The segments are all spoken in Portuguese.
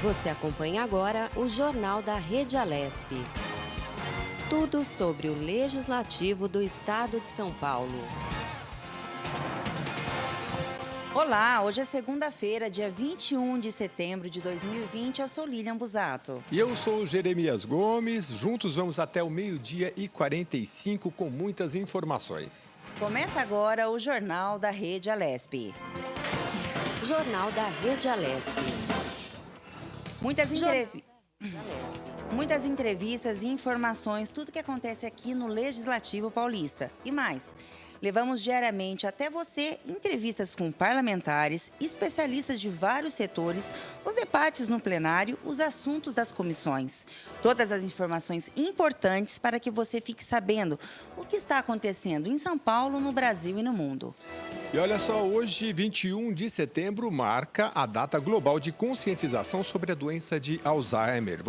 Você acompanha agora o Jornal da Rede Alesp. Tudo sobre o Legislativo do Estado de São Paulo. Olá, hoje é segunda-feira, dia 21 de setembro de 2020. Eu sou Lilian Busato. E eu sou o Jeremias Gomes. Juntos vamos até o 12h45 com muitas informações. Começa agora o Jornal da Rede Alesp. Jornal da Rede Alesp. Muitas entrevistas e informações, tudo que acontece aqui no Legislativo Paulista. E mais, levamos diariamente até você entrevistas com parlamentares, especialistas de vários setores, os debates no plenário, os assuntos das comissões. Todas as informações importantes para que você fique sabendo o que está acontecendo em São Paulo, no Brasil e no mundo. E olha só, hoje, 21 de setembro, marca a data global de conscientização sobre a doença de Alzheimer.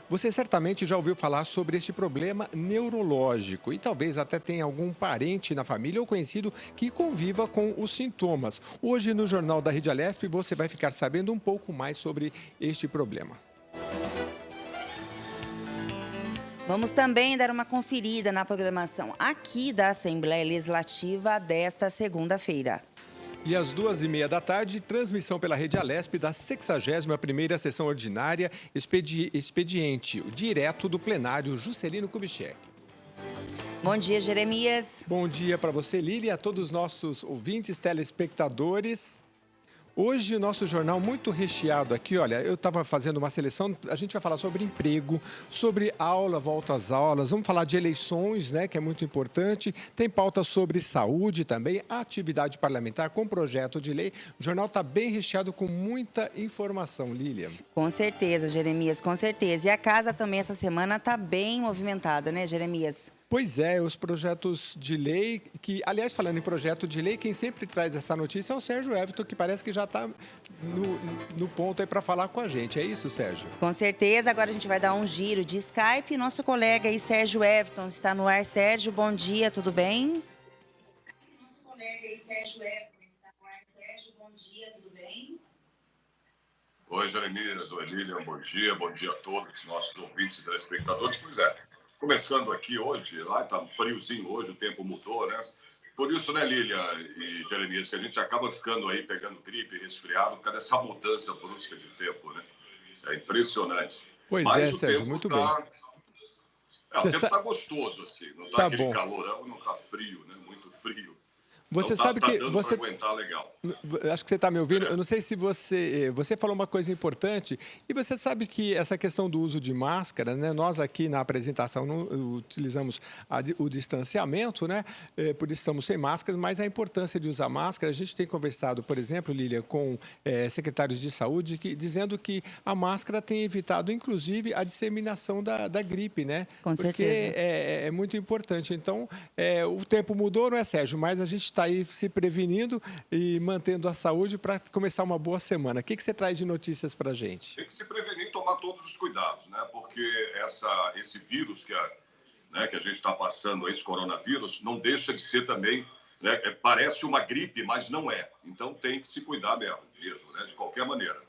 Você certamente já ouviu falar sobre este problema neurológico e talvez até tenha algum parente na família ou conhecido que conviva com os sintomas. Hoje, no Jornal da Rede Alesp, você vai ficar sabendo um pouco mais sobre este problema. Vamos também dar uma conferida na programação aqui da Assembleia Legislativa desta segunda-feira. E às 14h30, transmissão pela Rede Alesp da 61ª Sessão Ordinária, expediente direto do plenário Juscelino Kubitschek. Bom dia, Jeremias. Bom dia para você, Lili, e a todos os nossos ouvintes, telespectadores. Hoje o nosso jornal muito recheado aqui, olha, eu estava fazendo uma seleção, a gente vai falar sobre emprego, sobre aula, volta às aulas, vamos falar de eleições, né, que é muito importante, tem pauta sobre saúde também, atividade parlamentar com projeto de lei. O jornal está bem recheado com muita informação, Lília. Com certeza, Jeremias, com certeza. E a casa também essa semana está bem movimentada, né, Jeremias? Pois é, os projetos de lei, que, aliás, falando em projeto de lei, quem sempre traz essa notícia é o Sérgio Everton, que parece que já está no ponto aí para falar com a gente. É isso, Sérgio? Com certeza, agora a gente vai dar um giro de Skype. Nosso colega aí, Sérgio Everton, está no ar. Sérgio, bom dia, tudo bem? Nosso colega aí, Sérgio Everton, está no ar. Sérgio, bom dia, tudo bem? Oi, Jeremias, oi, Lilian, bom dia a todos, nossos ouvintes e telespectadores. Pois é, começando aqui hoje, lá está friozinho hoje, o tempo mudou, né? Por isso, né, Lilian e Jeremias, que a gente acaba ficando aí pegando gripe, resfriado, por causa dessa mudança brusca de tempo, né? É impressionante. Pois mas é, Sérgio, muito bem. O tempo está gostoso, assim, não está aquele bom. calorão, não está frio, né? Muito frio. Você então, sabe que dando você para aguentar legal. Acho que você está me ouvindo. Eu não sei se você falou uma coisa importante e você sabe que essa questão do uso de máscara, né? Nós aqui na apresentação não utilizamos o distanciamento, né? Por isso estamos sem máscaras, mas a importância de usar máscara, a gente tem conversado, por exemplo, Lília, com secretários de saúde dizendo que a máscara tem evitado, inclusive, a disseminação da gripe, né? Com certeza. Porque é muito importante. Então, o tempo mudou, não é, Sérgio? Mas a gente está aí se prevenindo e mantendo a saúde para começar uma boa semana. O que você traz de notícias para a gente? Tem que se prevenir e tomar todos os cuidados, né? Porque esse vírus que a gente está passando, esse coronavírus, não deixa de ser também, né? Parece uma gripe, mas não é. Então tem que se cuidar mesmo, né? De qualquer maneira.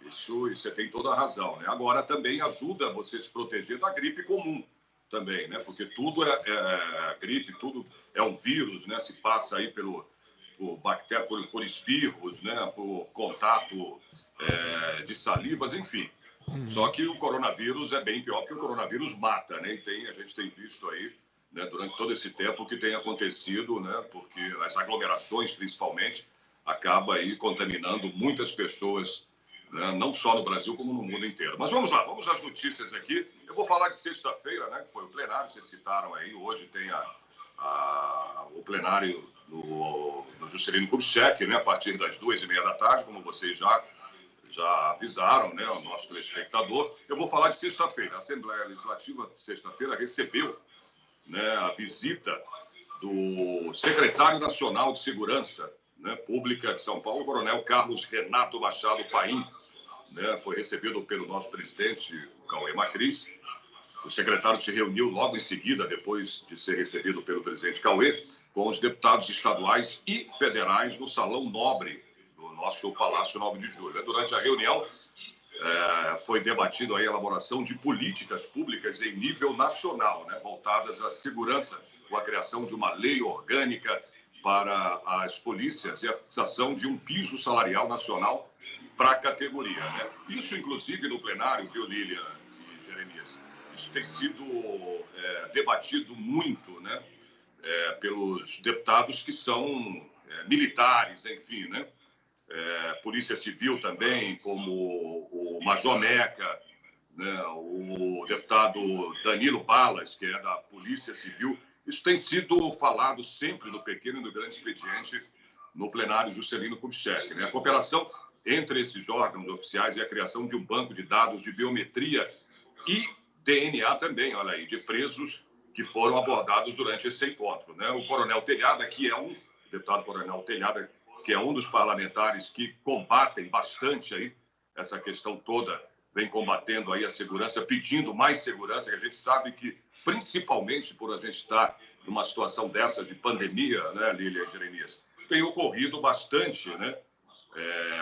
Isso você tem toda a razão, né? Agora também ajuda você se proteger da gripe comum também, né? Porque tudo é gripe, tudo é um vírus, né? Se passa aí por bactéria, por espirros, né? Por contato de salivas, enfim. Só que o coronavírus é bem pior, porque o coronavírus mata, né? A gente tem visto aí, né, durante todo esse tempo o que tem acontecido, né? Porque as aglomerações, principalmente, acaba aí contaminando muitas pessoas, né? Não só no Brasil, como no mundo inteiro. Mas vamos lá, vamos às notícias aqui. Eu vou falar de sexta-feira, né? Que foi o plenário, vocês citaram aí. Hoje tem o plenário no Juscelino Kubitschek, né? A partir das 14h30, como vocês já avisaram, né, o nosso telespectador. Eu vou falar de sexta-feira. A Assembleia Legislativa, sexta-feira, recebeu, né, a visita do secretário nacional de Segurança, né, Pública de São Paulo, o coronel Carlos Renato Machado Paim, né, foi recebido pelo nosso presidente, Cauê Macris. O secretário se reuniu logo em seguida, depois de ser recebido pelo presidente Cauê, com os deputados estaduais e federais no Salão Nobre do nosso Palácio 9 de Julho. Durante a reunião, foi debatido a elaboração de políticas públicas em nível nacional, né, voltadas à segurança, com a criação de uma lei orgânica para as polícias e a fixação de um piso salarial nacional para a categoria. Né? Isso, inclusive, no plenário, viu, Lilian e Jeremias? Isso tem sido debatido muito, né, pelos deputados que são militares, enfim, né? Polícia Civil também, como o Major Meca, né, o deputado Danilo Balas, que é da Polícia Civil. Isso tem sido falado sempre no pequeno e no grande expediente no plenário Juscelino Kubitschek, né? A cooperação entre esses órgãos oficiais e a criação de um banco de dados de biometria e DNA também, olha aí, de presos que foram abordados durante esse encontro, né? O Coronel Telhada, deputado Coronel Telhada, que é um dos parlamentares que combatem bastante aí essa questão toda, vem combatendo aí a segurança, pedindo mais segurança, que a gente sabe que, principalmente por a gente estar numa situação dessa de pandemia, né, Lília e Jeremias, tem ocorrido bastante, né,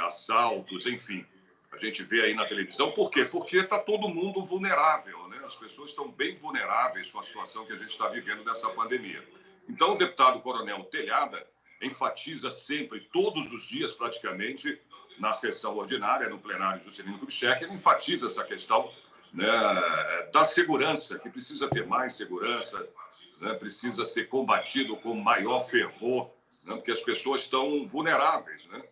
assaltos, enfim. A gente vê aí na televisão. Por quê? Porque está todo mundo vulnerável, né? As pessoas estão bem vulneráveis com a situação que a gente está vivendo dessa pandemia. Então, o deputado Coronel Telhada enfatiza sempre, todos os dias praticamente, na sessão ordinária, no plenário Juscelino Kubitschek, ele enfatiza essa questão, né, da segurança, que precisa ter mais segurança, né, precisa ser combatido com maior fervor, né, porque as pessoas estão vulneráveis, né?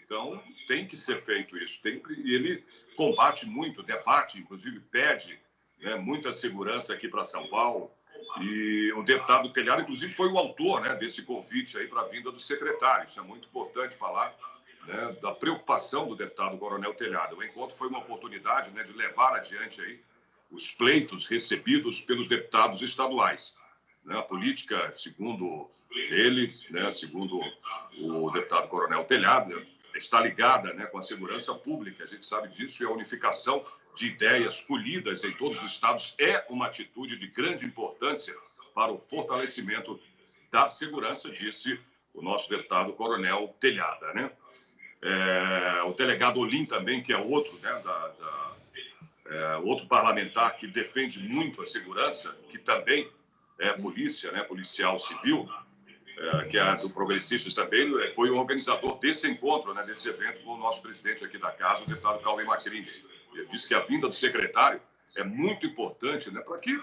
Então, tem que ser feito isso. E ele combate muito, debate, inclusive pede, né, muita segurança aqui para São Paulo. E o deputado Telhado, inclusive, foi o autor, né, desse convite aí para a vinda do secretário. Isso é muito importante falar, né, da preocupação do deputado Coronel Telhado. O encontro foi uma oportunidade, né, de levar adiante aí os pleitos recebidos pelos deputados estaduais. Né, a política, segundo ele, né, segundo o deputado Coronel Telhado, está ligada, né, com a segurança pública. A gente sabe disso, e a unificação de ideias colhidas em todos os estados é uma atitude de grande importância para o fortalecimento da segurança, disse o nosso deputado Coronel Telhada, né? O delegado Olim também, que é outro, né, outro parlamentar que defende muito a segurança, que também é polícia, né, policial civil, que é do Progressistas também, foi o organizador desse encontro, né, desse evento com o nosso presidente aqui da casa, o deputado Cauê Macrins. Ele disse que a vinda do secretário é muito importante, né, para que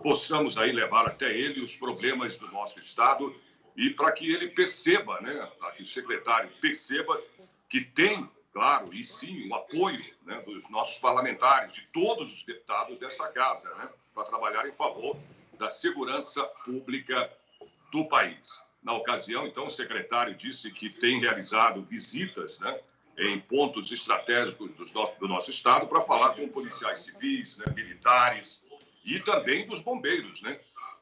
possamos aí levar até ele os problemas do nosso Estado e para que ele perceba, né, para que o secretário perceba que tem, claro, e sim, o apoio, né, dos nossos parlamentares, de todos os deputados dessa casa, né, para trabalhar em favor da segurança pública do país. Na ocasião, então, o secretário disse que tem realizado visitas, né, em pontos estratégicos do nosso Estado para falar com policiais civis, né, militares e também dos bombeiros, né,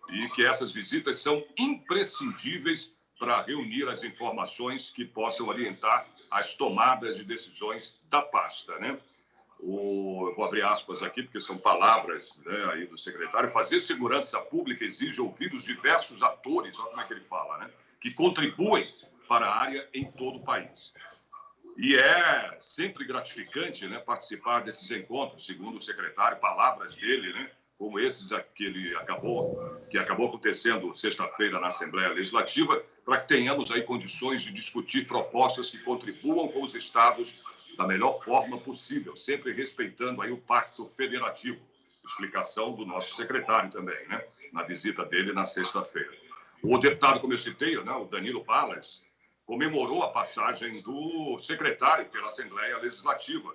e que essas visitas são imprescindíveis para reunir as informações que possam orientar as tomadas de decisões da pasta, né? Eu vou abrir aspas aqui, porque são palavras, né, aí do secretário. Fazer segurança pública exige ouvir os diversos atores, olha como é que ele fala, né, que contribuem para a área em todo o país. E é sempre gratificante, né, participar desses encontros, segundo o secretário, palavras dele, né, como esses que acabou acontecendo sexta-feira na Assembleia Legislativa, para que tenhamos aí condições de discutir propostas que contribuam com os estados da melhor forma possível, sempre respeitando aí o pacto federativo. Explicação do nosso secretário também, né, na visita dele na sexta-feira. O deputado, como eu citei, né, o Danilo Balas, comemorou a passagem do secretário pela Assembleia Legislativa,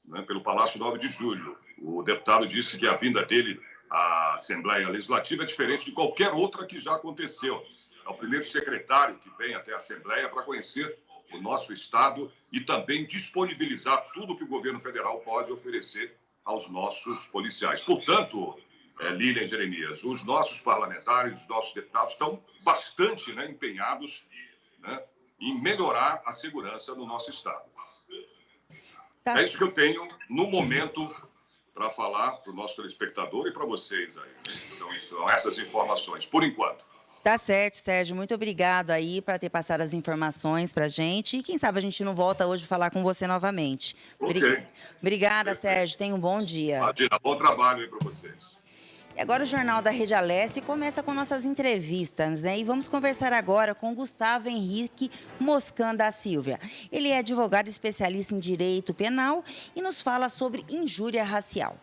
né, pelo Palácio 9 de Julho. O deputado disse que a vinda dele à Assembleia Legislativa é diferente de qualquer outra que já aconteceu. É o primeiro secretário que vem até a Assembleia para conhecer o nosso Estado e também disponibilizar tudo que o governo federal pode oferecer aos nossos policiais. Portanto, Lília e Jeremias, os nossos parlamentares, os nossos deputados estão bastante, né, empenhados, né, em melhorar a segurança no nosso Estado. É isso que eu tenho no momento para falar para o nosso telespectador e para vocês aí. São essas informações, por enquanto. Tá certo, Sérgio. Muito obrigado aí por ter passado as informações pra gente. E quem sabe a gente não volta hoje falar com você novamente. Ok. Obrigada, Perfeito. Sérgio. Tenha um bom dia. Imagina, bom trabalho aí para vocês. E agora o Jornal da Rede Alesp começa com nossas entrevistas, né? E vamos conversar agora com Gustavo Henrique Moscan da Silva. Ele é advogado especialista em direito penal e nos fala sobre injúria racial.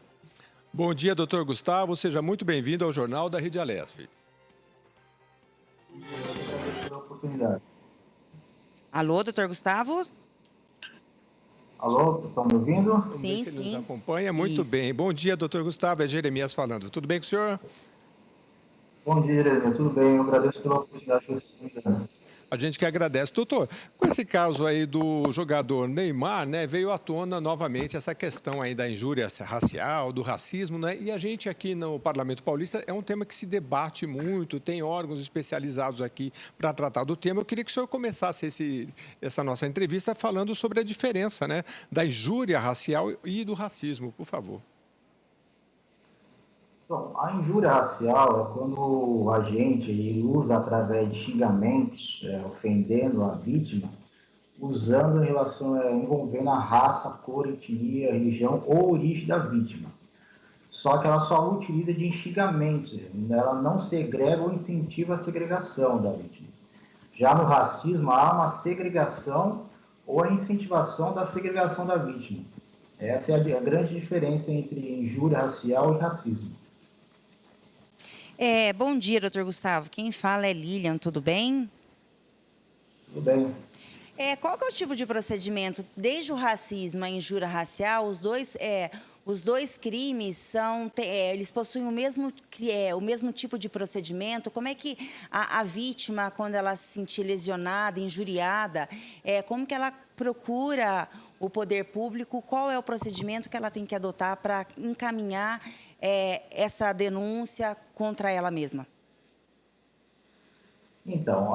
Bom dia, doutor Gustavo. Seja muito bem-vindo ao Jornal da Rede Alesp. Pela oportunidade. Alô, doutor Gustavo? Alô, estão me ouvindo? Vamos ver Sim, se ele sim. nos acompanha. Muito Isso. bem. Bom dia, doutor Gustavo. É Jeremias falando. Tudo bem com o senhor? Bom dia, Jeremias. Tudo bem? Eu agradeço pela oportunidade que vocês estão me dando. A gente que agradece. Doutor, com esse caso aí do jogador Neymar, né, veio à tona novamente essa questão aí da injúria racial, do racismo, né? E a gente aqui no Parlamento Paulista é um tema que se debate muito, tem órgãos especializados aqui para tratar do tema. Eu queria que o senhor começasse essa nossa entrevista falando sobre a diferença, né, da injúria racial e do racismo, por favor. Bom, a injúria racial é quando o agente ele usa através de xingamentos, ofendendo a vítima, usando em relação, envolvendo a raça, cor, etnia, religião ou origem da vítima. Só que ela só utiliza de xingamentos, ela não segrega ou incentiva a segregação da vítima. Já no racismo, há uma segregação ou a incentivação da segregação da vítima. Essa é a grande diferença entre injúria racial e racismo. Bom dia, doutor Gustavo. Quem fala é Lilian, tudo bem? Tudo bem. Qual que é o tipo de procedimento? Desde o racismo à injúria racial, os dois crimes eles possuem o mesmo tipo de procedimento? Como é que a vítima, quando ela se sentir lesionada, injuriada, como que ela procura o poder público? Qual é o procedimento que ela tem que adotar para encaminhar essa denúncia contra ela mesma? Então,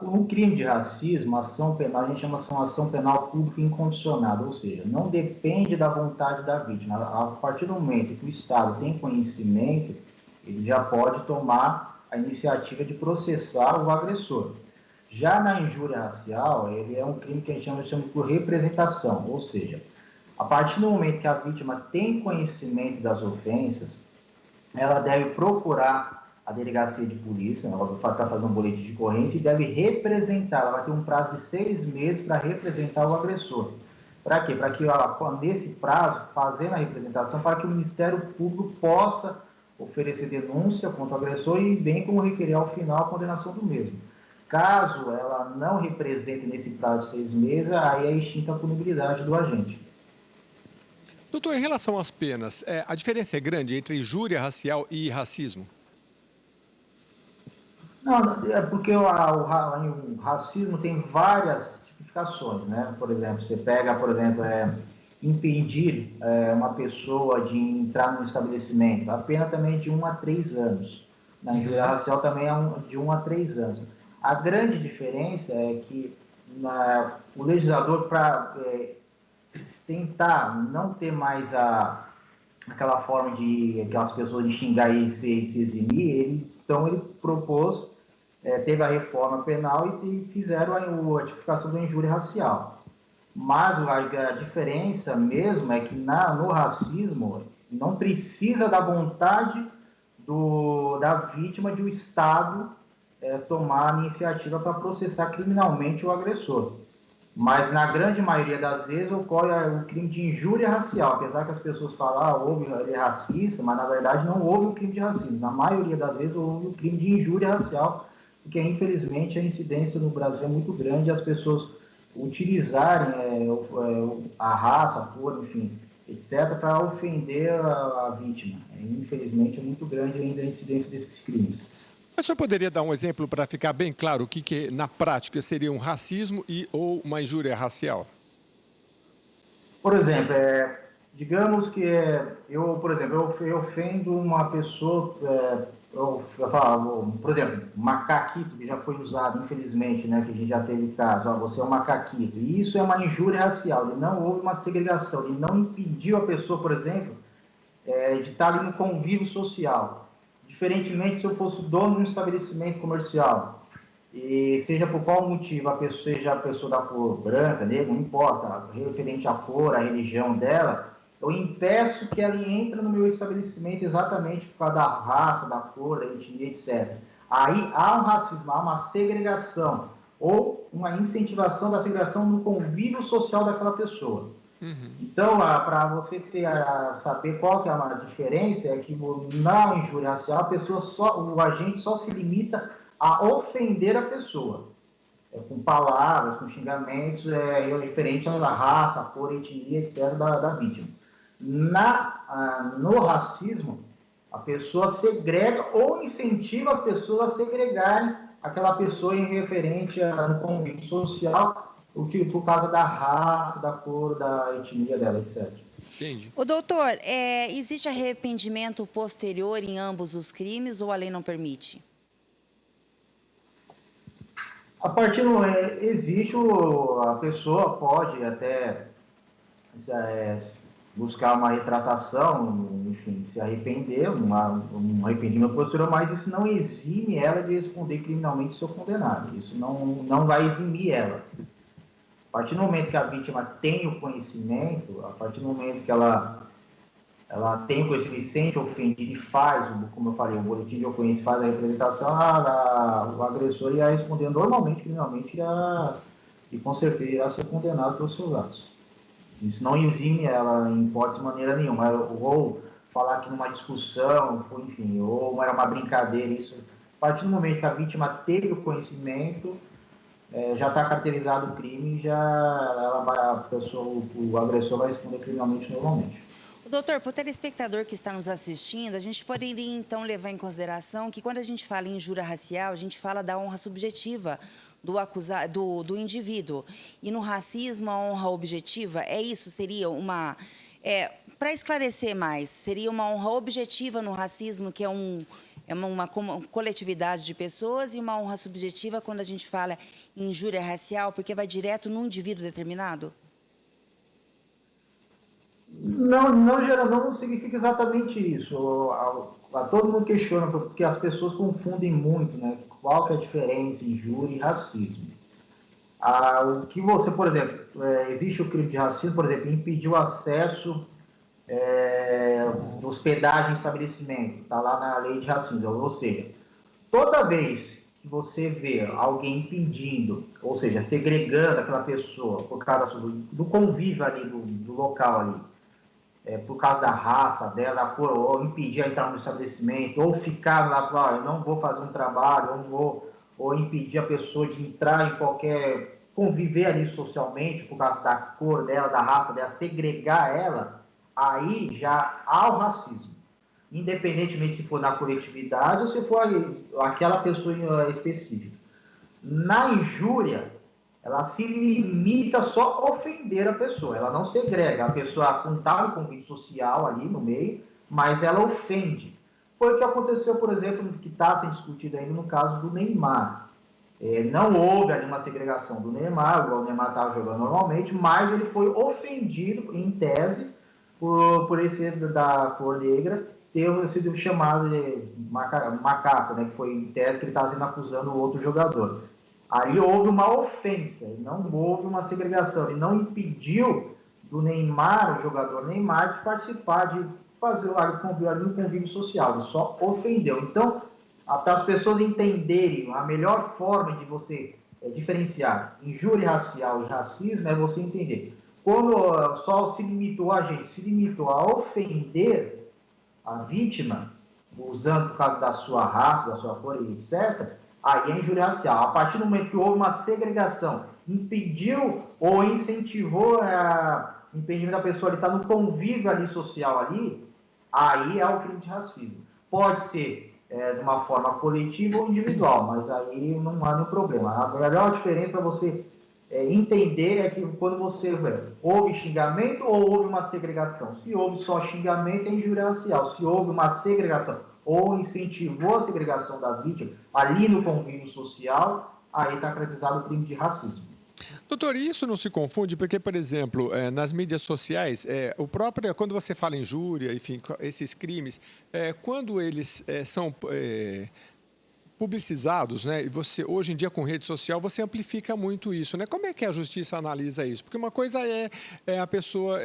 no crime de racismo, a ação penal, a gente chama de ação penal pública incondicionada, ou seja, não depende da vontade da vítima. A partir do momento que o Estado tem conhecimento, ele já pode tomar a iniciativa de processar o agressor. Já na injúria racial, ele é um crime que a gente chama por representação, ou seja, a partir do momento que a vítima tem conhecimento das ofensas, ela deve procurar a delegacia de polícia, ela vai fazer um boletim de ocorrência e deve representar, ela vai ter um prazo de 6 meses para representar o agressor. Para quê? Para que ela, nesse prazo, fazendo a representação, para que o Ministério Público possa oferecer denúncia contra o agressor e bem como requerer ao final a condenação do mesmo. Caso ela não represente nesse prazo de 6 meses, aí é extinta a punibilidade do agente. Doutor, em relação às penas, a diferença é grande entre injúria racial e racismo? Não, é porque o racismo tem várias tipificações, né? Por exemplo, você pega, impedir uma pessoa de entrar num estabelecimento, a pena também é de 1 a 3 anos. Na injúria racial também é de 1 a 3 anos. A grande diferença é que o legislador, para tentar não ter mais aquela forma de aquelas pessoas de xingar e se eximir, então ele propôs, teve a reforma penal e fizeram a tipificação da injúria racial. Mas a diferença mesmo é que no racismo não precisa da vontade da vítima de o Estado tomar a iniciativa para processar criminalmente o agressor. Mas, na grande maioria das vezes, ocorre o crime de injúria racial. Apesar que as pessoas falam, ele é racista, mas, na verdade, não houve o crime de racismo. Na maioria das vezes, houve o crime de injúria racial, porque, infelizmente, a incidência no Brasil é muito grande e as pessoas utilizarem a raça, a cor, enfim, etc., para ofender a vítima. Infelizmente, é muito grande ainda a incidência desses crimes. Mas o senhor poderia dar um exemplo para ficar bem claro o que na prática seria um racismo ou uma injúria racial? Por exemplo, digamos que eu ofendo uma pessoa, por exemplo, macaquito, que já foi usado, infelizmente, né, que a gente já teve caso, você é um macaquito, e isso é uma injúria racial, não houve uma segregação, ele não impediu a pessoa, por exemplo, de estar ali no convívio social. Diferentemente se eu fosse dono de um estabelecimento comercial, e seja por qual motivo seja a pessoa da cor branca, negra, não importa, referente à cor, à religião dela, eu impeço que ela entre no meu estabelecimento exatamente por causa da raça, da cor, da etnia, etc. Aí há um racismo, há uma segregação, ou uma incentivação da segregação no convívio social daquela pessoa. Então, para você saber qual que é a diferença, é que na injúria racial, o agente só se limita a ofender a pessoa, com palavras, com xingamentos, referente à raça, à cor, etnia, etc., da vítima. No racismo, a pessoa segrega ou incentiva as pessoas a segregarem aquela pessoa em referente no convívio social, por causa da raça, da cor, da etnia dela, etc. Entendi. Ô, doutor, existe arrependimento posterior em ambos os crimes ou a lei não permite? A partir do existe, a pessoa pode até buscar uma retratação, enfim, se arrepender, um arrependimento posterior, mas isso não exime ela de responder criminalmente se for condenado. Isso não vai eximir ela. A partir do momento que a vítima tem o conhecimento, a partir do momento que ela tem o conhecimento, se sente ofendido e faz, como eu falei, o boletim de ocorrência, faz a representação, o agressor irá responder normalmente, criminalmente, e com certeza irá ser condenado pelos seus atos. Isso não exime ela em hipótese de maneira nenhuma, ou falar que numa discussão, enfim, ou era uma brincadeira, isso. A partir do momento que a vítima teve o conhecimento, já está caracterizado o crime, o agressor vai responder criminalmente normalmente. Doutor, para o telespectador que está nos assistindo, a gente poderia então levar em consideração que quando a gente fala em injúria racial, a gente fala da honra subjetiva do indivíduo. E no racismo, a honra objetiva, seria uma... para esclarecer mais, seria uma honra objetiva no racismo, que é uma coletividade de pessoas, e uma honra subjetiva quando a gente fala em injúria racial, porque vai direto num indivíduo determinado? Não significa exatamente isso. Todo mundo questiona, porque as pessoas confundem muito, né? Qual que é a diferença em injúria e racismo. O que você, por exemplo, existe o crime de racismo, por exemplo, impedir o acesso de hospedagem em estabelecimento, está lá na lei de racismo. Ou seja, toda vez que você vê alguém impedindo, ou seja, segregando aquela pessoa por causa do convívio ali, do local ali, por causa da raça dela, da cor, ou impedir a entrar no estabelecimento, ou ficar lá, eu não vou fazer um trabalho, ou impedir a pessoa de entrar em qualquer, conviver ali socialmente, por causa da cor dela, da raça dela, segregar ela, aí já há o racismo. Independentemente se for na coletividade ou se for aquela pessoa específica. Na injúria, ela se limita só a ofender a pessoa, ela não segrega, a pessoa apontar o convívio social ali no meio, mas ela ofende. Foi o que aconteceu, por exemplo, que está sendo discutido ainda no caso do Neymar. Não houve ali uma segregação do Neymar, o Neymar estava jogando normalmente, mas ele foi ofendido, em tese, por ele ser da cor negra, ter sido chamado de macaco, né, que foi em tese que ele estava sendo acusando o outro jogador. Ali houve uma ofensa, não houve uma segregação, ele não impediu do Neymar, o jogador Neymar, de participar, de fazer o convívio social, ele só ofendeu. Então, para as pessoas entenderem a melhor forma de você diferenciar injúria racial e racismo é você entender. Quando só se limitou a ofender a vítima, usando por causa da sua raça, da sua cor, etc., aí é injúria racial. A partir do momento que houve uma segregação, impediu ou incentivou o impedimento da pessoa de estar no convívio ali social ali, aí é o crime de racismo. Pode ser de uma forma coletiva ou individual, mas aí não há nenhum problema. A melhor diferença para você entender é que quando você houve xingamento ou houve uma segregação. Se houve só xingamento, é injúria racial. Se houve uma segregação ou incentivou a segregação da vítima ali no convívio social, aí está caracterizado o crime de racismo. Doutor, e isso não se confunde porque, por exemplo, nas mídias sociais, quando você fala injúria, enfim, esses crimes, quando eles são publicizados, né? E você, hoje em dia, com rede social, você amplifica muito isso, né? Como é que a justiça analisa isso? Porque uma coisa é a pessoa,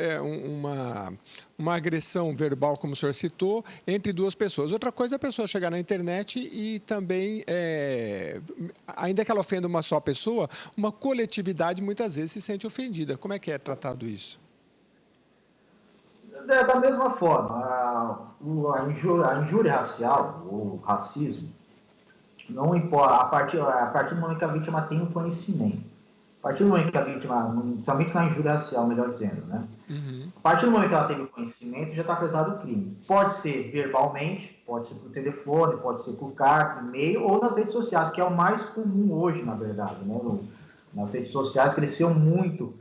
uma agressão verbal, como o senhor citou, entre duas pessoas. Outra coisa é a pessoa chegar na internet e também, ainda que ela ofenda uma só pessoa, uma coletividade muitas vezes se sente ofendida. Como é que é tratado isso? Da mesma forma, a injúria racial, o racismo, não importa, a partir do momento que a vítima tem um conhecimento, a partir do momento que a vítima, somente na injúria racial, melhor dizendo, né? Uhum. A partir do momento que ela teve o conhecimento, já está apresado o crime. Pode ser verbalmente, pode ser por telefone, pode ser por carta, e-mail ou nas redes sociais, que é o mais comum hoje, na verdade, né? Nas redes sociais cresceu muito.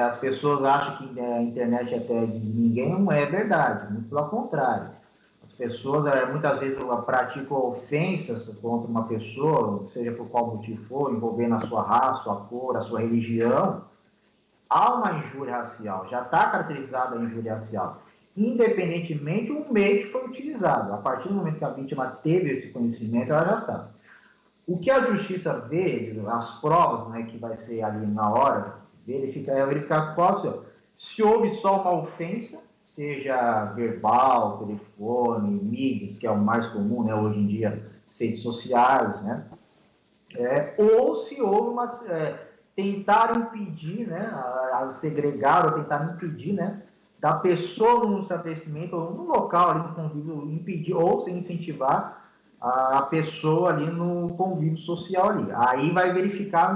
As pessoas acham que a internet é terra de ninguém, não é verdade, muito pelo contrário. As pessoas muitas vezes praticam ofensas contra uma pessoa, seja por qual motivo for, envolvendo a sua raça, a sua cor, a sua religião. Há uma injúria racial, já está caracterizada a injúria racial, independentemente do meio que foi utilizado. A partir do momento que a vítima teve esse conhecimento, ela já sabe. O que a justiça vê, as provas, né, que vai ser ali na hora, verificar qual, se houve só uma ofensa, seja verbal, telefone, mídias, que é o mais comum, né, hoje em dia, redes sociais, né, ou se houve tentar impedir, né, a segregar ou tentar impedir, né, da pessoa no estabelecimento ou no local ali no convívio, impedir ou se incentivar a pessoa ali no convívio social ali. Aí vai verificar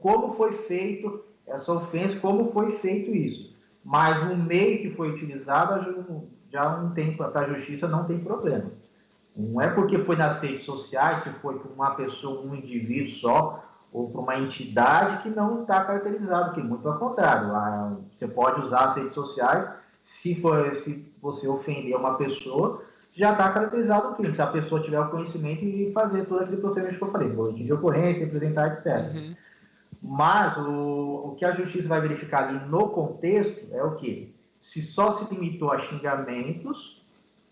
como foi feito essa ofensa, como foi feito isso. Mas no meio que foi utilizado, já não tem, para a justiça não tem problema. Não é porque foi nas redes sociais, se foi por uma pessoa, um indivíduo só, ou por uma entidade que não está caracterizado, que muito ao contrário. Você pode usar as redes sociais, se você ofender uma pessoa, já está caracterizado o crime. Se a pessoa tiver o conhecimento e fazer todo aquele procedimento que eu falei, boletim de ocorrência, representar, etc. Uhum. Mas o que a justiça vai verificar ali no contexto é o quê? Se só se limitou a xingamentos,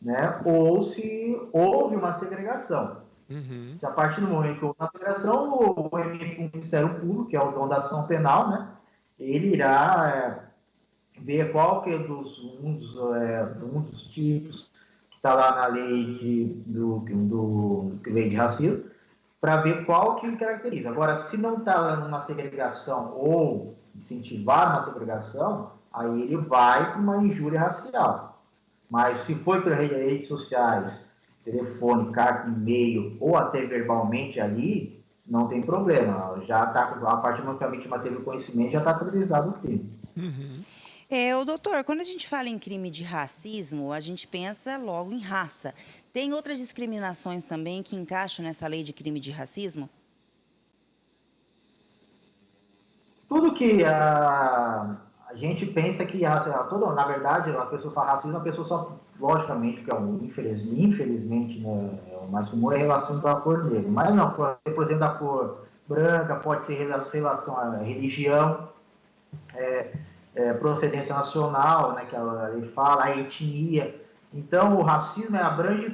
né, ou se houve uma segregação. Uhum. Se a partir do momento que houve uma segregação, o Ministério Público, que é o dono da ação penal, né, ele irá ver qual que é um dos tipos que está lá na lei lei de racismo, para ver qual que ele caracteriza. Agora, se não está numa segregação ou incentivar uma segregação, aí ele vai para uma injúria racial. Mas se foi pelas redes sociais, telefone, carta, e-mail ou até verbalmente ali, não tem problema. Já está, a partir do momento que a vítima teve o conhecimento, já está caracterizado o crime. Uhum. Doutor, quando a gente fala em crime de racismo, a gente pensa logo em raça. Tem outras discriminações também que encaixam nessa lei de crime de racismo? Tudo que a gente pensa que na verdade, as pessoas falam racismo, a pessoa só, logicamente, porque infelizmente, né, o mais comum é relação com a cor negra. Mas não, por exemplo, da cor branca, pode ser relação à religião, procedência nacional, né, que ele fala, a etnia. Então, o racismo abrange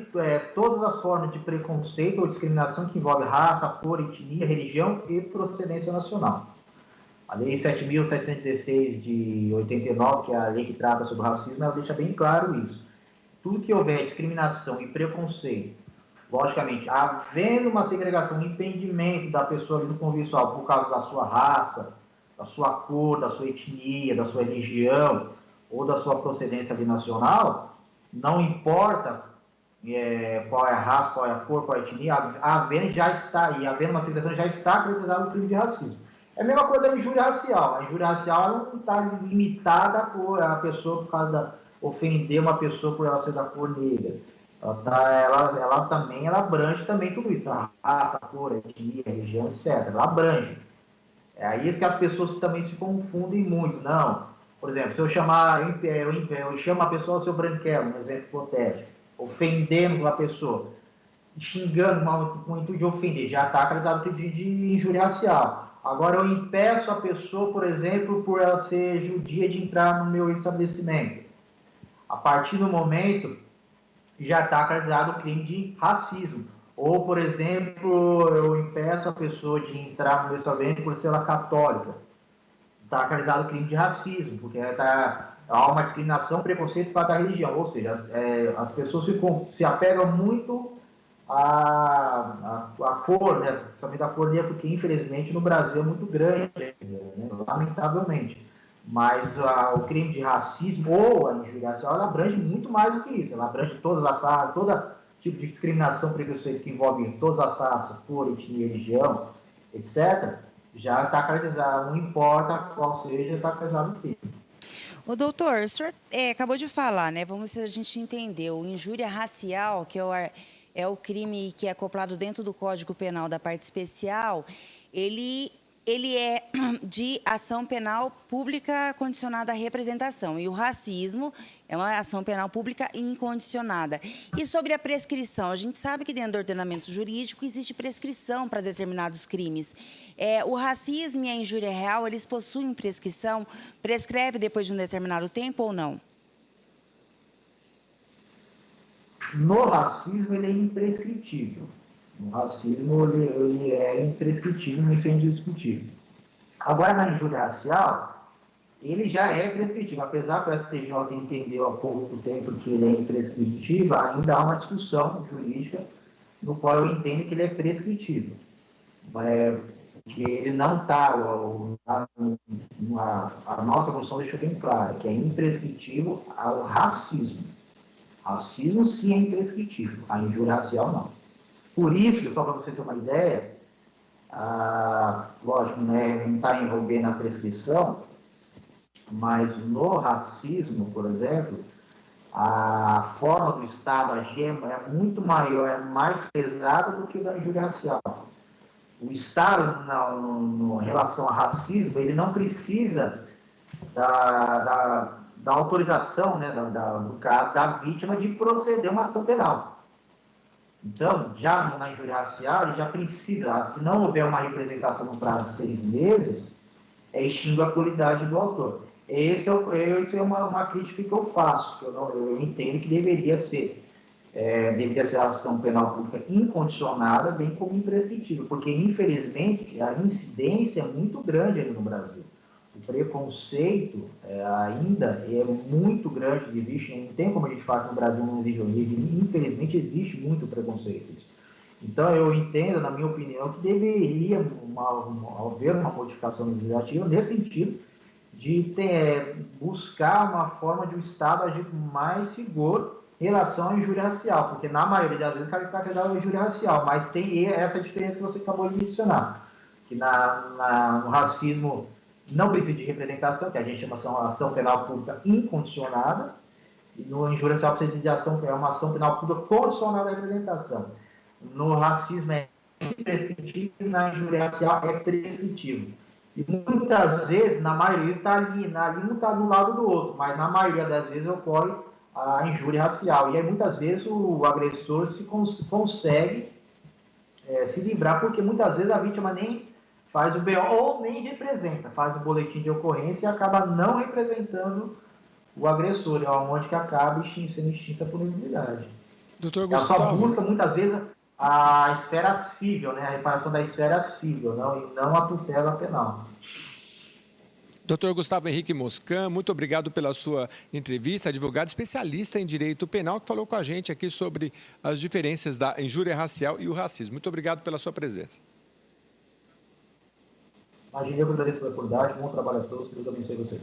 todas as formas de preconceito ou discriminação que envolve raça, cor, etnia, religião e procedência nacional. A Lei 7.716 de 89, que é a lei que trata sobre o racismo, ela deixa bem claro isso. Tudo que houver discriminação e preconceito, logicamente, havendo uma segregação, um impedimento da pessoa ali no convívio social por causa da sua raça, da sua cor, da sua etnia, da sua religião ou da sua procedência ali nacional, não importa qual é a raça, qual é a cor, qual é a etnia, havendo uma segregação, já está caracterizado o crime de racismo. É a mesma coisa da injúria racial. A injúria racial não está limitada à pessoa por causa da ofender uma pessoa por ela ser da cor negra. Ela também abrange também tudo isso, a raça, a cor, a etnia, a religião, etc. Ela abrange. É isso que as pessoas também se confundem muito. Não, por exemplo, se eu chamo a pessoa ao seu branquelo, um exemplo hipotético, ofendendo uma pessoa, xingando com o intuito de ofender, já está acreditado de injúria racial. Agora, eu impeço a pessoa, por exemplo, por ela ser judia de entrar no meu estabelecimento. A partir do momento, já está caracterizado o crime de racismo. Ou, por exemplo, eu impeço a pessoa de entrar no meu estabelecimento por ser ela católica. Está caracterizado o crime de racismo, porque há uma discriminação, preconceito para a religião. Ou seja, as pessoas se apegam muito a cor, né? Principalmente a cor negra, porque infelizmente no Brasil é muito grande, né? Lamentavelmente. Mas o crime de racismo ou a injúria racial, ela abrange muito mais do que isso. Ela abrange todas as raças, todo tipo de discriminação, preconceito que envolve todas as raças, cor, etnia, religião, etc. Já está caracterizado, não importa qual seja, está caracterizado no crime. Ô, doutor, o senhor acabou de falar, né? Vamos ver se a gente entendeu. Injúria racial, que é o crime que é acoplado dentro do Código Penal da parte especial, ele é de ação penal pública condicionada à representação. E o racismo é uma ação penal pública incondicionada. E sobre a prescrição, a gente sabe que dentro do ordenamento jurídico existe prescrição para determinados crimes. O racismo e a injúria real, eles possuem prescrição? Prescreve depois de um determinado tempo ou não? No racismo, ele é imprescritível. No racismo, ele é imprescritível, isso é indiscutível. Agora, na injúria racial, ele já é prescritível. Apesar que o STJ entendeu há pouco tempo que ele é imprescritível, ainda há uma discussão jurídica no qual eu entendo que ele é prescritível. Que ele não está... A nossa Constituição deixou bem claro que é imprescritível ao racismo. Racismo, sim, é imprescritível. A injúria racial, não. Por isso, só para você ter uma ideia, lógico, né, não está envolvendo na prescrição, mas no racismo, por exemplo, a forma do Estado agir é muito maior, é mais pesada do que da injúria racial. O Estado, em relação a racismo, ele não precisa da autorização, né, no caso da vítima, de proceder a uma ação penal. Então, já na injúria racial, ele já precisa, se não houver uma representação no prazo de 6 meses, extingue a qualidade do autor. Essa é uma crítica que eu faço, que eu entendo que deveria ser a ação penal pública incondicionada, bem como imprescritível, porque, infelizmente, a incidência é muito grande ali no Brasil. O preconceito ainda é muito grande, existe, não tem como a gente falar que no Brasil não existe origem, infelizmente existe muito preconceito. Então eu entendo, na minha opinião, que deveria haver uma modificação legislativa nesse sentido de buscar uma forma de o Estado agir com mais rigor em relação à injúria racial, porque na maioria das vezes está caracterizado a injúria racial, mas tem essa diferença que você acabou de mencionar, que no racismo não precisa de representação, que a gente chama de ação penal pública incondicionada, e no injúria racial precisa de uma ação penal pública condicionada à representação. No racismo é imprescritível e na injúria racial é prescritível. E muitas vezes, na maioria, está ali não está do lado do outro, mas na maioria das vezes ocorre a injúria racial. E aí muitas vezes o agressor consegue se livrar, porque muitas vezes a vítima nem faz o BO ou nem representa, faz o boletim de ocorrência e acaba não representando o agressor, onde que acaba sendo extinta a punibilidade. Doutor Gustavo. Ela só busca muitas vezes a esfera civil, né? A reparação da esfera civil, e não a tutela penal. Doutor Gustavo Henrique Moscan, muito obrigado pela sua entrevista, advogado especialista em direito penal, que falou com a gente aqui sobre as diferenças da injúria racial e o racismo. Muito obrigado pela sua presença. Imagina, eu agradeço pela oportunidade, bom trabalho a todos, que Deus abençoe vocês.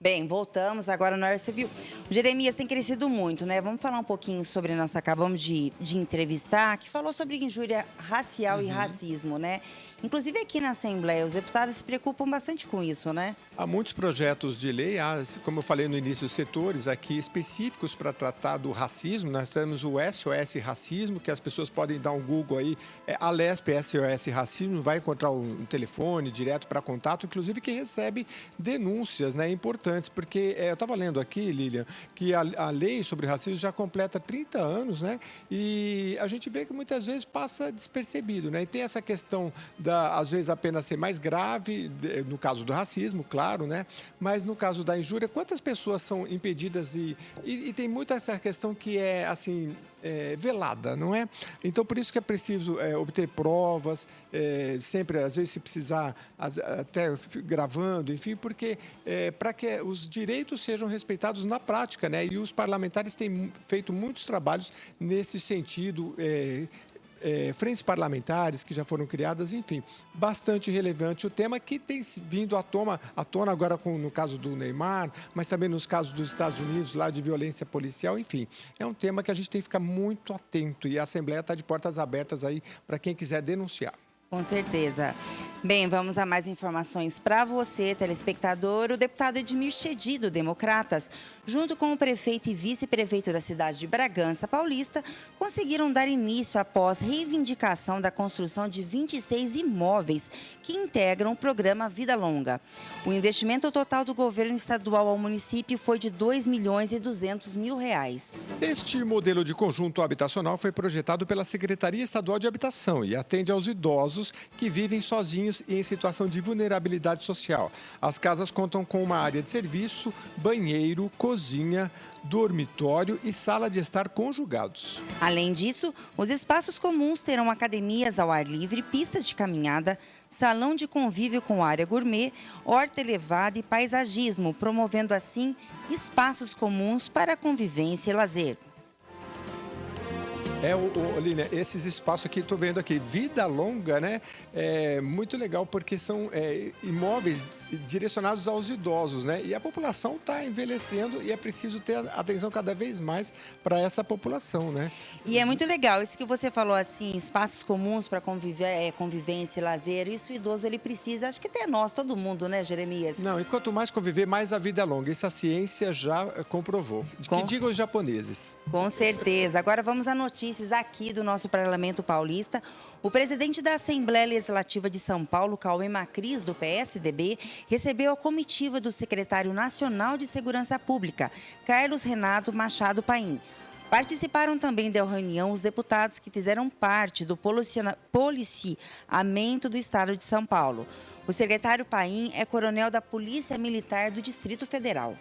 Bem, voltamos agora no Você viu. O Jeremias tem crescido muito, né? Vamos falar um pouquinho sobre acabamos de entrevistar, que falou sobre injúria racial e racismo, né? Inclusive aqui na Assembleia, os deputados se preocupam bastante com isso, né? Há muitos projetos de lei, como eu falei no início, setores aqui específicos para tratar do racismo. Nós temos o SOS Racismo, que as pessoas podem dar um Google aí, Alesp SOS Racismo, vai encontrar um telefone direto para contato, inclusive que recebe denúncias, né, importantes, porque eu estava lendo aqui, Lilian, que a lei sobre racismo já completa 30 anos, né, e a gente vê que muitas vezes passa despercebido, né, e tem essa questão às vezes apenas ser mais grave, no caso do racismo, claro, né? Mas no caso da injúria, quantas pessoas são impedidas e tem muita essa questão que é, assim, velada, não é? Então, por isso que é preciso obter provas, sempre, às vezes, se precisar, até gravando, enfim, porque para que os direitos sejam respeitados na prática, né? E os parlamentares têm feito muitos trabalhos nesse sentido, frentes parlamentares que já foram criadas, enfim, bastante relevante o tema que tem vindo à tona agora no caso do Neymar, mas também nos casos dos Estados Unidos, lá de violência policial, enfim. É um tema que a gente tem que ficar muito atento e a Assembleia está de portas abertas aí para quem quiser denunciar. Com certeza. Bem, vamos a mais informações para você, telespectador. O deputado Edmir Chedi, do Democratas, junto com o prefeito e vice-prefeito da cidade de Bragança Paulista, conseguiram dar início após reivindicação da construção de 26 imóveis que integram o programa Vida Longa. O investimento total do governo estadual ao município foi de R$ 2.200.000. Este modelo de conjunto habitacional foi projetado pela Secretaria Estadual de Habitação e atende aos idosos que vivem sozinhos e em situação de vulnerabilidade social. As casas contam com uma área de serviço, banheiro, cozinha, dormitório e sala de estar conjugados. Além disso, os espaços comuns terão academias ao ar livre, pistas de caminhada, salão de convívio com área gourmet, horta elevada e paisagismo, promovendo assim espaços comuns para convivência e lazer. Línia, esses espaços aqui, estou vendo aqui, Vida Longa, né? É muito legal porque são imóveis direcionados aos idosos, né? E a população está envelhecendo e é preciso ter atenção cada vez mais para essa população, né? E é muito legal, isso que você falou, assim, espaços comuns para convivência e lazer, isso o idoso ele precisa, acho que até nós, todo mundo, né, Jeremias? Não, e quanto mais conviver, mais a vida é longa. Isso a ciência já comprovou. Que digam os japoneses. Com certeza. Agora vamos a notícias aqui do nosso Parlamento Paulista. O presidente da Assembleia Legislativa de São Paulo, Cauê Macris, do PSDB, recebeu a comitiva do secretário nacional de Segurança Pública, Carlos Renato Machado Paim. Participaram também da reunião os deputados que fizeram parte do policiamento do Estado de São Paulo. O secretário Paim é coronel da Polícia Militar do Distrito Federal.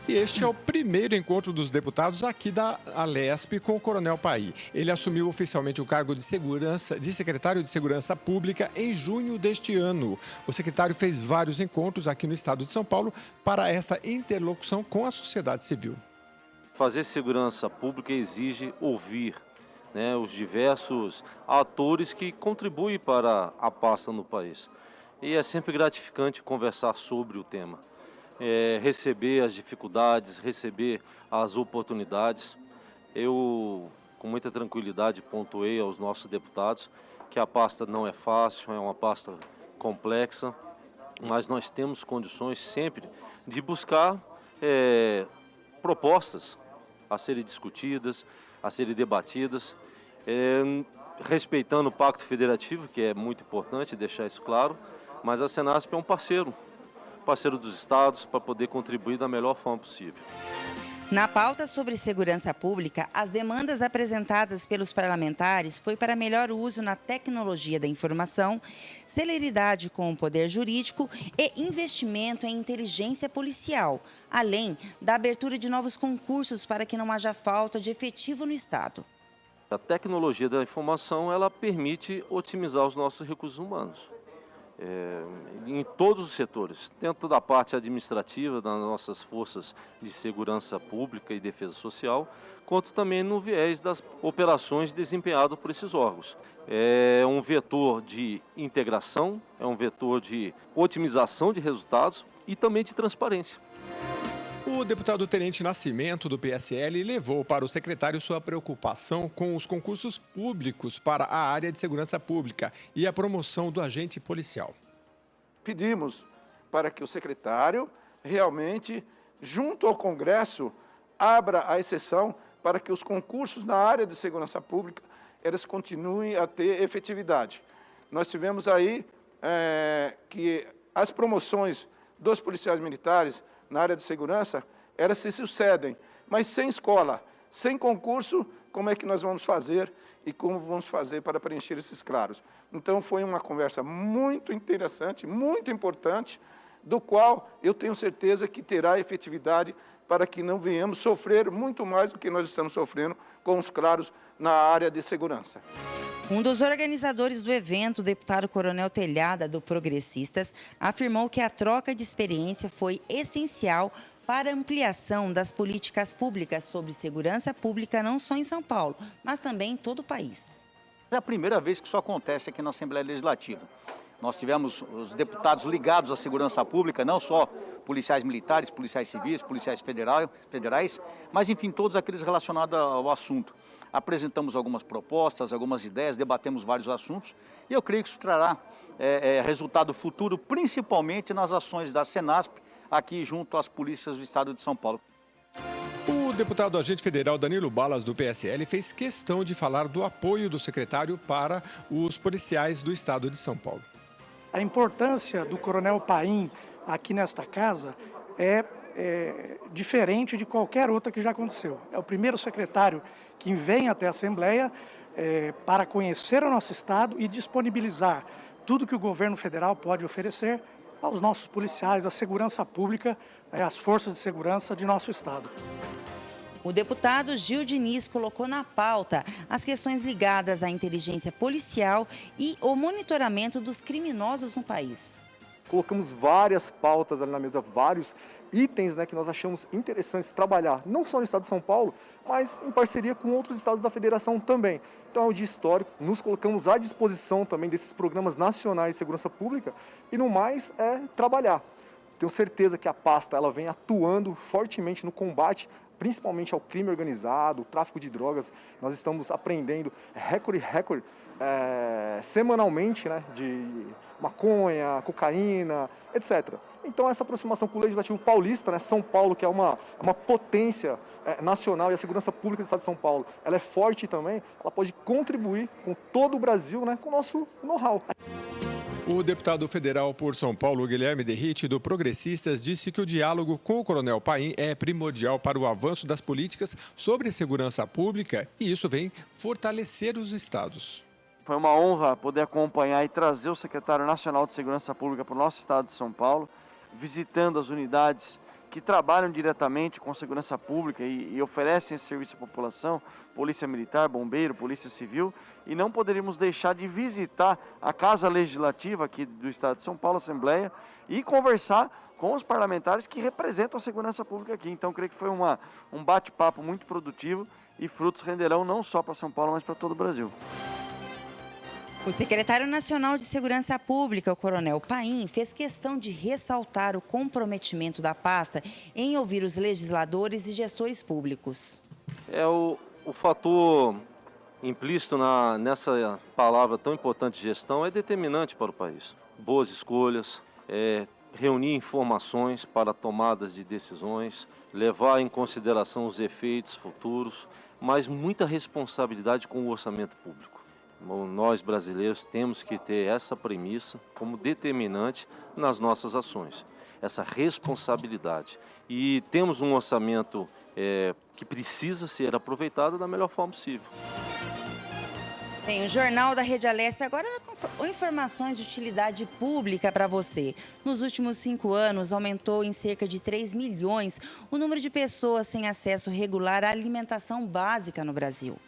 E este é o primeiro encontro dos deputados aqui da Alesp com o Coronel Paim. Ele assumiu oficialmente o cargo de secretário de Segurança Pública em junho deste ano. O secretário fez vários encontros aqui no estado de São Paulo para esta interlocução com a sociedade civil. Fazer segurança pública exige ouvir, né, os diversos atores que contribuem para a paz no país. E é sempre gratificante conversar sobre o tema. Receber as dificuldades, receber as oportunidades. Eu, com muita tranquilidade, pontuei aos nossos deputados que a pasta não é fácil, é uma pasta complexa, mas nós temos condições sempre de buscar propostas a serem discutidas, a serem debatidas, respeitando o Pacto Federativo, que é muito importante deixar isso claro, mas a Senasp é um parceiro dos estados para poder contribuir da melhor forma possível. Na pauta sobre segurança pública, as demandas apresentadas pelos parlamentares foi para melhor uso na tecnologia da informação, celeridade com o poder jurídico e investimento em inteligência policial, além da abertura de novos concursos para que não haja falta de efetivo no estado. A tecnologia da informação, ela permite otimizar os nossos recursos humanos. Em todos os setores, tanto da parte administrativa das nossas forças de segurança pública e defesa social, quanto também no viés das operações desempenhadas por esses órgãos. É um vetor de integração, é um vetor de otimização de resultados e também de transparência. O deputado Tenente Nascimento, do PSL, levou para o secretário sua preocupação com os concursos públicos para a área de segurança pública e a promoção do agente policial. Pedimos para que o secretário realmente, junto ao Congresso, abra a exceção para que os concursos na área de segurança pública eles continuem a ter efetividade. Nós tivemos aí que as promoções dos policiais militares na área de segurança, elas se sucedem, mas sem escola, sem concurso, como é que nós vamos fazer e como vamos fazer para preencher esses claros? Então, foi uma conversa muito interessante, muito importante, do qual eu tenho certeza que terá efetividade para que não venhamos sofrer muito mais do que nós estamos sofrendo com os claros na área de segurança. Um dos organizadores do evento, o deputado Coronel Telhada, do Progressistas, afirmou que a troca de experiência foi essencial para a ampliação das políticas públicas sobre segurança pública, não só em São Paulo, mas também em todo o país. É a primeira vez que isso acontece aqui na Assembleia Legislativa. Nós tivemos os deputados ligados à segurança pública, não só policiais militares, policiais civis, policiais federais, mas, enfim, todos aqueles relacionados ao assunto. Apresentamos algumas propostas, algumas ideias, debatemos vários assuntos e eu creio que isso trará resultado futuro, principalmente nas ações da Senasp, aqui junto às polícias do estado de São Paulo. O deputado agente federal Danilo Balas, do PSL, fez questão de falar do apoio do secretário para os policiais do estado de São Paulo. A importância do Coronel Paim aqui nesta casa é diferente de qualquer outra que já aconteceu. É o primeiro secretário que vem até a Assembleia para conhecer o nosso estado e disponibilizar tudo que o governo federal pode oferecer aos nossos policiais, à segurança pública, às forças de segurança de nosso estado. O deputado Gil Diniz colocou na pauta as questões ligadas à inteligência policial e o monitoramento dos criminosos no país. Colocamos várias pautas ali na mesa, vários itens, que nós achamos interessantes trabalhar, não só no estado de São Paulo, mas em parceria com outros estados da federação também. Então é um dia histórico, nos colocamos à disposição também desses programas nacionais de segurança pública e no mais é trabalhar. Tenho certeza que a pasta ela vem atuando fortemente no combate, principalmente ao crime organizado, o tráfico de drogas. Nós estamos aprendendo recorde semanalmente, de maconha, cocaína, etc. Então essa aproximação com o Legislativo paulista, São Paulo, que é uma potência nacional, e a segurança pública do estado de São Paulo, ela é forte também, ela pode contribuir com todo o Brasil, com o nosso know-how. O deputado federal por São Paulo, Guilherme Derrite, do Progressistas, disse que o diálogo com o Coronel Paim é primordial para o avanço das políticas sobre segurança pública e isso vem fortalecer os estados. Foi uma honra poder acompanhar e trazer o secretário nacional de Segurança Pública para o nosso estado de São Paulo, visitando as unidades que trabalham diretamente com segurança pública e oferecem esse serviço à população, Polícia Militar, Bombeiro, Polícia Civil, e não poderíamos deixar de visitar a Casa Legislativa aqui do estado de São Paulo, Assembleia, e conversar com os parlamentares que representam a segurança pública aqui. Então, creio que foi um bate-papo muito produtivo e frutos renderão não só para São Paulo, mas para todo o Brasil. O secretário nacional de Segurança Pública, o Coronel Paim, fez questão de ressaltar o comprometimento da pasta em ouvir os legisladores e gestores públicos. O fator implícito nessa palavra tão importante, gestão, é determinante para o país. Boas escolhas, reunir informações para tomadas de decisões, levar em consideração os efeitos futuros, mas muita responsabilidade com o orçamento público. Nós brasileiros temos que ter essa premissa como determinante nas nossas ações, essa responsabilidade. E temos um orçamento que precisa ser aproveitado da melhor forma possível. Bem, o Jornal da Rede Alesp agora com informações de utilidade pública para você. Nos últimos 5 anos, aumentou em cerca de 3 milhões o número de pessoas sem acesso regular à alimentação básica no Brasil.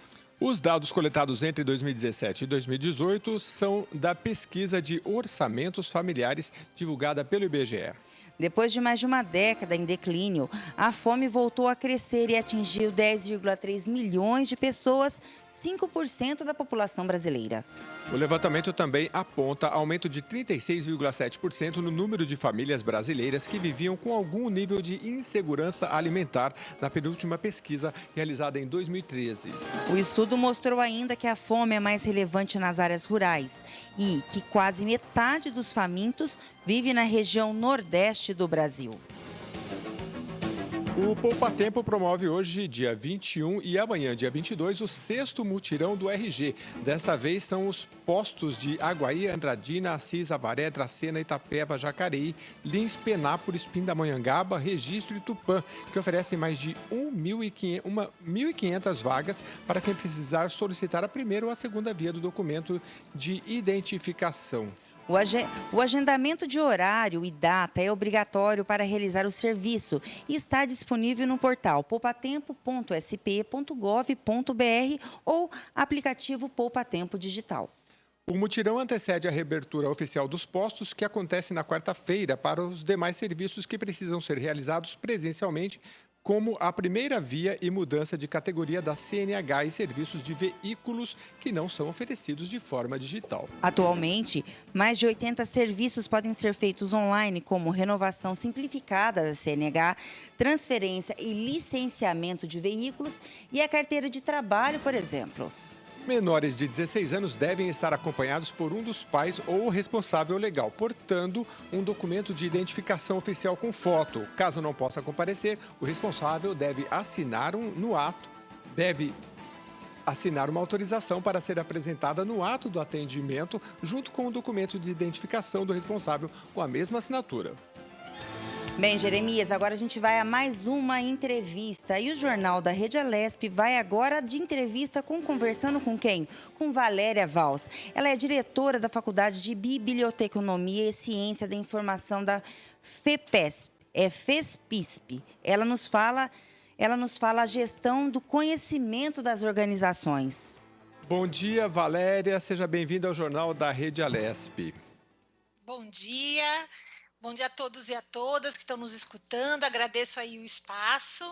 Os dados coletados entre 2017 e 2018 são da pesquisa de orçamentos familiares divulgada pelo IBGE. Depois de mais de uma década em declínio, a fome voltou a crescer e atingiu 10,3 milhões de pessoas 5% da população brasileira. O levantamento também aponta aumento de 36,7% no número de famílias brasileiras que viviam com algum nível de insegurança alimentar na penúltima pesquisa realizada em 2013. O estudo mostrou ainda que a fome é mais relevante nas áreas rurais e que quase metade dos famintos vive na região nordeste do Brasil. O Poupa Tempo promove hoje, dia 21 e amanhã, dia 22, o 6º mutirão do RG. Desta vez são os postos de Aguaí, Andradina, Assis, Avaré, Dracena, Itapeva, Jacareí, Lins, Penápolis, Pindamonhangaba, Registro e Tupã, que oferecem mais de 1.500 vagas para quem precisar solicitar a primeira ou a segunda via do documento de identificação. O agendamento de horário e data é obrigatório para realizar o serviço e está disponível no portal poupatempo.spe.gov.br ou aplicativo Poupa Tempo Digital. O mutirão antecede a reabertura oficial dos postos, que acontece na quarta-feira, para os demais serviços que precisam ser realizados presencialmente, como a primeira via e mudança de categoria da CNH e serviços de veículos que não são oferecidos de forma digital. Atualmente, mais de 80 serviços podem ser feitos online, como renovação simplificada da CNH, transferência e licenciamento de veículos e a carteira de trabalho, por exemplo. Menores de 16 anos devem estar acompanhados por um dos pais ou o responsável legal, portando um documento de identificação oficial com foto. Caso não possa comparecer, o responsável deve assinar uma autorização para ser apresentada no ato do atendimento, junto com o documento de identificação do responsável com a mesma assinatura. Bem, Jeremias, agora a gente vai a mais uma entrevista. E o Jornal da Rede Alesp vai agora de entrevista conversando com quem? Com Valéria Valls. Ela é diretora da Faculdade de Biblioteconomia e Ciência da Informação da FESPISP. Ela nos fala a gestão do conhecimento das organizações. Bom dia, Valéria. Seja bem-vinda ao Jornal da Rede Alesp. Bom dia. Bom dia a todos e a todas que estão nos escutando. Agradeço aí o espaço.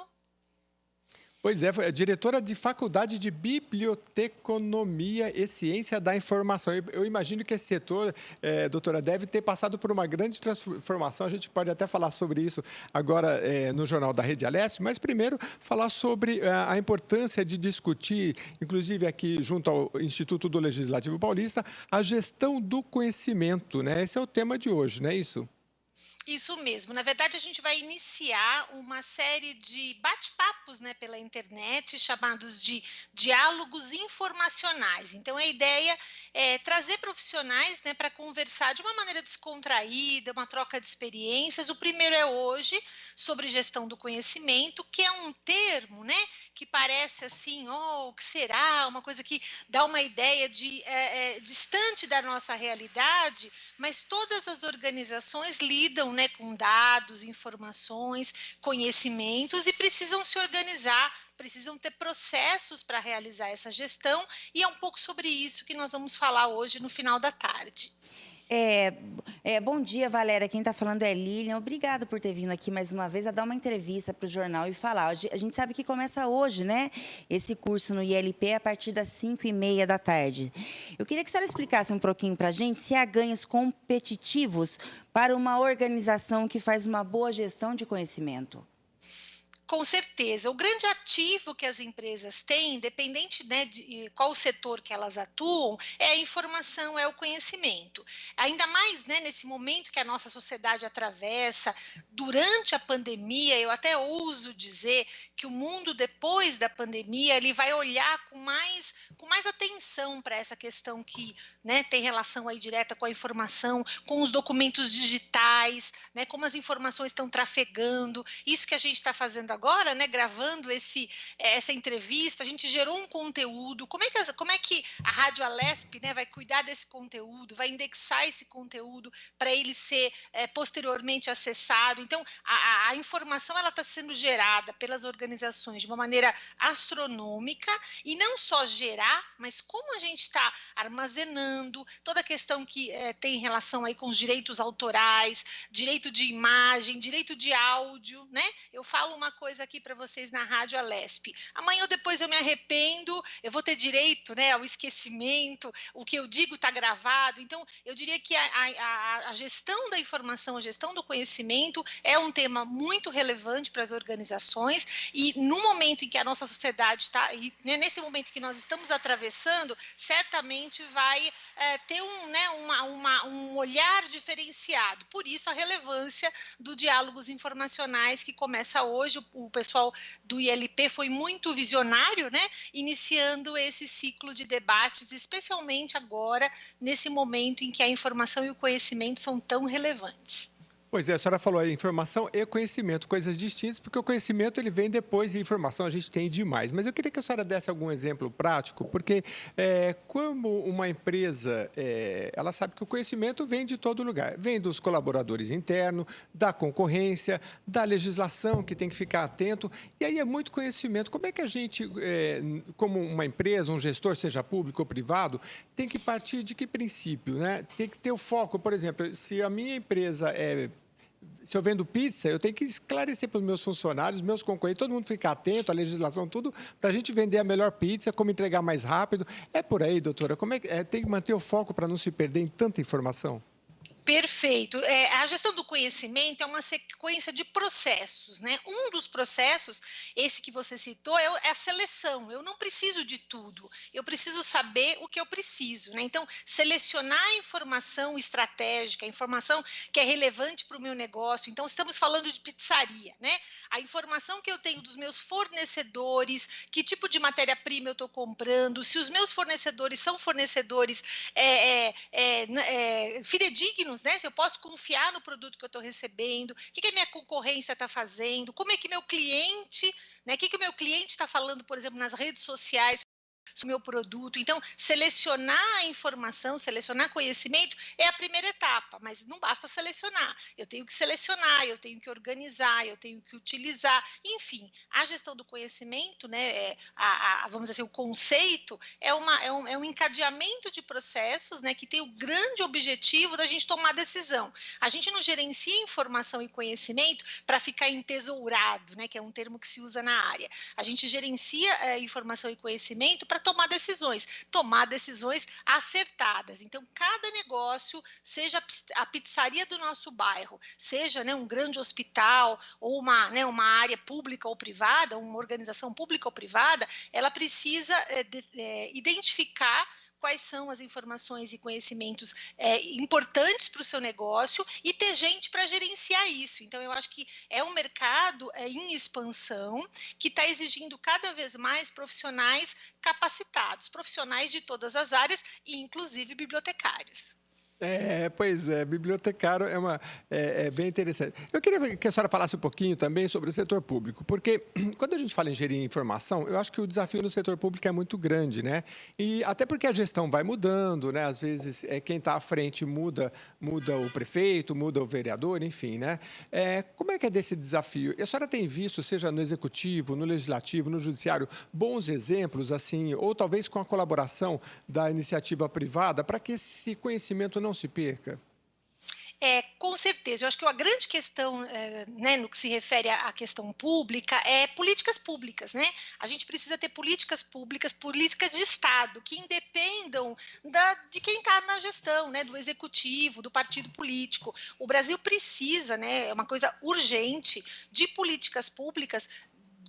Pois é, diretora de Faculdade de Biblioteconomia e Ciência da Informação. Eu imagino que esse setor, doutora, deve ter passado por uma grande transformação. A gente pode até falar sobre isso agora no Jornal da Rede Alesp, mas primeiro falar sobre a importância de discutir, inclusive aqui junto ao Instituto do Legislativo Paulista, a gestão do conhecimento, né? Esse é o tema de hoje, não é isso? Isso mesmo. Na verdade, a gente vai iniciar uma série de bate-papos, né, pela internet, chamados de diálogos informacionais. Então, a ideia é trazer profissionais, né, para conversar de uma maneira descontraída, uma troca de experiências. O primeiro é hoje, sobre gestão do conhecimento, que é um termo, né, que parece assim, o que será? Uma coisa que dá uma ideia distante da nossa realidade, mas todas as organizações lidam, né, com dados, informações, conhecimentos e precisam se organizar, precisam ter processos para realizar essa gestão, e é um pouco sobre isso que nós vamos falar hoje no final da tarde. Bom dia, Valéria. Quem está falando é Lilian. Obrigada por ter vindo aqui mais uma vez a dar uma entrevista para o jornal e falar. A gente sabe que começa hoje, né? Esse curso no ILP a partir das 5h30 da tarde. Eu queria que a senhora explicasse um pouquinho para a gente se há ganhos competitivos para uma organização que faz uma boa gestão de conhecimento. Com certeza. O grande ativo que as empresas têm, independente, né, de qual setor que elas atuam, é a informação, é o conhecimento. Ainda mais, né, nesse momento que a nossa sociedade atravessa, durante a pandemia, eu até ouso dizer que o mundo depois da pandemia ele vai olhar com mais atenção para essa questão que, né, tem relação aí direta com a informação, com os documentos digitais, né, como as informações estão trafegando. Isso que a gente está fazendo agora, né, gravando essa entrevista, a gente gerou um conteúdo. Como é que a Rádio Alesp, né, vai cuidar desse conteúdo, vai indexar esse conteúdo para ele ser posteriormente acessado? Então, a informação ela está sendo gerada pelas organizações de uma maneira astronômica, e não só gerar, mas como a gente está armazenando, toda a questão que tem relação aí com os direitos autorais, direito de imagem, direito de áudio, né? Eu falo uma coisa depois aqui para vocês na Rádio Alesp. Amanhã ou depois eu me arrependo, eu vou ter direito, né, ao esquecimento, o que eu digo está gravado. Então, eu diria que a gestão da informação, a gestão do conhecimento é um tema muito relevante para as organizações e no momento em que a nossa sociedade está, e nesse momento que nós estamos atravessando, certamente vai ter um olhar diferenciado. Por isso, a relevância do Diálogos Informacionais que começa hoje. O pessoal do ILP foi muito visionário, né, iniciando esse ciclo de debates, especialmente agora, nesse momento em que a informação e o conhecimento são tão relevantes. Pois é, a senhora falou aí, informação e conhecimento, coisas distintas, porque o conhecimento ele vem depois e a informação a gente tem demais. Mas eu queria que a senhora desse algum exemplo prático, porque como uma empresa, ela sabe que o conhecimento vem de todo lugar. Vem dos colaboradores internos, da concorrência, da legislação, que tem que ficar atento. E aí é muito conhecimento. Como é que a gente, como uma empresa, um gestor, seja público ou privado, tem que partir de que princípio, né? Tem que ter o foco, por exemplo, se a minha empresa se eu vendo pizza, eu tenho que esclarecer para os meus funcionários, meus concorrentes, todo mundo ficar atento à legislação, tudo, para a gente vender a melhor pizza, como entregar mais rápido. É por aí, doutora? Como é que tem que manter o foco para não se perder em tanta informação? Perfeito. A gestão do conhecimento é uma sequência de processos, né? Um dos processos, esse que você citou, é a seleção. Eu não preciso de tudo, eu preciso saber o que eu preciso, né? Então, selecionar a informação estratégica, a informação que é relevante para o meu negócio. Então, estamos falando de pizzaria, né? A informação que eu tenho dos meus fornecedores, que tipo de matéria-prima eu estou comprando, se os meus fornecedores são fornecedores fidedignos, né? Se eu posso confiar no produto que eu estou recebendo, o que a minha concorrência está fazendo, como é que meu cliente, né? O que o meu cliente está falando, por exemplo, nas redes sociais sobre o meu produto. Então, selecionar a informação, selecionar conhecimento é a primeira etapa, mas não basta selecionar. Eu tenho que selecionar, eu tenho que organizar, eu tenho que utilizar. Enfim, a gestão do conhecimento, né, vamos dizer assim, o conceito é um encadeamento de processos, né, que tem o grande objetivo da gente tomar decisão. A gente não gerencia informação e conhecimento para ficar entesourado, né, que é um termo que se usa na área. A gente gerencia informação e conhecimento para tomar decisões acertadas. Então, cada negócio, seja a pizzaria do nosso bairro, seja, né, um grande hospital ou uma área pública ou privada, uma organização pública ou privada, ela precisa identificar quais são as informações e conhecimentos importantes para o seu negócio e ter gente para gerenciar isso. Então, eu acho que é um mercado em expansão que está exigindo cada vez mais profissionais capacitados, profissionais de todas as áreas, inclusive bibliotecários. Pois é, bibliotecário é bem interessante. Eu queria que a senhora falasse um pouquinho também sobre o setor público, porque quando a gente fala em gerir informação, eu acho que o desafio no setor público é muito grande, né? E até porque a gestão vai mudando, né? Às vezes quem está à frente muda o prefeito, muda o vereador, enfim, né? Como é que é desse desafio? E a senhora tem visto, seja no executivo, no legislativo, no judiciário, bons exemplos, assim, ou talvez com a colaboração da iniciativa privada, para que esse conhecimento não se perca? Com certeza. Eu acho que a grande questão, né, no que se refere à questão pública, é políticas públicas, né? A gente precisa ter políticas públicas, políticas de Estado, que independam de quem está na gestão, né, do executivo, do partido político. O Brasil precisa, né, é uma coisa urgente, de políticas públicas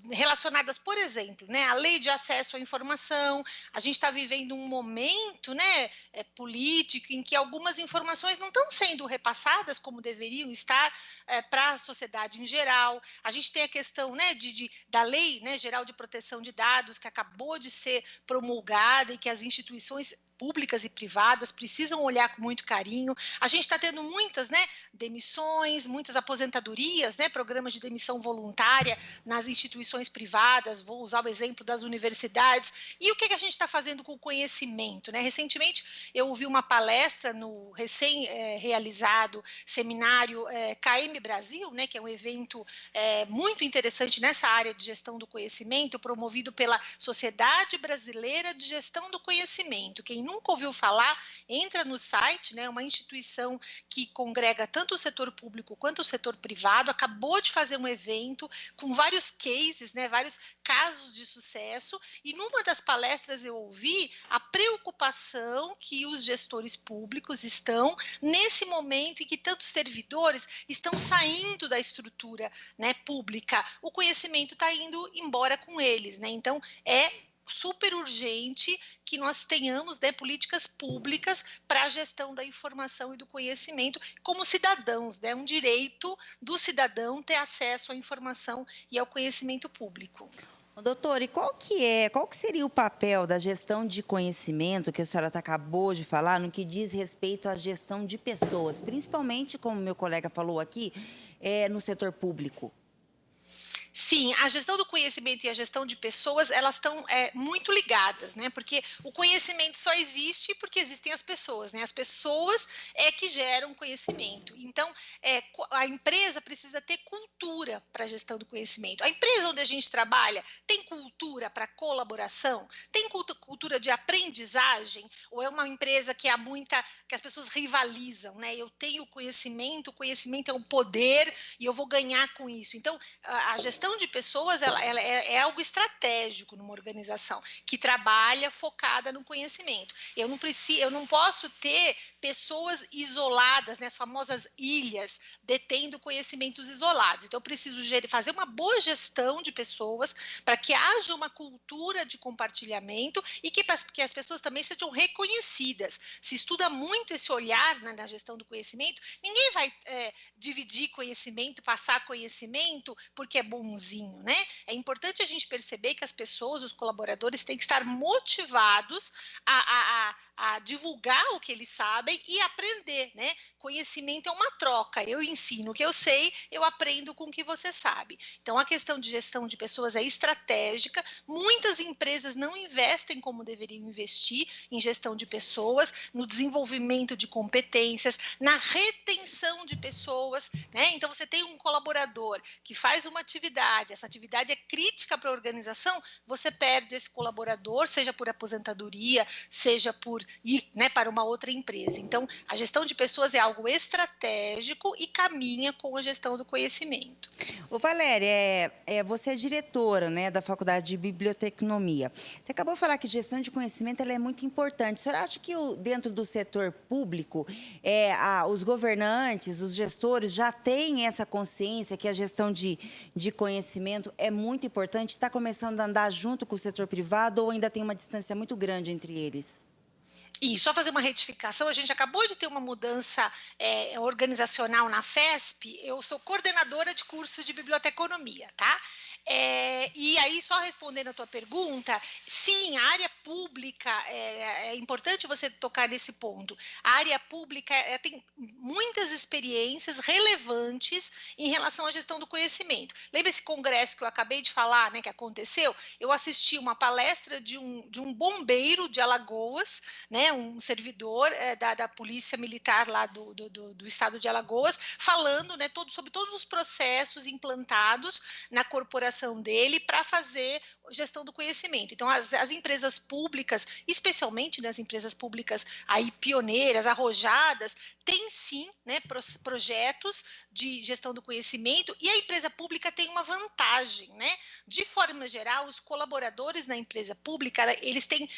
relacionadas, por exemplo, né, à lei de acesso à informação. A gente está vivendo um momento, né, político em que algumas informações não estão sendo repassadas como deveriam estar para a sociedade em geral. A gente tem a questão, né, da lei, né, geral de proteção de dados, que acabou de ser promulgada e que as instituições públicas e privadas precisam olhar com muito carinho. A gente está tendo muitas, né, demissões, muitas aposentadorias, né, programas de demissão voluntária nas instituições privadas. Vou usar o exemplo das universidades. E o que a gente está fazendo com o conhecimento, né? Recentemente eu ouvi uma palestra no recém-realizado seminário KM Brasil, né, que é um evento muito interessante nessa área de gestão do conhecimento, promovido pela Sociedade Brasileira de Gestão do Conhecimento. Quem nunca ouviu falar, entra no site, né? Uma instituição que congrega tanto o setor público quanto o setor privado, acabou de fazer um evento com vários cases, né? Vários casos de sucesso, e numa das palestras eu ouvi a preocupação que os gestores públicos estão nesse momento em que tantos servidores estão saindo da estrutura, né, pública. O conhecimento está indo embora com eles, né? Então, é super urgente que nós tenhamos, né, políticas públicas para a gestão da informação e do conhecimento como cidadãos, né? Um direito do cidadão ter acesso à informação e ao conhecimento público. Doutor, e qual que seria o papel da gestão de conhecimento que a senhora acabou de falar no que diz respeito à gestão de pessoas, principalmente, como meu colega falou aqui, no setor público? Sim, a gestão do conhecimento e a gestão de pessoas, elas estão muito ligadas, né? Porque o conhecimento só existe porque existem as pessoas, né? As pessoas é que geram conhecimento. Então, a empresa precisa ter cultura para a gestão do conhecimento. A empresa onde a gente trabalha tem cultura para colaboração? Tem cultura de aprendizagem? Ou é uma empresa que que as pessoas rivalizam, né? Eu tenho conhecimento, o conhecimento é um poder e eu vou ganhar com isso. Então, a gestão de pessoas ela é algo estratégico numa organização que trabalha focada no conhecimento. Eu não posso ter pessoas isoladas, né, as famosas ilhas, detendo conhecimentos isolados. Então, eu preciso fazer uma boa gestão de pessoas para que haja uma cultura de compartilhamento e que as pessoas também sejam reconhecidas. Se estuda muito esse olhar, né, na gestão do conhecimento, ninguém vai dividir conhecimento, passar conhecimento porque é bonzinho, né? É importante a gente perceber que as pessoas, os colaboradores, têm que estar motivados a divulgar o que eles sabem e aprender, né? Conhecimento é uma troca. Eu ensino o que eu sei, eu aprendo com o que você sabe. Então, a questão de gestão de pessoas é estratégica. Muitas empresas não investem como deveriam investir em gestão de pessoas, no desenvolvimento de competências, na retenção de pessoas, né? Então, você tem um colaborador que faz uma atividade, essa atividade é crítica para a organização, você perde esse colaborador, seja por aposentadoria, seja por ir, né, para uma outra empresa. Então, a gestão de pessoas é algo estratégico e caminha com a gestão do conhecimento. Ô, Valéria, você é diretora, né, da Faculdade de Biblioteconomia. Você acabou de falar que gestão de conhecimento ela é muito importante. A senhora acha que dentro do setor público, os governantes, os gestores já têm essa consciência que a gestão de conhecimento é muito importante? Está começando a andar junto com o setor privado ou ainda tem uma distância muito grande entre eles? E só fazer uma retificação, a gente acabou de ter uma mudança organizacional na FESP, eu sou coordenadora de curso de biblioteconomia, tá? E aí, só respondendo a tua pergunta, sim, a área pública, é importante você tocar nesse ponto. A área pública tem muitas experiências relevantes em relação à gestão do conhecimento. Lembra esse congresso que eu acabei de falar, né, que aconteceu? Eu assisti uma palestra de um bombeiro de Alagoas, né, um servidor da Polícia Militar lá do estado de Alagoas, falando, né, sobre todos os processos implantados na corporação dele para fazer gestão do conhecimento. Então, as empresas públicas, especialmente nas empresas públicas aí pioneiras, arrojadas, têm sim, né, projetos de gestão do conhecimento, e a empresa pública tem uma vantagem, né? De forma geral, os colaboradores na empresa pública, eles têm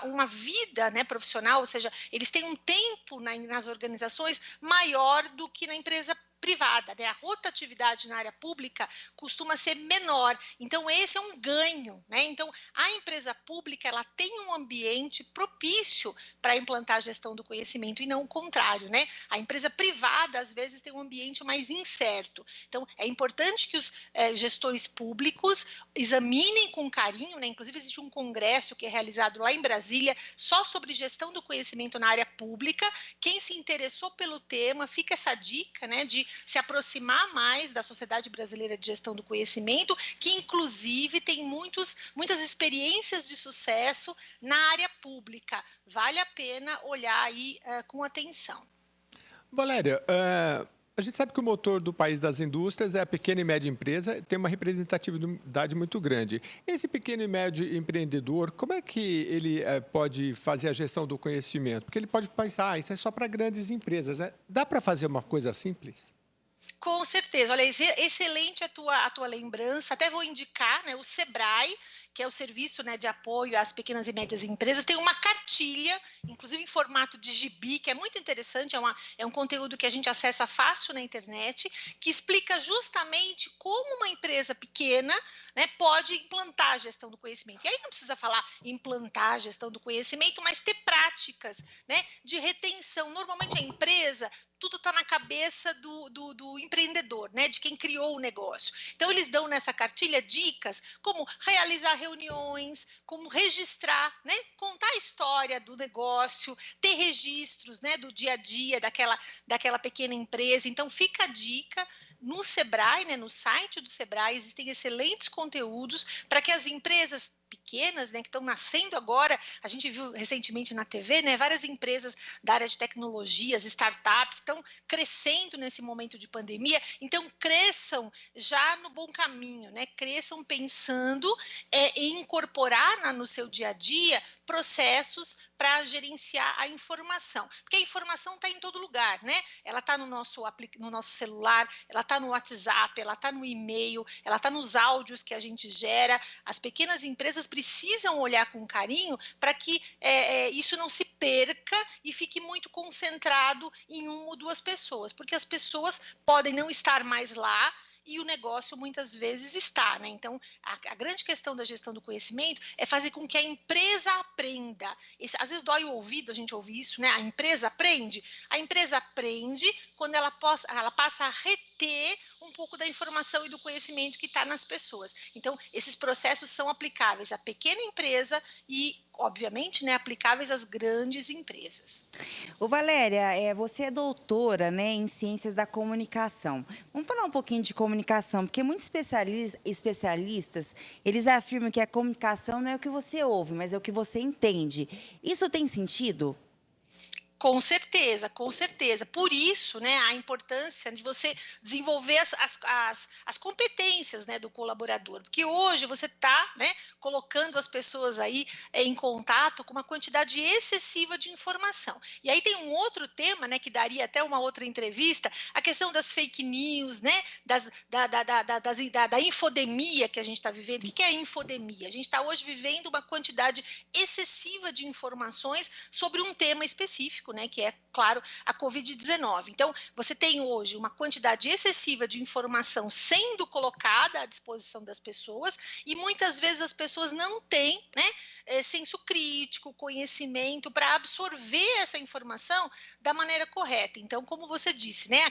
uma vida, né, profissional, ou seja, eles têm um tempo nas organizações maior do que na empresa privada, né? A rotatividade na área pública costuma ser menor. Então, esse é um ganho, né? Então, a empresa pública, ela tem um ambiente propício para implantar a gestão do conhecimento e não o contrário, né? A empresa privada, às vezes, tem um ambiente mais incerto. Então, é importante que os gestores públicos examinem com carinho, né? Inclusive, existe um congresso que é realizado lá em Brasília só sobre gestão do conhecimento na área pública. Quem se interessou pelo tema, fica essa dica, né, de se aproximar mais da Sociedade Brasileira de Gestão do Conhecimento, que inclusive tem muitas experiências de sucesso na área pública. Vale a pena olhar aí com atenção. Valéria, A gente sabe que o motor do país das indústrias é a pequena e média empresa, tem uma representatividade muito grande. Esse pequeno e médio empreendedor, como é que ele pode fazer a gestão do conhecimento? Porque ele pode pensar, isso é só para grandes empresas, né? Dá para fazer uma coisa simples? Com certeza. Olha, excelente a tua lembrança. Até vou indicar, né, o Sebrae, que é o serviço, né, de apoio às pequenas e médias empresas, tem uma cartilha, inclusive em formato de gibi, que é muito interessante, é um conteúdo que a gente acessa fácil na internet, que explica justamente como uma empresa pequena, né, pode implantar a gestão do conhecimento. E aí não precisa falar implantar a gestão do conhecimento, mas ter práticas, né, de retenção. Normalmente a empresa, tudo está na cabeça do empreendedor, né, de quem criou o negócio. Então, eles dão nessa cartilha dicas como realizar reuniões, como registrar, né, contar a história do negócio, ter registros, né, do dia a dia daquela pequena empresa. Então, fica a dica no Sebrae, né, no site do Sebrae, existem excelentes conteúdos para que as empresas pequenas, né, que estão nascendo agora, a gente viu recentemente na TV, né, várias empresas da área de tecnologias, startups, estão crescendo nesse momento de pandemia, então cresçam já no bom caminho, né, cresçam pensando em incorporar no seu dia a dia processos para gerenciar a informação, porque a informação está em todo lugar, né, ela está no nosso celular, ela está no WhatsApp, ela está no e-mail, ela está nos áudios que a gente gera. As pequenas empresas precisam olhar com carinho para que isso não se perca e fique muito concentrado em uma ou duas pessoas, porque as pessoas podem não estar mais lá e o negócio muitas vezes está, né? Então, a grande questão da gestão do conhecimento é fazer com que a empresa aprenda. Às vezes dói o ouvido a gente ouvir isso, né? A empresa aprende quando ela passa a reter um pouco da informação e do conhecimento que está nas pessoas. Então, esses processos são aplicáveis à pequena empresa e, obviamente, né, aplicáveis às grandes empresas. Ô Valéria, você é doutora, né, em ciências da comunicação. Vamos falar um pouquinho de comunicação, porque muitos especialistas, eles afirmam que a comunicação não é o que você ouve, mas é o que você entende. Isso tem sentido? Com certeza, com certeza. Por isso, né, a importância de você desenvolver as competências, né, do colaborador. Porque hoje você está, né, colocando as pessoas aí em contato com uma quantidade excessiva de informação. E aí tem um outro tema, né, que daria até uma outra entrevista, a questão das fake news, né, da infodemia que a gente está vivendo. O que é a infodemia? A gente está hoje vivendo uma quantidade excessiva de informações sobre um tema específico, né, que é, claro, a Covid-19. Então, você tem hoje uma quantidade excessiva de informação sendo colocada à disposição das pessoas e muitas vezes as pessoas não têm, né, senso crítico, conhecimento para absorver essa informação da maneira correta. Então, como você disse, né,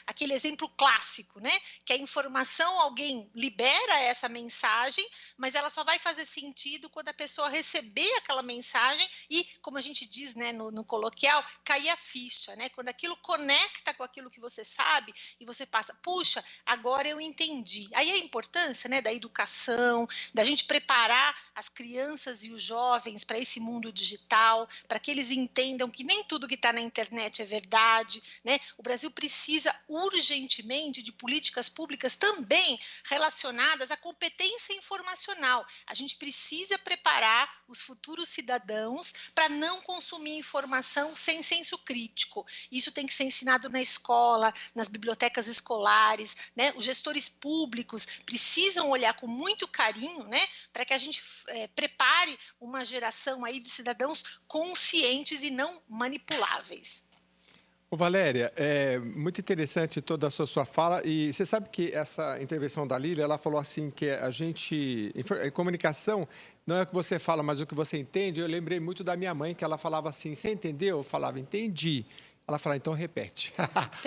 aquele exemplo clássico, né, que a informação, alguém libera essa mensagem, mas ela só vai fazer sentido quando a pessoa receber aquela mensagem e, como a gente diz, né, no coloquial, cair a ficha, né? Quando aquilo conecta com aquilo que você sabe e você passa, puxa, agora eu entendi. Aí a importância, né, da educação, da gente preparar as crianças e os jovens para esse mundo digital, para que eles entendam que nem tudo que está na internet é verdade, né? O Brasil precisa urgentemente de políticas públicas também relacionadas à competência informacional. A gente precisa preparar os futuros cidadãos para não consumir informação sem senso crítico. Isso tem que ser ensinado na escola, nas bibliotecas escolares, né? Os gestores públicos precisam olhar com muito carinho, né, para que a gente prepare uma geração aí de cidadãos conscientes e não manipuláveis. Ô Valéria, é muito interessante toda a sua fala e você sabe que essa intervenção da Lília, ela falou assim que a gente, em comunicação, não é o que você fala, mas o que você entende. Eu lembrei muito da minha mãe, que ela falava assim, você entendeu? Eu falava, entendi. Ela fala, então repete.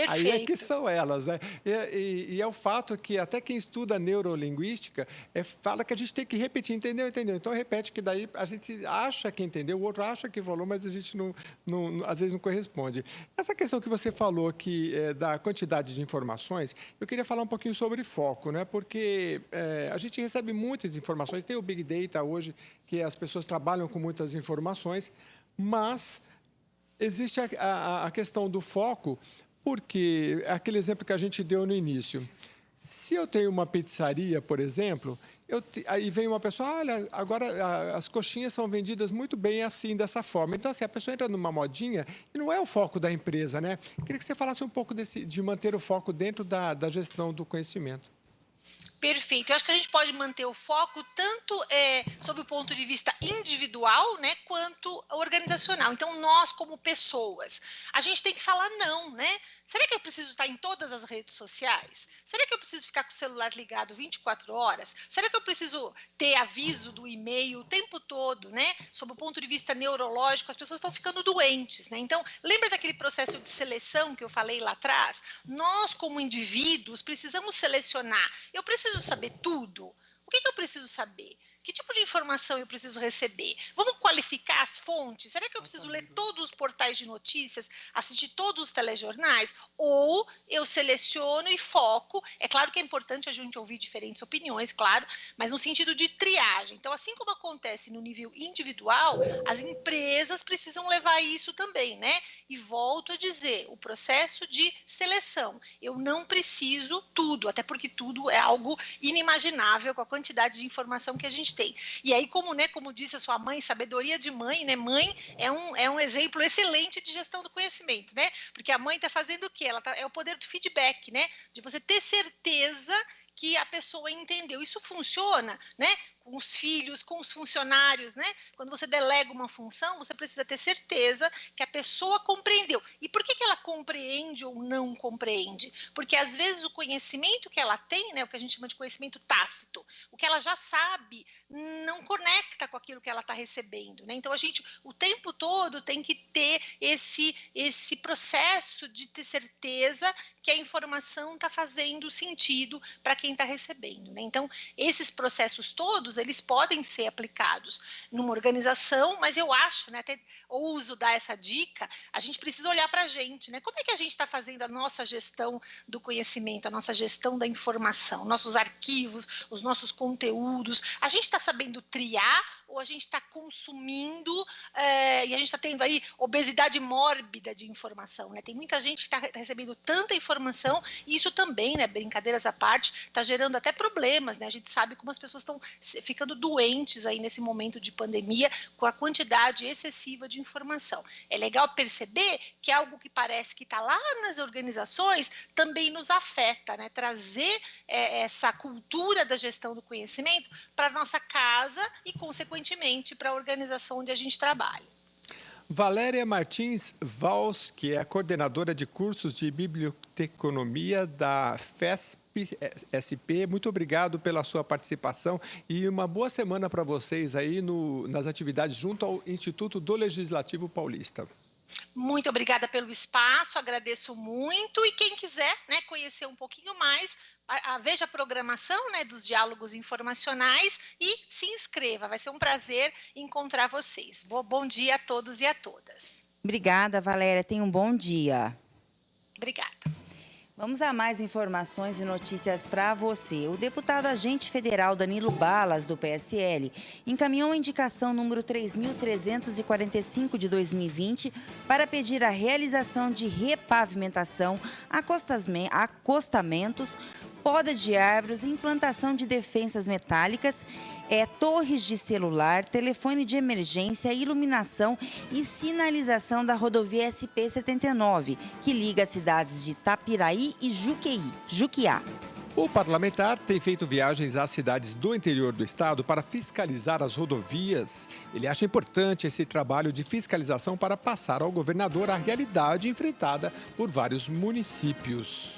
Aí é que são elas, né? E é o fato que até quem estuda neurolinguística fala que a gente tem que repetir, entendeu? Então repete, que daí a gente acha que entendeu, o outro acha que falou, mas a gente às vezes não corresponde. Essa questão que você falou da quantidade de informações, eu queria falar um pouquinho sobre foco, né? Porque a gente recebe muitas informações, tem o Big Data hoje, que as pessoas trabalham com muitas informações, mas existe a questão do foco Porque aquele exemplo que a gente deu no início. Se eu tenho uma pizzaria, por exemplo, aí vem uma pessoa, olha, agora as coxinhas são vendidas muito bem assim, dessa forma. Então, assim, a pessoa entra numa modinha e não é o foco da empresa, né? Queria que você falasse um pouco de manter o foco dentro da gestão do conhecimento. Perfeito. Eu acho que a gente pode manter o foco tanto sob o ponto de vista individual, né, quanto organizacional. Então, nós, como pessoas, a gente tem que falar não, né? Será que eu preciso estar em todas as redes sociais? Será que eu preciso ficar com o celular ligado 24 horas? Será que eu preciso ter aviso do e-mail o tempo todo, né? Sob o ponto de vista neurológico, as pessoas estão ficando doentes, né? Então, lembra daquele processo de seleção que eu falei lá atrás? Nós, como indivíduos, precisamos selecionar. Eu preciso saber tudo? O que eu preciso saber? Que tipo de informação eu preciso receber? Vamos qualificar as fontes? Será que eu preciso ler todos os portais de notícias, assistir todos os telejornais? Ou eu seleciono e foco? É claro que é importante a gente ouvir diferentes opiniões, claro, mas no sentido de triagem. Então, assim como acontece no nível individual, as empresas precisam levar isso também, né? E volto a dizer, o processo de seleção. Eu não preciso tudo, até porque tudo é algo inimaginável com a quantidade de informação que a gente tem. E aí, como disse a sua mãe, sabedoria de mãe, né? Mãe é um exemplo excelente de gestão do conhecimento, né? Porque a mãe está fazendo o quê? É o poder do feedback, né? De você ter certeza que a pessoa entendeu. Isso funciona, né? Com os filhos, com os funcionários, né? Quando você delega uma função, você precisa ter certeza que a pessoa compreendeu. E por que ela compreende ou não compreende? Porque às vezes o conhecimento que ela tem, né, o que a gente chama de conhecimento tácito, o que ela já sabe, não conecta com aquilo que ela está recebendo, né? Então a gente o tempo todo tem que ter esse processo de ter certeza que a informação está fazendo sentido para quem está recebendo, né? Então esses processos todos eles podem ser aplicados numa organização, mas eu acho, né, até ouso dar essa dica, a gente precisa olhar para a gente, né? Como é que a gente está fazendo a nossa gestão do conhecimento, a nossa gestão da informação, nossos arquivos, os nossos conteúdos, a gente está sabendo triar ou a gente está consumindo e a gente está tendo aí obesidade mórbida de informação, né? Tem muita gente que está recebendo tanta informação e isso também, né, brincadeiras à parte, está gerando até problemas, né? A gente sabe como as pessoas estão ficando doentes aí nesse momento de pandemia com a quantidade excessiva de informação. É legal perceber que algo que parece que está lá nas organizações também nos afeta, né? Trazer essa cultura da gestão do conhecimento para a nossa casa e, consequentemente, para a organização onde a gente trabalha. Valéria Martins Valls, que é a coordenadora de cursos de biblioteconomia da FESP-SP, muito obrigado pela sua participação e uma boa semana para vocês aí nas atividades junto ao Instituto do Legislativo Paulista. Muito obrigada pelo espaço, agradeço muito e quem quiser, né, conhecer um pouquinho mais, veja a programação, né, dos diálogos informacionais e se inscreva, vai ser um prazer encontrar vocês. Bom dia a todos e a todas. Obrigada, Valéria, tenha um bom dia. Obrigada. Vamos a mais informações e notícias para você. O deputado agente federal Danilo Balas, do PSL, encaminhou a indicação número 3.345 de 2020 para pedir a realização de repavimentação, acostamentos, poda de árvores, implantação de defensas metálicas, torres de celular, telefone de emergência, iluminação e sinalização da rodovia SP-79, que liga as cidades de Tapiraí e Juquiá. O parlamentar tem feito viagens às cidades do interior do estado para fiscalizar as rodovias. Ele acha importante esse trabalho de fiscalização para passar ao governador a realidade enfrentada por vários municípios.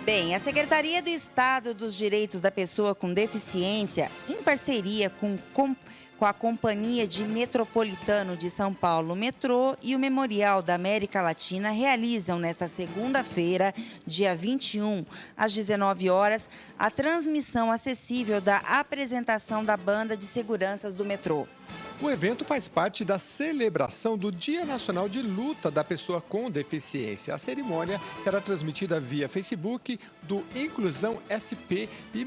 Bem, a Secretaria do Estado dos Direitos da Pessoa com Deficiência, em parceria com a Companhia de Metropolitano de São Paulo, Metrô e o Memorial da América Latina, realizam nesta segunda-feira, dia 21, às 19 horas, a transmissão acessível da apresentação da Banda de Seguranças do Metrô. O evento faz parte da celebração do Dia Nacional de Luta da Pessoa com Deficiência. A cerimônia será transmitida via Facebook do Inclusão SP e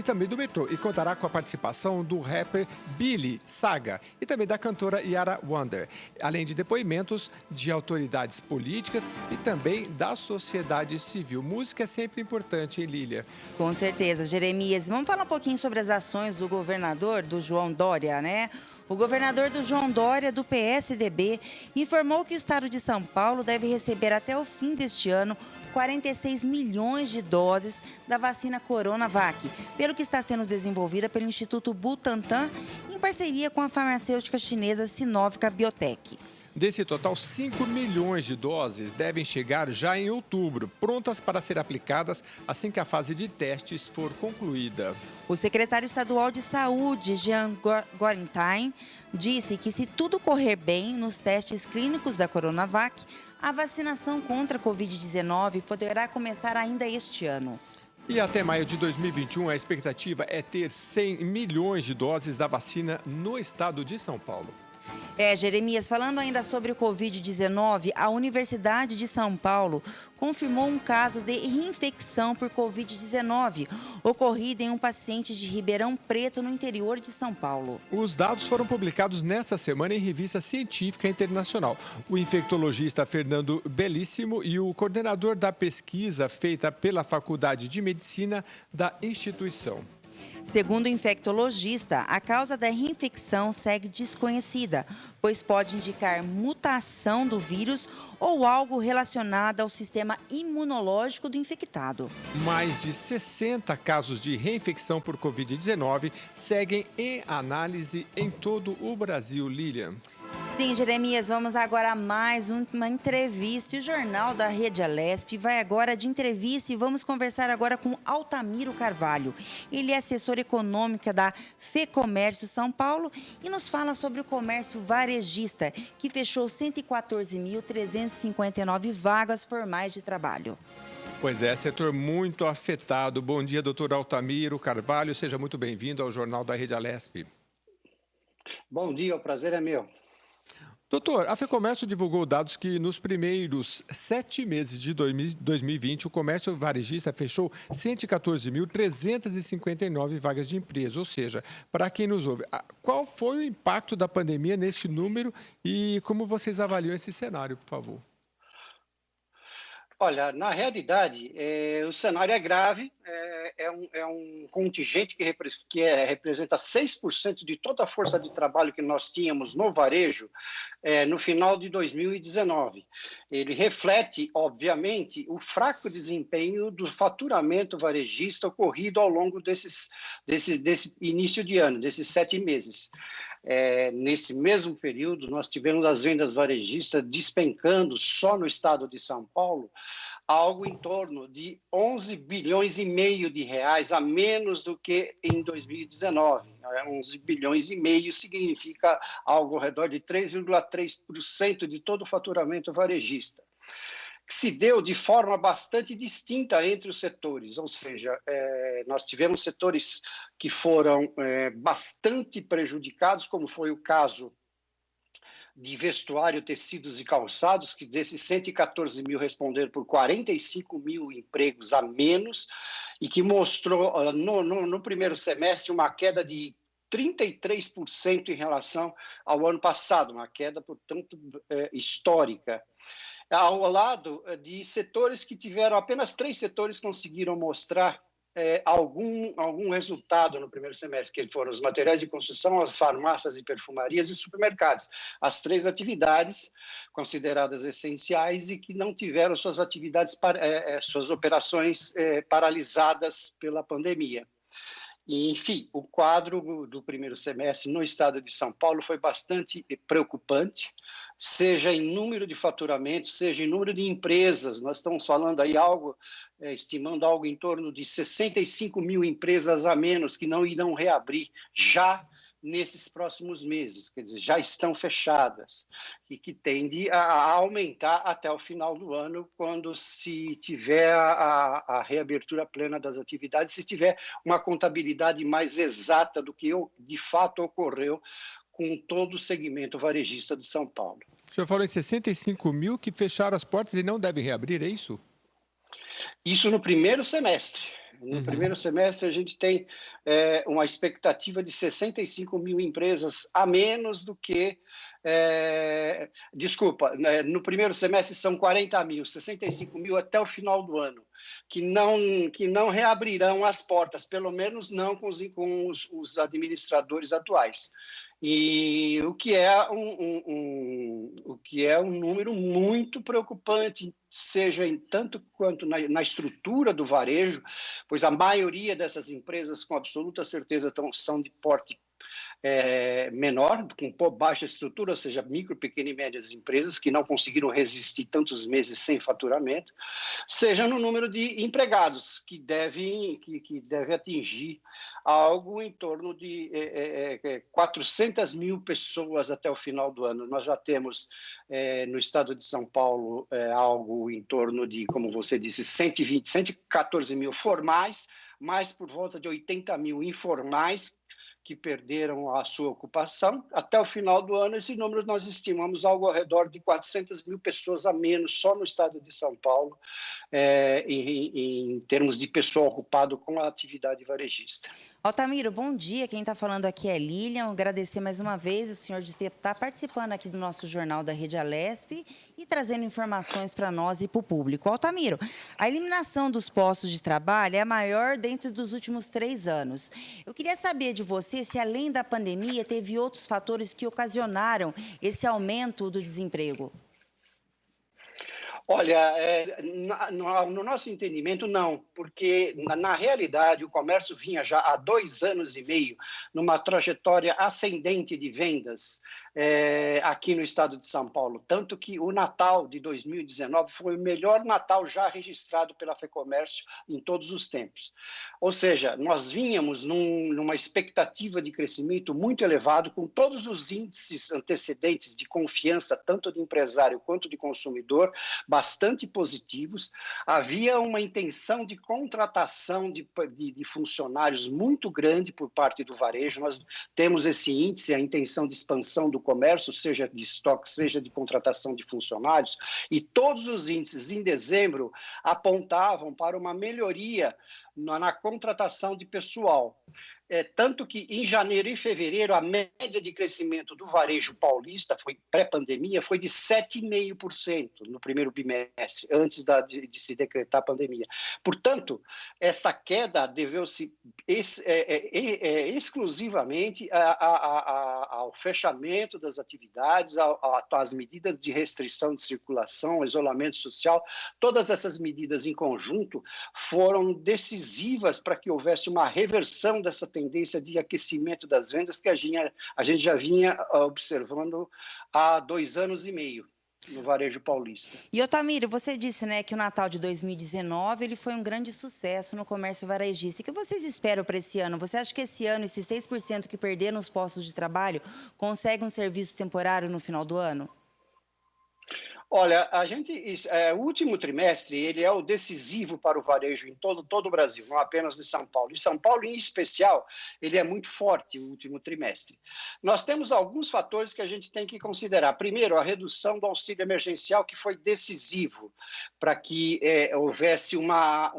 também do Metrô e contará com a participação do rapper Billy Saga e também da cantora Yara Wonder, além de depoimentos de autoridades políticas e também da sociedade civil. Música é sempre importante, hein, Lília? Com certeza, Jeremias. Vamos falar um pouquinho sobre as ações do governador, do João Dória, né? O governador do João Dória, do PSDB, informou que o estado de São Paulo deve receber até o fim deste ano 46 milhões de doses da vacina Coronavac, pelo que está sendo desenvolvida pelo Instituto Butantan, em parceria com a farmacêutica chinesa Sinovac Biotech. Desse total, 5 milhões de doses devem chegar já em outubro, prontas para ser aplicadas assim que a fase de testes for concluída. O secretário estadual de Saúde, Jean Gorenstein, disse que se tudo correr bem nos testes clínicos da Coronavac, a vacinação contra a Covid-19 poderá começar ainda este ano. E até maio de 2021, a expectativa é ter 100 milhões de doses da vacina no estado de São Paulo. Jeremias, falando ainda sobre o Covid-19, a Universidade de São Paulo confirmou um caso de reinfecção por Covid-19, ocorrido em um paciente de Ribeirão Preto, no interior de São Paulo. Os dados foram publicados nesta semana em revista científica internacional. O infectologista Fernando Belíssimo e o coordenador da pesquisa feita pela Faculdade de Medicina da instituição. Segundo o infectologista, a causa da reinfecção segue desconhecida, pois pode indicar mutação do vírus ou algo relacionado ao sistema imunológico do infectado. Mais de 60 casos de reinfecção por Covid-19 seguem em análise em todo o Brasil, Lilian. Sim, Jeremias, vamos agora a mais uma entrevista. O Jornal da Rede Alesp vai agora de entrevista e vamos conversar agora com Altamiro Carvalho. Ele é assessor econômico da FEComércio São Paulo e nos fala sobre o comércio varejista, que fechou 114.359 vagas formais de trabalho. Pois é, setor muito afetado. Bom dia, doutor Altamiro Carvalho. Seja muito bem-vindo ao Jornal da Rede Alesp. Bom dia, o prazer é meu. Doutor, a FEComércio divulgou dados que nos primeiros 7 meses de 2020, o comércio varejista fechou 114.359 vagas de emprego. Ou seja, para quem nos ouve, qual foi o impacto da pandemia neste número e como vocês avaliam esse cenário, por favor? Olha, na realidade, o cenário é grave, é um contingente que representa 6% de toda a força de trabalho que nós tínhamos no varejo no final de 2019. Ele reflete, obviamente, o fraco desempenho do faturamento varejista ocorrido ao longo desse início de ano, desses 7 meses. Nesse mesmo período, nós tivemos as vendas varejistas despencando só no estado de São Paulo, algo em torno de 11 bilhões e meio de reais a menos do que em 2019. 11 bilhões e meio significa algo ao redor de 3,3% de todo o faturamento varejista, que se deu de forma bastante distinta entre os setores, ou seja, nós tivemos setores que foram bastante prejudicados, como foi o caso de vestuário, tecidos e calçados, que desses 114 mil responderam por 45 mil empregos a menos, e que mostrou no primeiro semestre uma queda de 33% em relação ao ano passado, uma queda, portanto, histórica. Ao lado de setores que tiveram, apenas 3 setores conseguiram mostrar algum resultado no primeiro semestre, que foram os materiais de construção, as farmácias e perfumarias e supermercados. As 3 atividades consideradas essenciais e que não tiveram suas atividades, suas operações paralisadas pela pandemia. E, enfim, o quadro do primeiro semestre no estado de São Paulo foi bastante preocupante, seja em número de faturamento, seja em número de empresas. Nós estamos falando aí estimando algo em torno de 65 mil empresas a menos que não irão reabrir já nesses próximos meses, quer dizer, já estão fechadas, e que tende a aumentar até o final do ano, quando se tiver a reabertura plena das atividades, se tiver uma contabilidade mais exata do que de fato ocorreu com todo o segmento varejista de São Paulo. O senhor falou em 65 mil que fecharam as portas e não devem reabrir, é isso? Isso no primeiro semestre. No primeiro semestre, a gente tem uma expectativa de 65 mil empresas a menos do que... no primeiro semestre são 40 mil, 65 mil até o final do ano, que não reabrirão as portas, pelo menos não com os administradores atuais. E o que é um número muito preocupante, seja em tanto quanto na estrutura do varejo, pois a maioria dessas empresas, com absoluta certeza, são de porte menor, com baixa estrutura, ou seja, micro, pequenas e médias empresas que não conseguiram resistir tantos meses sem faturamento, seja no número de empregados, que deve atingir algo em torno de 400 mil pessoas até o final do ano. Nós já temos no estado de São Paulo algo em torno de, como você disse, 114 mil formais, mais por volta de 80 mil informais, que perderam a sua ocupação. Até o final do ano, esse número nós estimamos algo ao redor de 400 mil pessoas a menos só no estado de São Paulo, em termos de pessoal ocupado com a atividade varejista. Altamiro, bom dia. Quem está falando aqui é Lilian. Agradecer mais uma vez o senhor de estar participando aqui do nosso jornal da Rede Alesp e trazendo informações para nós e para o público. Altamiro, a eliminação dos postos de trabalho é a maior dentro dos últimos 3 anos. Eu queria saber de você se, além da pandemia, teve outros fatores que ocasionaram esse aumento do desemprego. Olha, no nosso entendimento, não, porque, na realidade, o comércio vinha já há 2 anos e meio numa trajetória ascendente de vendas aqui no estado de São Paulo, tanto que o Natal de 2019 foi o melhor Natal já registrado pela FEComércio em todos os tempos. Ou seja, nós vínhamos numa expectativa de crescimento muito elevado, com todos os índices antecedentes de confiança, tanto do empresário quanto do consumidor, bastante positivos. Havia uma intenção de contratação de funcionários muito grande por parte do varejo. Nós temos esse índice, a intenção de expansão do comércio, seja de estoque, seja de contratação de funcionários, e todos os índices em dezembro apontavam para uma melhoria na contratação de pessoal. Tanto que em janeiro e fevereiro a média de crescimento do varejo paulista, foi pré-pandemia, foi de 7,5% no primeiro bimestre, antes de se decretar a pandemia. Portanto, essa queda deveu-se exclusivamente ao fechamento das atividades, às medidas de restrição de circulação, isolamento social. Todas essas medidas em conjunto foram decisivas para que houvesse uma reversão dessa tendência de aquecimento das vendas que a gente já vinha observando há 2 anos e meio no varejo paulista. E, Altamiro, você disse, né, que o Natal de 2019 ele foi um grande sucesso no comércio varejista. O que vocês esperam para esse ano? Você acha que esse ano, esses 6% que perderam os postos de trabalho, conseguem um serviço temporário no final do ano? Olha, o último trimestre ele é o decisivo para o varejo em todo o Brasil, não apenas em São Paulo. Em São Paulo, em especial, ele é muito forte, o último trimestre. Nós temos alguns fatores que a gente tem que considerar. Primeiro, a redução do auxílio emergencial, que foi decisivo para que houvesse uma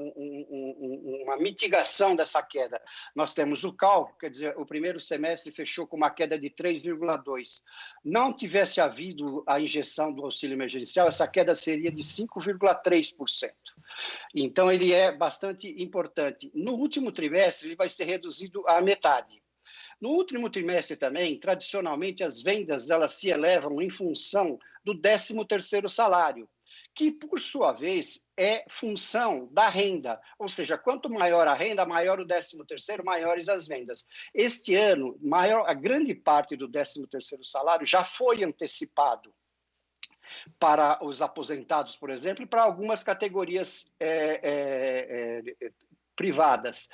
mitigação dessa queda. Nós temos o cálculo, quer dizer, o primeiro semestre fechou com uma queda de 3,2%. Não tivesse havido a injeção do auxílio emergencial, essa queda seria de 5,3%. Então, ele é bastante importante. No último trimestre, ele vai ser reduzido à metade. No último trimestre também, tradicionalmente, as vendas elas se elevam em função do 13º salário, que, por sua vez, é função da renda. Ou seja, quanto maior a renda, maior o 13º, maiores as vendas. Este ano, a grande parte do 13º salário já foi antecipado para os aposentados, por exemplo, e para algumas categorias privadas.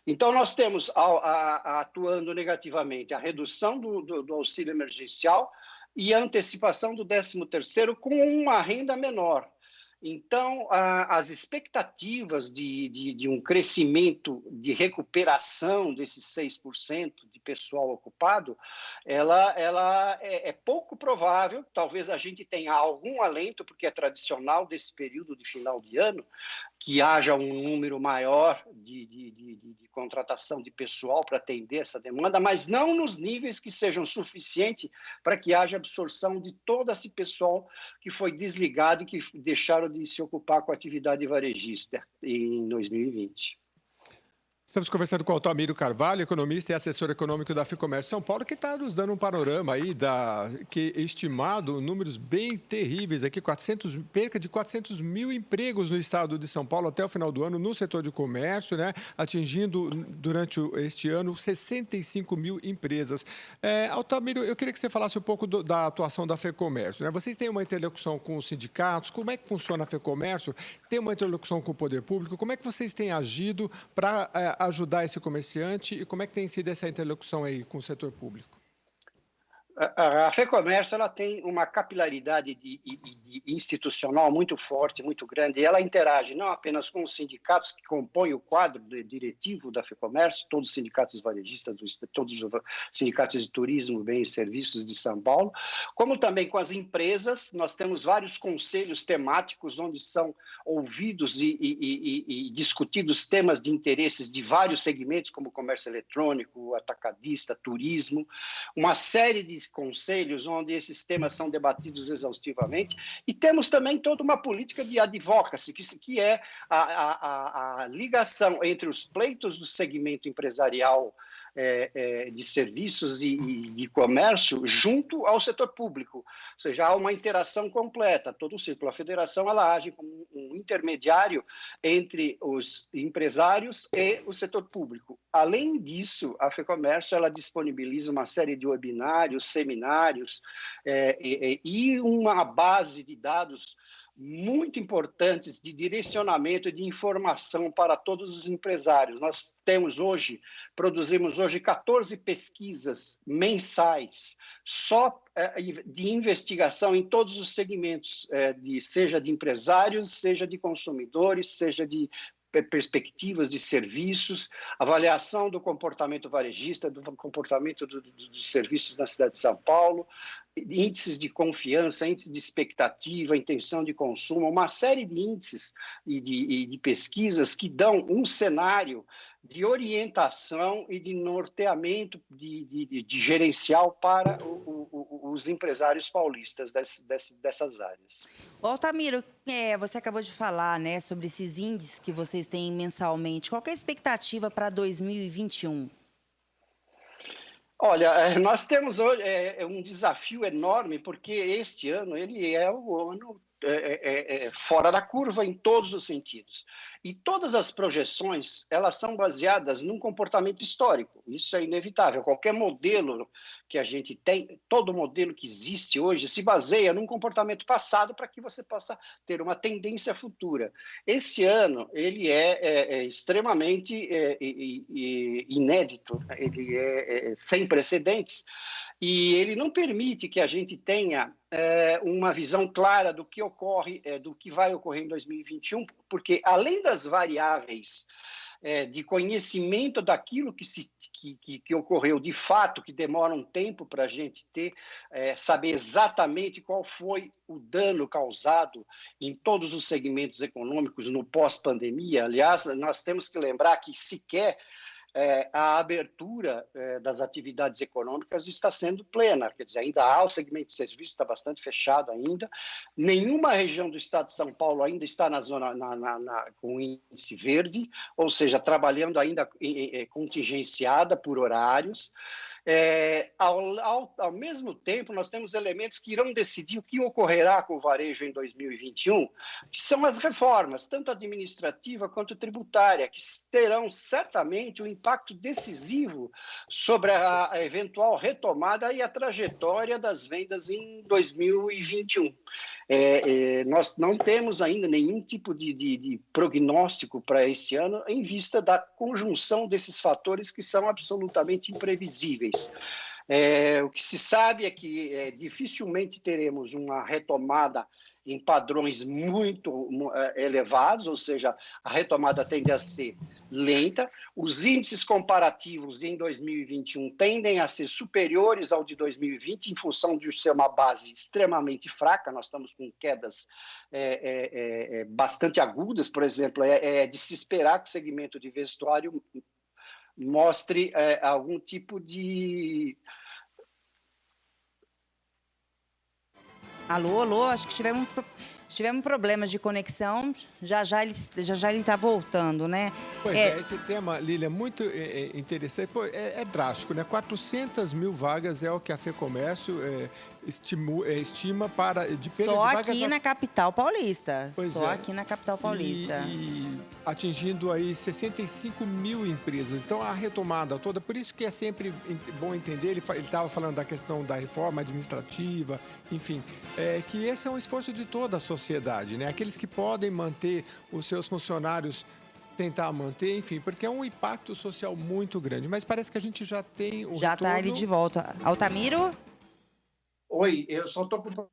Então, nós temos, atuando negativamente, a redução do auxílio emergencial e a antecipação do 13º com uma renda menor. Então, as expectativas de um crescimento, de recuperação desses 6% de pessoal ocupado, ela é pouco provável. Talvez a gente tenha algum alento, porque é tradicional desse período de final de ano, que haja um número maior de contratação de pessoal para atender essa demanda, mas não nos níveis que sejam suficientes para que haja absorção de todo esse pessoal que foi desligado e que deixaram de se ocupar com a atividade varejista em 2020. Estamos conversando com o Altamiro Carvalho, economista e assessor econômico da Ficomércio São Paulo, que está nos dando um panorama aí que estimado números bem terríveis aqui, perca de 400 mil empregos no estado de São Paulo até o final do ano no setor de comércio, né? Atingindo durante este ano 65 mil empresas. Altamiro, eu queria que você falasse um pouco da atuação da Fecomércio, né? Vocês têm uma interlocução com os sindicatos, como é que funciona a Fecomércio? Tem uma interlocução com o poder público? Como é que vocês têm agido para ajudar esse comerciante e como é que tem sido essa interlocução aí com o setor público? A Fecomércio ela tem uma capilaridade institucional muito forte, muito grande, e ela interage não apenas com os sindicatos que compõem o quadro diretivo da Fecomércio, todos os sindicatos varejistas, todos os sindicatos de turismo, bens e serviços de São Paulo, como também com as empresas. Nós temos vários conselhos temáticos onde são ouvidos e discutidos temas de interesses de vários segmentos, como comércio eletrônico, atacadista, turismo, uma série de conselhos onde esses temas são debatidos exaustivamente, e temos também toda uma política de advocacy, que é a ligação entre os pleitos do segmento empresarial de serviços e de comércio junto ao setor público, ou seja, há uma interação completa, todo o círculo. A federação ela age como um intermediário entre os empresários e o setor público. Além disso, a Fecomércio ela disponibiliza uma série de webinários, seminários e uma base de dados muito importantes de direcionamento e de informação para todos os empresários. Nós produzimos hoje 14 pesquisas mensais, só de investigação em todos os segmentos, seja de empresários, seja de consumidores, seja de perspectivas de serviços, avaliação do comportamento varejista, do comportamento dos serviços na cidade de São Paulo, índices de confiança, índice de expectativa, intenção de consumo, uma série de índices e de pesquisas que dão um cenário de orientação e de norteamento de gerencial para os empresários paulistas dessas áreas. Altamiro, você acabou de falar, né, sobre esses índices que vocês têm mensalmente. Qual que é a expectativa para 2021? Olha, nós temos hoje um desafio enorme, porque este ano ele é o ano fora da curva em todos os sentidos. E todas as projeções, elas são baseadas num comportamento histórico. Isso é inevitável. Qualquer modelo que a gente tem, todo modelo que existe hoje, se baseia num comportamento passado para que você possa ter uma tendência futura. Esse ano, ele é extremamente inédito, ele é sem precedentes, e ele não permite que a gente tenha uma visão clara do que ocorre, do que vai ocorrer em 2021, porque além das variáveis de conhecimento daquilo que ocorreu de fato, que demora um tempo para a gente saber exatamente qual foi o dano causado em todos os segmentos econômicos no pós-pandemia. Aliás, nós temos que lembrar que sequer a abertura das atividades econômicas está sendo plena, quer dizer, ainda há o segmento de serviços, está bastante fechado ainda, nenhuma região do estado de São Paulo ainda está na zona com índice verde, ou seja, trabalhando ainda contingenciada por horários. Ao mesmo tempo, nós temos elementos que irão decidir o que ocorrerá com o varejo em 2021, que são as reformas, tanto administrativa quanto tributária, que terão certamente um impacto decisivo sobre a eventual retomada e a trajetória das vendas em 2021. Nós não temos ainda nenhum tipo de prognóstico para esse ano em vista da conjunção desses fatores que são absolutamente imprevisíveis. O que se sabe é que dificilmente teremos uma retomada em padrões muito elevados, ou seja, a retomada tende a ser lenta. Os índices comparativos em 2021 tendem a ser superiores ao de 2020, em função de ser uma base extremamente fraca. Nós estamos com quedas bastante agudas, por exemplo, de se esperar que o segmento de vestuário mostre algum tipo de... Alô, acho que tivemos problemas de conexão, já ele está voltando, né? Pois esse tema, Lília, é muito interessante, é drástico, né? 400 mil vagas é o que a FEComércio estima para de perda só de vagas aqui na capital paulista. Pois só aqui na capital paulista. E atingindo aí 65 mil empresas. Então, a retomada toda, por isso que é sempre bom entender, ele estava falando da questão da reforma administrativa, enfim, que esse é um esforço de toda a sociedade, né? Aqueles que podem manter os seus funcionários, tentar manter, enfim, porque é um impacto social muito grande. Mas parece que a gente já tem o já retorno... está ali de volta. Altamiro? Oi, eu só estou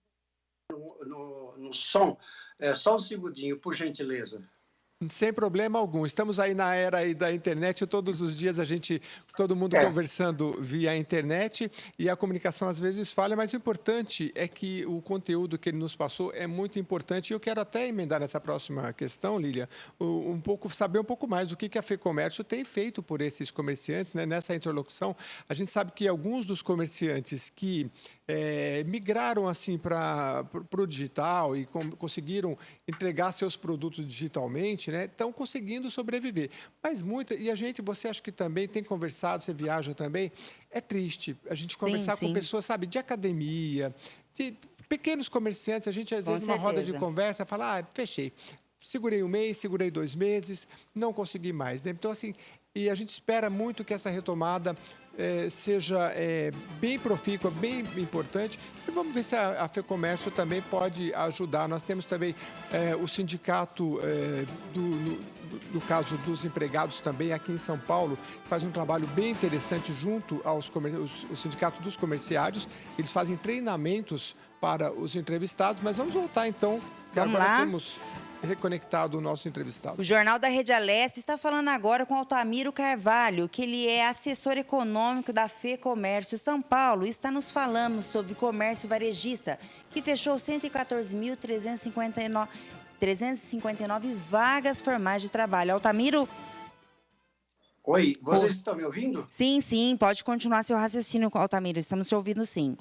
no som. Só um segundinho, por gentileza. Sem problema algum. Estamos aí na era aí da internet, todos os dias todo mundo conversando via internet e a comunicação às vezes falha, mas o importante é que o conteúdo que ele nos passou é muito importante. E eu quero até emendar nessa próxima questão, Lília, saber um pouco mais do que a FEComércio tem feito por esses comerciantes, né? Nessa interlocução. A gente sabe que alguns dos comerciantes que migraram assim para o digital e conseguiram entregar seus produtos digitalmente, né, estão conseguindo sobreviver. Mas você acha que também tem conversado, você viaja também, é triste a gente conversar com pessoas, sabe, de academia, de pequenos comerciantes, a gente às vezes numa roda de conversa fala, fechei, segurei um mês, segurei 2 meses, não consegui mais, né? Então assim, e a gente espera muito que essa retomada seja bem profícua, bem importante. E vamos ver se a FEComércio também pode ajudar. Nós temos também o sindicato, no caso dos empregados também, aqui em São Paulo, que faz um trabalho bem interessante junto o sindicato dos comerciários. Eles fazem treinamentos para os entrevistados. Mas vamos voltar, então, que agora temos reconectado o nosso entrevistado. O Jornal da Rede Alesp está falando agora com Altamiro Carvalho, que ele é assessor econômico da FEComércio São Paulo, e está nos falando sobre o comércio varejista, que fechou 114.359 vagas formais de trabalho. Altamiro? Oi, vocês estão me ouvindo? Sim, pode continuar seu raciocínio, Altamiro, estamos te ouvindo sim.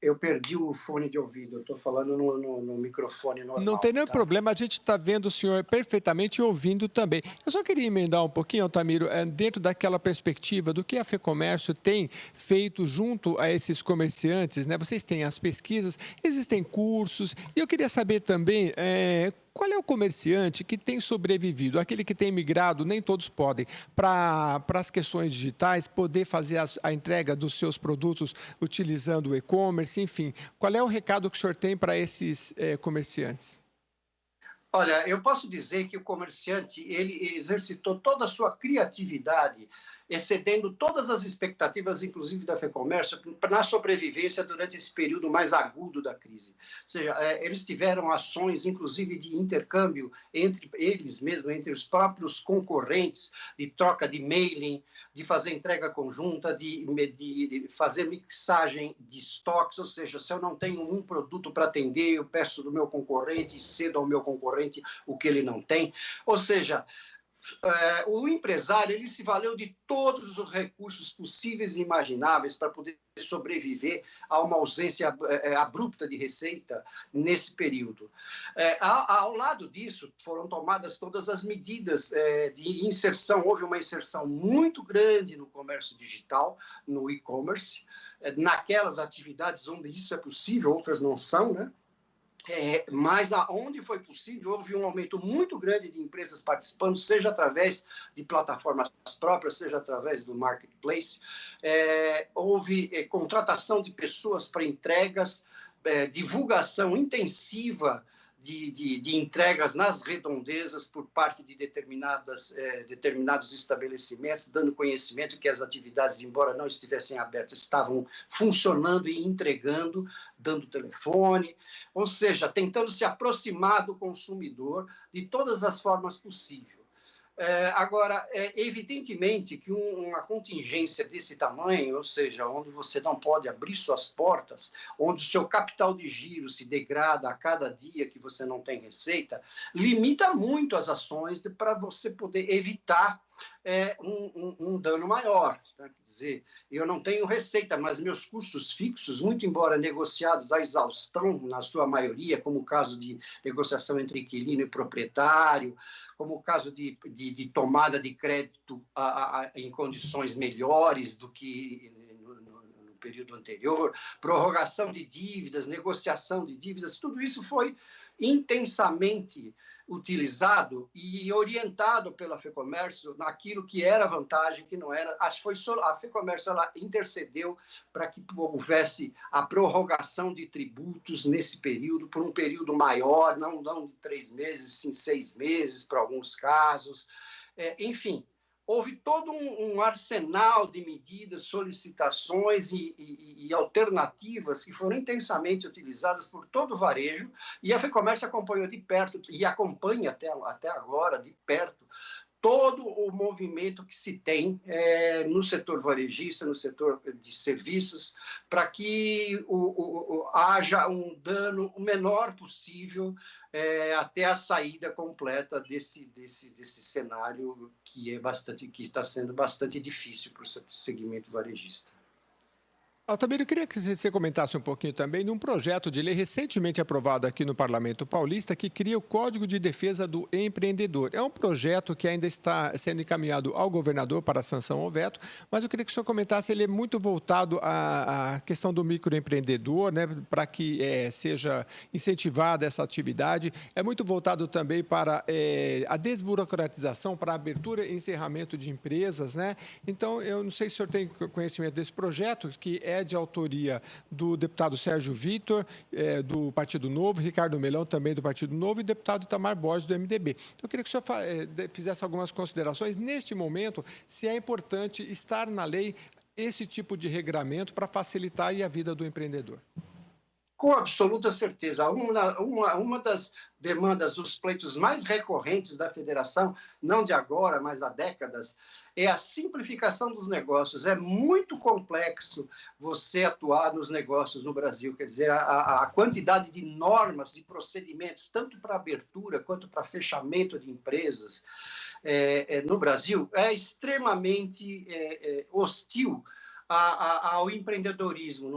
Eu perdi o fone de ouvido, eu estou falando no microfone normal. Não tem nenhum problema, a gente está vendo o senhor perfeitamente e ouvindo também. Eu só queria emendar um pouquinho, Altamiro, dentro daquela perspectiva do que a FEComércio tem feito junto a esses comerciantes, né? Vocês têm as pesquisas, existem cursos, e eu queria saber também... qual é o comerciante que tem sobrevivido, aquele que tem migrado, nem todos podem, para as questões digitais, poder fazer a entrega dos seus produtos utilizando o e-commerce, enfim. Qual é o recado que o senhor tem para esses comerciantes? Olha, eu posso dizer que o comerciante, ele exercitou toda a sua criatividade, excedendo todas as expectativas, inclusive da FEComércio, na sobrevivência durante esse período mais agudo da crise. Ou seja, eles tiveram ações, inclusive, de intercâmbio entre eles mesmos, entre os próprios concorrentes, de troca de mailing, de fazer entrega conjunta, de fazer mixagem de estoques, ou seja, se eu não tenho um produto para atender, eu peço do meu concorrente e cedo ao meu concorrente o que ele não tem. Ou seja, o empresário ele se valeu de todos os recursos possíveis e imagináveis para poder sobreviver a uma ausência abrupta de receita nesse período. Ao lado disso, foram tomadas todas as medidas de inserção. Houve uma inserção muito grande no comércio digital, no e-commerce, naquelas atividades onde isso é possível, outras não são, né? Mas onde foi possível, houve um aumento muito grande de empresas participando, seja através de plataformas próprias, seja através do marketplace. Houve contratação de pessoas para entregas, divulgação intensiva de entregas nas redondezas por parte de determinados estabelecimentos, dando conhecimento que as atividades, embora não estivessem abertas, estavam funcionando e entregando, dando telefone, ou seja, tentando se aproximar do consumidor de todas as formas possíveis. Agora, evidentemente que uma contingência desse tamanho, ou seja, onde você não pode abrir suas portas, onde o seu capital de giro se degrada a cada dia que você não tem receita, limita muito as ações para você poder evitar um dano maior. Né? Quer dizer, eu não tenho receita, mas meus custos fixos, muito embora negociados à exaustão, na sua maioria, como o caso de negociação entre inquilino e proprietário, como o caso de tomada de crédito em condições melhores do que no período anterior, prorrogação de dívidas, negociação de dívidas, tudo isso foi intensamente utilizado e orientado pela FEComércio naquilo que era vantagem, que não era. A FEComércio ela intercedeu para que houvesse a prorrogação de tributos nesse período, por um período maior, não de 3 meses, sim 6 meses, para alguns casos. Enfim, houve todo um arsenal de medidas, solicitações e alternativas que foram intensamente utilizadas por todo o varejo, e a FEComércio acompanhou de perto, e acompanha até agora de perto, todo o movimento que se tem no setor varejista, no setor de serviços, para que haja um dano o menor possível até a saída completa desse cenário que está sendo bastante difícil para o segmento varejista. Altamiro, eu queria que você comentasse um pouquinho também de um projeto de lei recentemente aprovado aqui no Parlamento Paulista que cria o Código de Defesa do Empreendedor. É um projeto que ainda está sendo encaminhado ao governador para sanção ou veto, mas eu queria que o senhor comentasse, ele é muito voltado à questão do microempreendedor, né, para que seja incentivada essa atividade. É muito voltado também para a desburocratização, para a abertura e encerramento de empresas, né? Então, eu não sei se o senhor tem conhecimento desse projeto, que é de autoria do deputado Sérgio Vitor, do Partido Novo, Ricardo Melão, também do Partido Novo, e deputado Itamar Borges, do MDB. Então, eu queria que o senhor fizesse algumas considerações, neste momento, se é importante estar na lei esse tipo de regramento para facilitar aí a vida do empreendedor. Com absoluta certeza. Uma das demandas dos pleitos mais recorrentes da federação, não de agora, mas há décadas, é a simplificação dos negócios. É muito complexo você atuar nos negócios no Brasil. Quer dizer, a quantidade de normas e procedimentos, tanto para abertura quanto para fechamento de empresas no Brasil, é extremamente hostil ao empreendedorismo,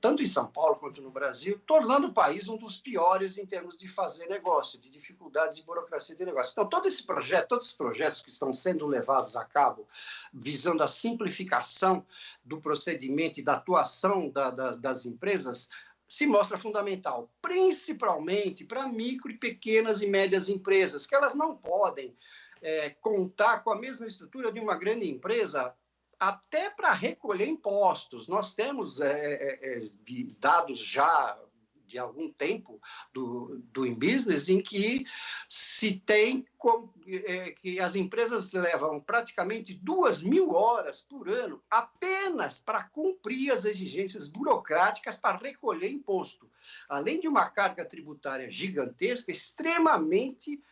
tanto em São Paulo quanto no Brasil, tornando o país um dos piores em termos de fazer negócio, de dificuldades e burocracia de negócio. Então, todos esses projetos que estão sendo levados a cabo, visando a simplificação do procedimento e da atuação das empresas, se mostra fundamental, principalmente para micro, pequenas e médias empresas, que elas não podem contar com a mesma estrutura de uma grande empresa, até para recolher impostos. Nós temos dados já de algum tempo do InBusiness em que se tem que as empresas levam praticamente 2.000 horas por ano apenas para cumprir as exigências burocráticas para recolher imposto. Além de uma carga tributária gigantesca, extremamente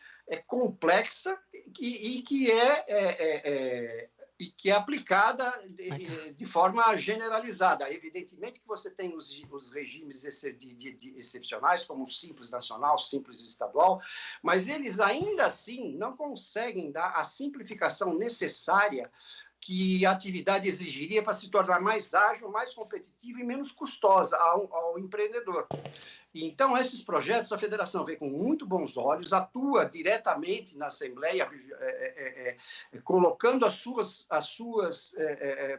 complexa e que é aplicada de forma generalizada. Evidentemente que você tem os regimes excepcionais, como o Simples Nacional, Simples Estadual, mas eles ainda assim não conseguem dar a simplificação necessária que a atividade exigiria para se tornar mais ágil, mais competitiva e menos custosa ao empreendedor. Então, esses projetos, a federação vê com muito bons olhos, atua diretamente na Assembleia, colocando as suas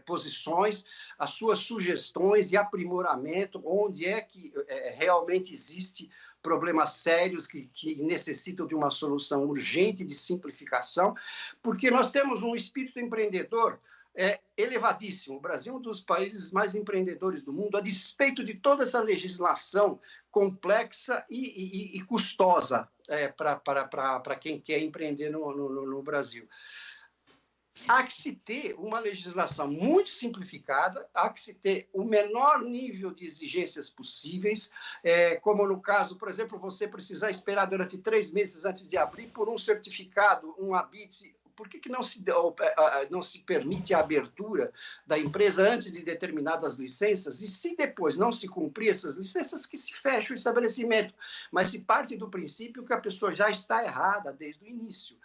posições, as suas sugestões de aprimoramento, onde é que realmente existe problemas sérios que necessitam de uma solução urgente de simplificação, porque nós temos um espírito empreendedor é elevadíssimo. O Brasil é um dos países mais empreendedores do mundo, a despeito de toda essa legislação complexa e custosa para quem quer empreender no Brasil. Há que se ter uma legislação muito simplificada, há que se ter o menor nível de exigências possíveis, como no caso, por exemplo, você precisar esperar durante 3 meses antes de abrir por um certificado, um habite. Por que não se permite a abertura da empresa antes de determinadas licenças? E se depois não se cumprir essas licenças, que se feche o estabelecimento. Mas se parte do princípio que a pessoa já está errada desde o início.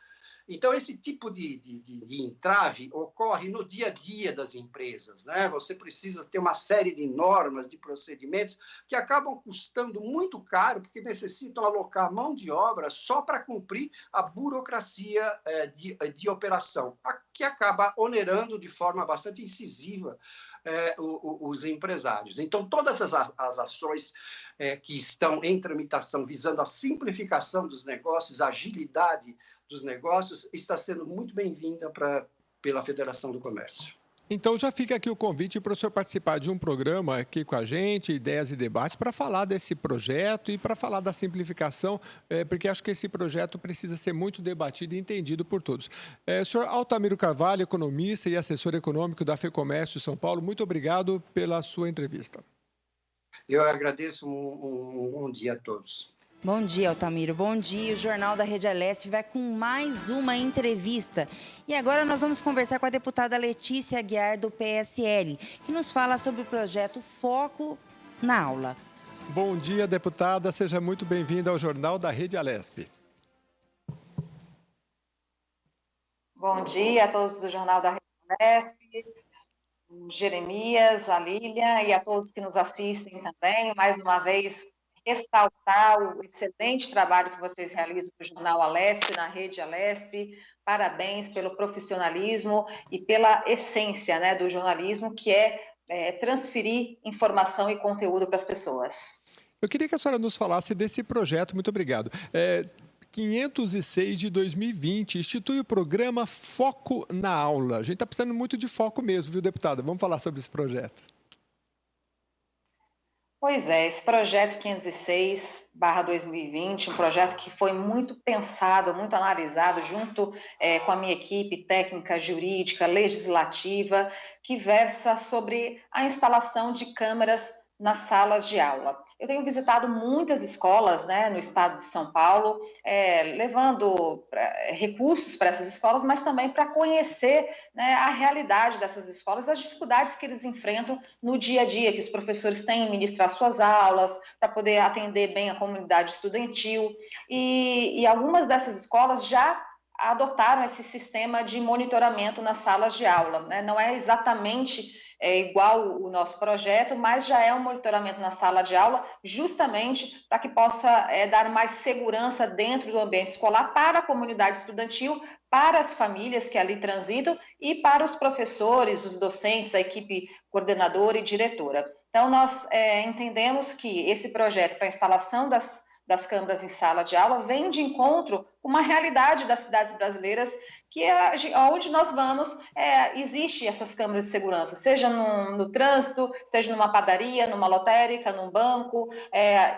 Então, esse tipo de entrave ocorre no dia a dia das empresas, né? Você precisa ter uma série de normas, de procedimentos que acabam custando muito caro, porque necessitam alocar mão de obra só para cumprir a burocracia de operação, que acaba onerando de forma bastante incisiva os empresários. Então, todas as ações que estão em tramitação visando a simplificação dos negócios, a agilidade dos negócios, está sendo muito bem-vinda pela Federação do Comércio. Então, já fica aqui o convite para o senhor participar de um programa aqui com a gente, Ideias e Debates, para falar desse projeto e para falar da simplificação, porque acho que esse projeto precisa ser muito debatido e entendido por todos. Senhor Altamiro Carvalho, economista e assessor econômico da FEComércio São Paulo, muito obrigado pela sua entrevista. Eu agradeço, um bom dia a todos. Bom dia, Altamiro. Bom dia. O Jornal da Rede Alesp vai com mais uma entrevista. E agora nós vamos conversar com a deputada Letícia Aguiar, do PSL, que nos fala sobre o projeto Foco na Aula. Bom dia, deputada. Seja muito bem-vinda ao Jornal da Rede Alesp. Bom dia a todos do Jornal da Rede Alesp, Jeremias, a Lília e a todos que nos assistem também. Mais uma vez, ressaltar o excelente trabalho que vocês realizam no Jornal Alesp, na Rede Alesp. Parabéns pelo profissionalismo e pela essência, né, do jornalismo, que é transferir informação e conteúdo para as pessoas. Eu queria que a senhora nos falasse desse projeto. Muito obrigado. 506 de 2020, institui o programa Foco na Aula. A gente está precisando muito de foco mesmo, viu, deputada? Vamos falar sobre esse projeto. Pois é, esse projeto 506/2020, um projeto que foi muito pensado, muito analisado junto com a minha equipe técnica, jurídica, legislativa, que versa sobre a instalação de câmeras nas salas de aula. Eu tenho visitado muitas escolas, né, no estado de São Paulo, levando recursos para essas escolas, mas também para conhecer, né, a realidade dessas escolas, as dificuldades que eles enfrentam no dia a dia, que os professores têm em ministrar suas aulas, para poder atender bem a comunidade estudantil. E algumas dessas escolas já adotaram esse sistema de monitoramento nas salas de aula, né? Não é exatamente igual o nosso projeto, mas já é um monitoramento na sala de aula, justamente para que possa dar mais segurança dentro do ambiente escolar para a comunidade estudantil, para as famílias que ali transitam e para os professores, os docentes, a equipe coordenadora e diretora. Então, nós entendemos que esse projeto para a instalação das câmeras em sala de aula vem de encontro com uma realidade das cidades brasileiras, que é onde nós vamos, existe essas câmeras de segurança, seja no trânsito, seja numa padaria, numa lotérica, num banco,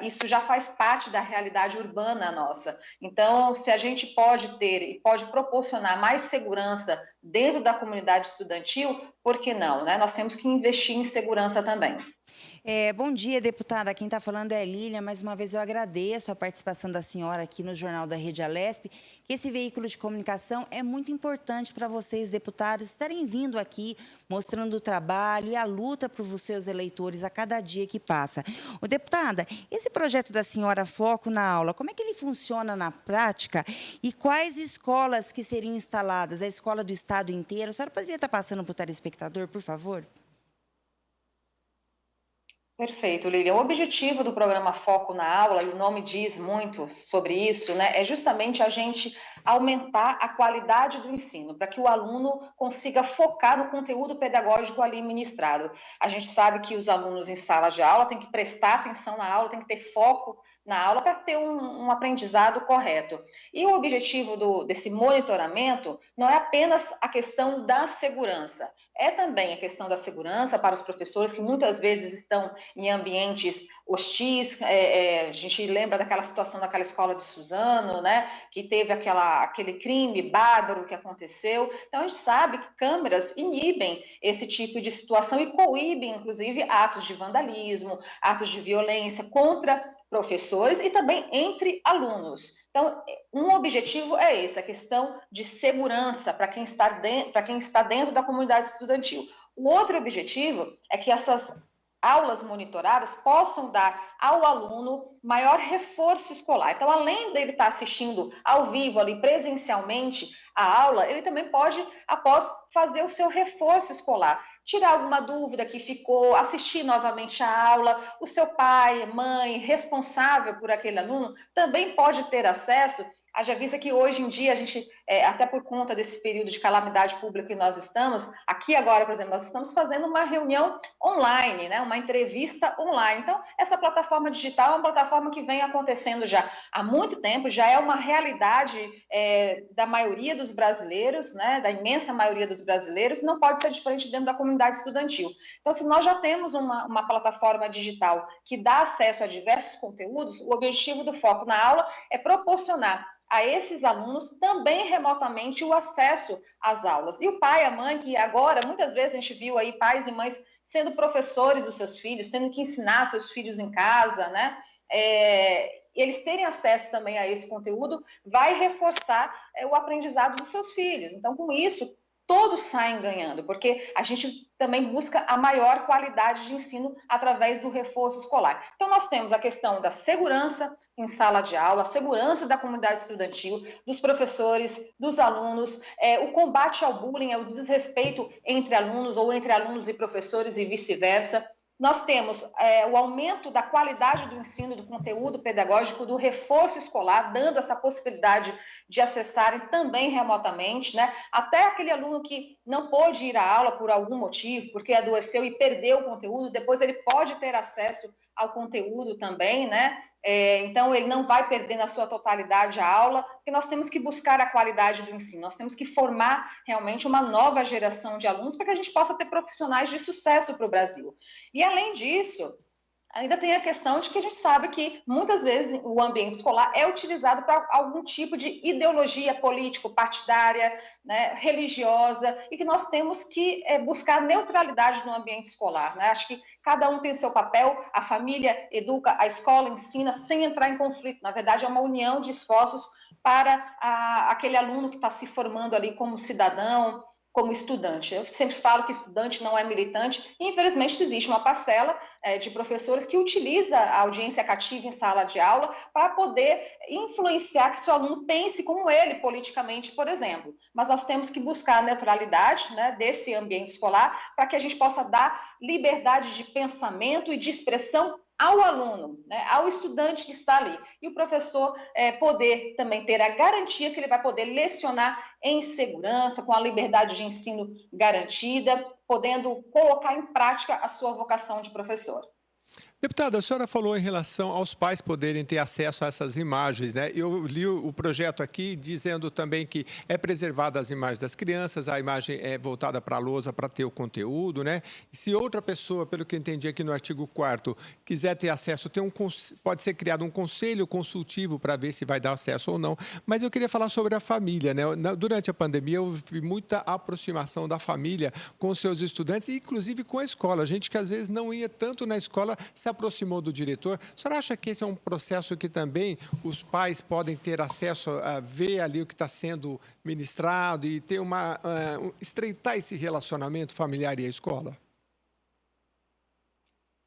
isso já faz parte da realidade urbana nossa. Então, se a gente pode ter e pode proporcionar mais segurança dentro da comunidade estudantil, por que não, né? Nós temos que investir em segurança também. Bom dia, deputada. Quem está falando é a Lília. Mais uma vez eu agradeço a participação da senhora aqui no Jornal da Rede Alesp, que esse veículo de comunicação é muito importante para vocês, deputados, estarem vindo aqui, mostrando o trabalho e a luta para os seus eleitores a cada dia que passa. Deputada, esse projeto da senhora Foco na Aula, como é que ele funciona na prática e quais escolas que seriam instaladas? A escola do estado inteiro? A senhora poderia estar passando para o telespectador, por favor? Perfeito, Lília. O objetivo do programa Foco na Aula, e o nome diz muito sobre isso, né, é justamente a gente aumentar a qualidade do ensino, para que o aluno consiga focar no conteúdo pedagógico ali ministrado. A gente sabe que os alunos em sala de aula têm que prestar atenção na aula, têm que ter foco na aula para ter um aprendizado correto. E o objetivo desse monitoramento não é apenas a questão da segurança, é também a questão da segurança para os professores que muitas vezes estão em ambientes hostis. A gente lembra daquela situação daquela escola de Suzano, né, que teve aquele crime bárbaro que aconteceu. Então, a gente sabe que câmeras inibem esse tipo de situação e coíbem, inclusive, atos de vandalismo, atos de violência contra professores e também entre alunos. Então, um objetivo é esse, a questão de segurança para quem está dentro da comunidade estudantil. O outro objetivo é que essas aulas monitoradas possam dar ao aluno maior reforço escolar. Então, além dele estar assistindo ao vivo, ali presencialmente, a aula, ele também pode, após, fazer o seu reforço escolar, tirar alguma dúvida que ficou, assistir novamente a aula. O seu pai, mãe, responsável por aquele aluno, também pode ter acesso. Haja vista que hoje em dia a gente, até por conta desse período de calamidade pública que nós estamos, aqui agora, por exemplo, nós estamos fazendo uma reunião online, né, uma entrevista online. Então, essa plataforma digital é uma plataforma que vem acontecendo já há muito tempo, já é uma realidade da maioria dos brasileiros, né, da imensa maioria dos brasileiros, não pode ser diferente dentro da comunidade estudantil. Então, se nós já temos uma plataforma digital que dá acesso a diversos conteúdos, o objetivo do foco na aula é proporcionar a esses alunos também remotamente o acesso às aulas. E o pai, a mãe, que agora, muitas vezes a gente viu aí pais e mães sendo professores dos seus filhos, tendo que ensinar seus filhos em casa, né? Eles terem acesso também a esse conteúdo vai reforçar o aprendizado dos seus filhos. Então, com isso, todos saem ganhando, porque a gente também busca a maior qualidade de ensino através do reforço escolar. Então, nós temos a questão da segurança em sala de aula, a segurança da comunidade estudantil, dos professores, dos alunos, o combate ao bullying, ao desrespeito entre alunos ou entre alunos e professores e vice-versa. Nós temos o aumento da qualidade do ensino, do conteúdo pedagógico, do reforço escolar, dando essa possibilidade de acessarem também remotamente, né? Até aquele aluno que não pôde ir à aula por algum motivo, porque adoeceu e perdeu o conteúdo, depois ele pode ter acesso ao conteúdo também, né? Então, ele não vai perder na sua totalidade a aula, porque nós temos que buscar a qualidade do ensino, nós temos que formar realmente uma nova geração de alunos para que a gente possa ter profissionais de sucesso para o Brasil. E, além disso, ainda tem a questão de que a gente sabe que, muitas vezes, o ambiente escolar é utilizado para algum tipo de ideologia político-partidária, né, religiosa, e que nós temos que buscar neutralidade no ambiente escolar, né? Acho que cada um tem seu papel, a família educa, a escola ensina, sem entrar em conflito. Na verdade, é uma união de esforços para aquele aluno que está se formando ali como cidadão, como estudante. Eu sempre falo que estudante não é militante, e infelizmente existe uma parcela de professores que utiliza a audiência cativa em sala de aula para poder influenciar que seu aluno pense como ele politicamente, por exemplo. Mas nós temos que buscar a neutralidade, né, desse ambiente escolar para que a gente possa dar liberdade de pensamento e de expressão ao aluno, né, ao estudante que está ali. E o professor poder também ter a garantia que ele vai poder lecionar em segurança, com a liberdade de ensino garantida, podendo colocar em prática a sua vocação de professor. Deputada, a senhora falou em relação aos pais poderem ter acesso a essas imagens, né? Eu li o projeto aqui dizendo também que é preservada as imagens das crianças, a imagem é voltada para a lousa para ter o conteúdo, né? E se outra pessoa, pelo que eu entendi aqui no artigo 4º, quiser ter acesso, pode ser criado um conselho consultivo para ver se vai dar acesso ou não. Mas eu queria falar sobre a família, né? Durante a pandemia, eu vi muita aproximação da família com os seus estudantes, e inclusive com a escola. Gente que às vezes não ia tanto na escola, se aproximou do diretor. A senhora acha que esse é um processo que também os pais podem ter acesso a ver ali o que está sendo ministrado e ter estreitar esse relacionamento familiar e a escola?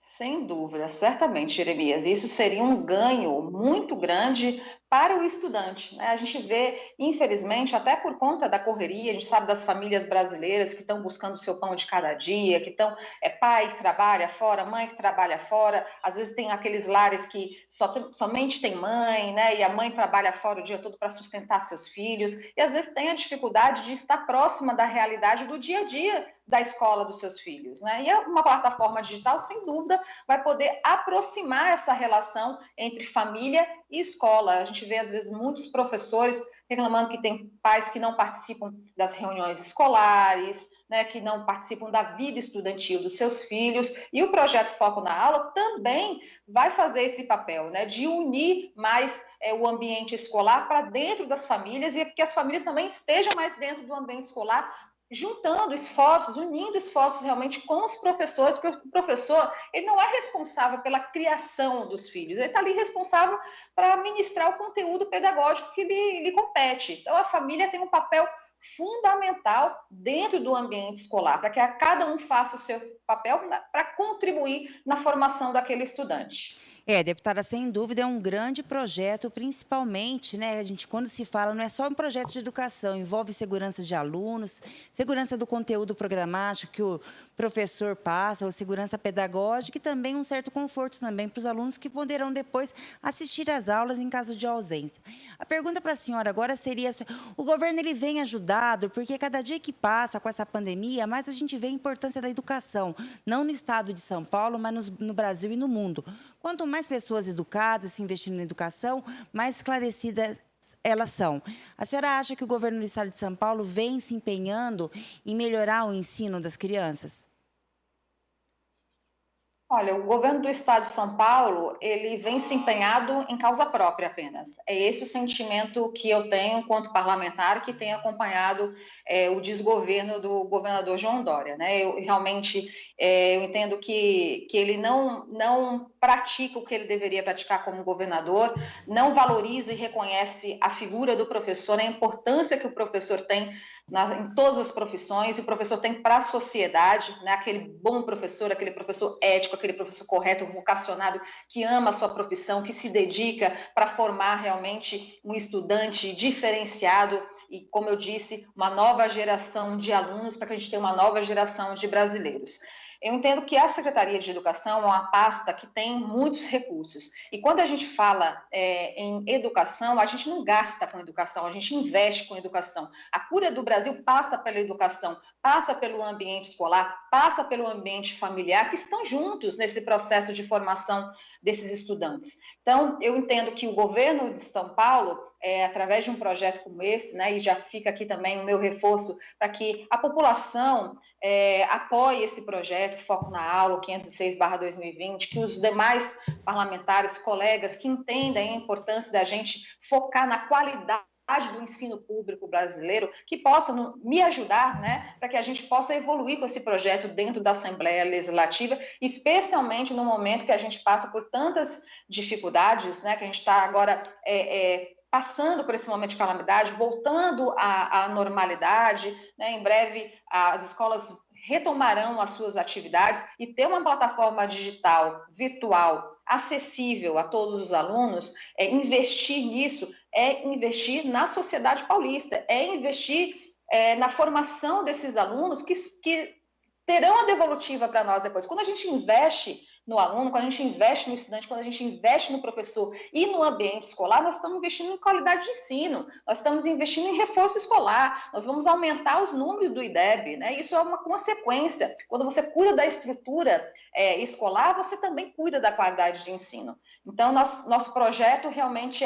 Sem dúvida, certamente, Jeremias. Isso seria um ganho muito grande para o estudante, né? A gente vê, infelizmente, até por conta da correria, a gente sabe das famílias brasileiras que estão buscando o seu pão de cada dia, que estão, pai que trabalha fora, mãe que trabalha fora, às vezes tem aqueles lares que somente tem mãe, né? E a mãe trabalha fora o dia todo para sustentar seus filhos, e às vezes tem a dificuldade de estar próxima da realidade do dia a dia da escola dos seus filhos, né? E uma plataforma digital, sem dúvida, vai poder aproximar essa relação entre família e escola. A gente vê, às vezes, muitos professores reclamando que tem pais que não participam das reuniões escolares, né, que não participam da vida estudantil dos seus filhos, e o projeto Foco na Aula também vai fazer esse papel, né, de unir mais o ambiente escolar para dentro das famílias, e que as famílias também estejam mais dentro do ambiente escolar, juntando esforços, unindo esforços realmente com os professores, porque o professor, ele não é responsável pela criação dos filhos, ele está ali responsável para ministrar o conteúdo pedagógico que lhe compete. Então, a família tem um papel fundamental dentro do ambiente escolar, para que cada um faça o seu papel para contribuir na formação daquele estudante. Deputada, sem dúvida é um grande projeto, principalmente, né, a gente, quando se fala, não é só um projeto de educação, envolve segurança de alunos, segurança do conteúdo programático que o professor passa, ou segurança pedagógica, e também um certo conforto também para os alunos que poderão depois assistir às aulas em caso de ausência. A pergunta para a senhora agora seria, o governo ele vem ajudado, porque cada dia que passa com essa pandemia, mais a gente vê a importância da educação, não no estado de São Paulo, mas no Brasil e no mundo. Quanto mais pessoas educadas se investindo na educação, mais esclarecidas elas são. A senhora acha que o governo do estado de São Paulo vem se empenhando em melhorar o ensino das crianças? Olha, o governo do estado de São Paulo, ele vem se empenhado em causa própria apenas. É esse o sentimento que eu tenho enquanto parlamentar, que tem acompanhado o desgoverno do governador João Dória, né? Eu realmente eu entendo que ele não pratica o que ele deveria praticar como governador, não valoriza e reconhece a figura do professor, a importância que o professor tem em todas as profissões, e o professor tem para a sociedade, né? Aquele bom professor, aquele professor ético, aquele professor correto, vocacionado, que ama a sua profissão, que se dedica para formar realmente um estudante diferenciado e, como eu disse, uma nova geração de alunos, para que a gente tenha uma nova geração de brasileiros. Eu entendo que a Secretaria de Educação é uma pasta que tem muitos recursos. E quando a gente fala em educação, a gente não gasta com educação, a gente investe com educação. A cura do Brasil passa pela educação, passa pelo ambiente escolar, passa pelo ambiente familiar, que estão juntos nesse processo de formação desses estudantes. Então, eu entendo que o governo de São Paulo, através de um projeto como esse, né, e já fica aqui também o meu reforço para que a população apoie esse projeto, Foco na Aula, 506/2020, que os demais parlamentares, colegas que entendem a importância da gente focar na qualidade do ensino público brasileiro, que possam me ajudar, né, para que a gente possa evoluir com esse projeto dentro da Assembleia Legislativa, especialmente no momento que a gente passa por tantas dificuldades, né, que a gente está agora passando por esse momento de calamidade, voltando à normalidade, né? Em breve as escolas retomarão as suas atividades, e ter uma plataforma digital, virtual, acessível a todos os alunos, investir nisso, é investir na sociedade paulista, é investir na formação desses alunos que terão a devolutiva para nós depois. Quando a gente investe no aluno, quando a gente investe no estudante, quando a gente investe no professor e no ambiente escolar, nós estamos investindo em qualidade de ensino, nós estamos investindo em reforço escolar, nós vamos aumentar os números do IDEB, né? Isso é uma consequência. Quando você cuida da estrutura escolar, você também cuida da qualidade de ensino. Então, nosso projeto realmente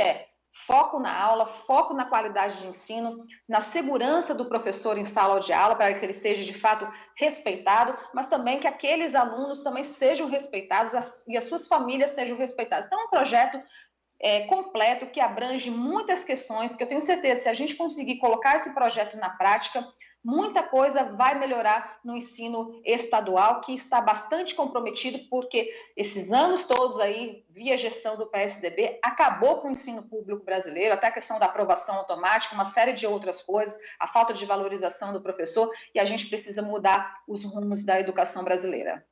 foco na aula, foco na qualidade de ensino, na segurança do professor em sala de aula, para que ele seja de fato respeitado, mas também que aqueles alunos também sejam respeitados e as suas famílias sejam respeitadas. Então, é um projeto completo que abrange muitas questões, que eu tenho certeza que se a gente conseguir colocar esse projeto na prática, muita coisa vai melhorar no ensino estadual, que está bastante comprometido, porque esses anos todos aí, via gestão do PSDB, acabou com o ensino público brasileiro, até a questão da aprovação automática, uma série de outras coisas, a falta de valorização do professor, e a gente precisa mudar os rumos da educação brasileira.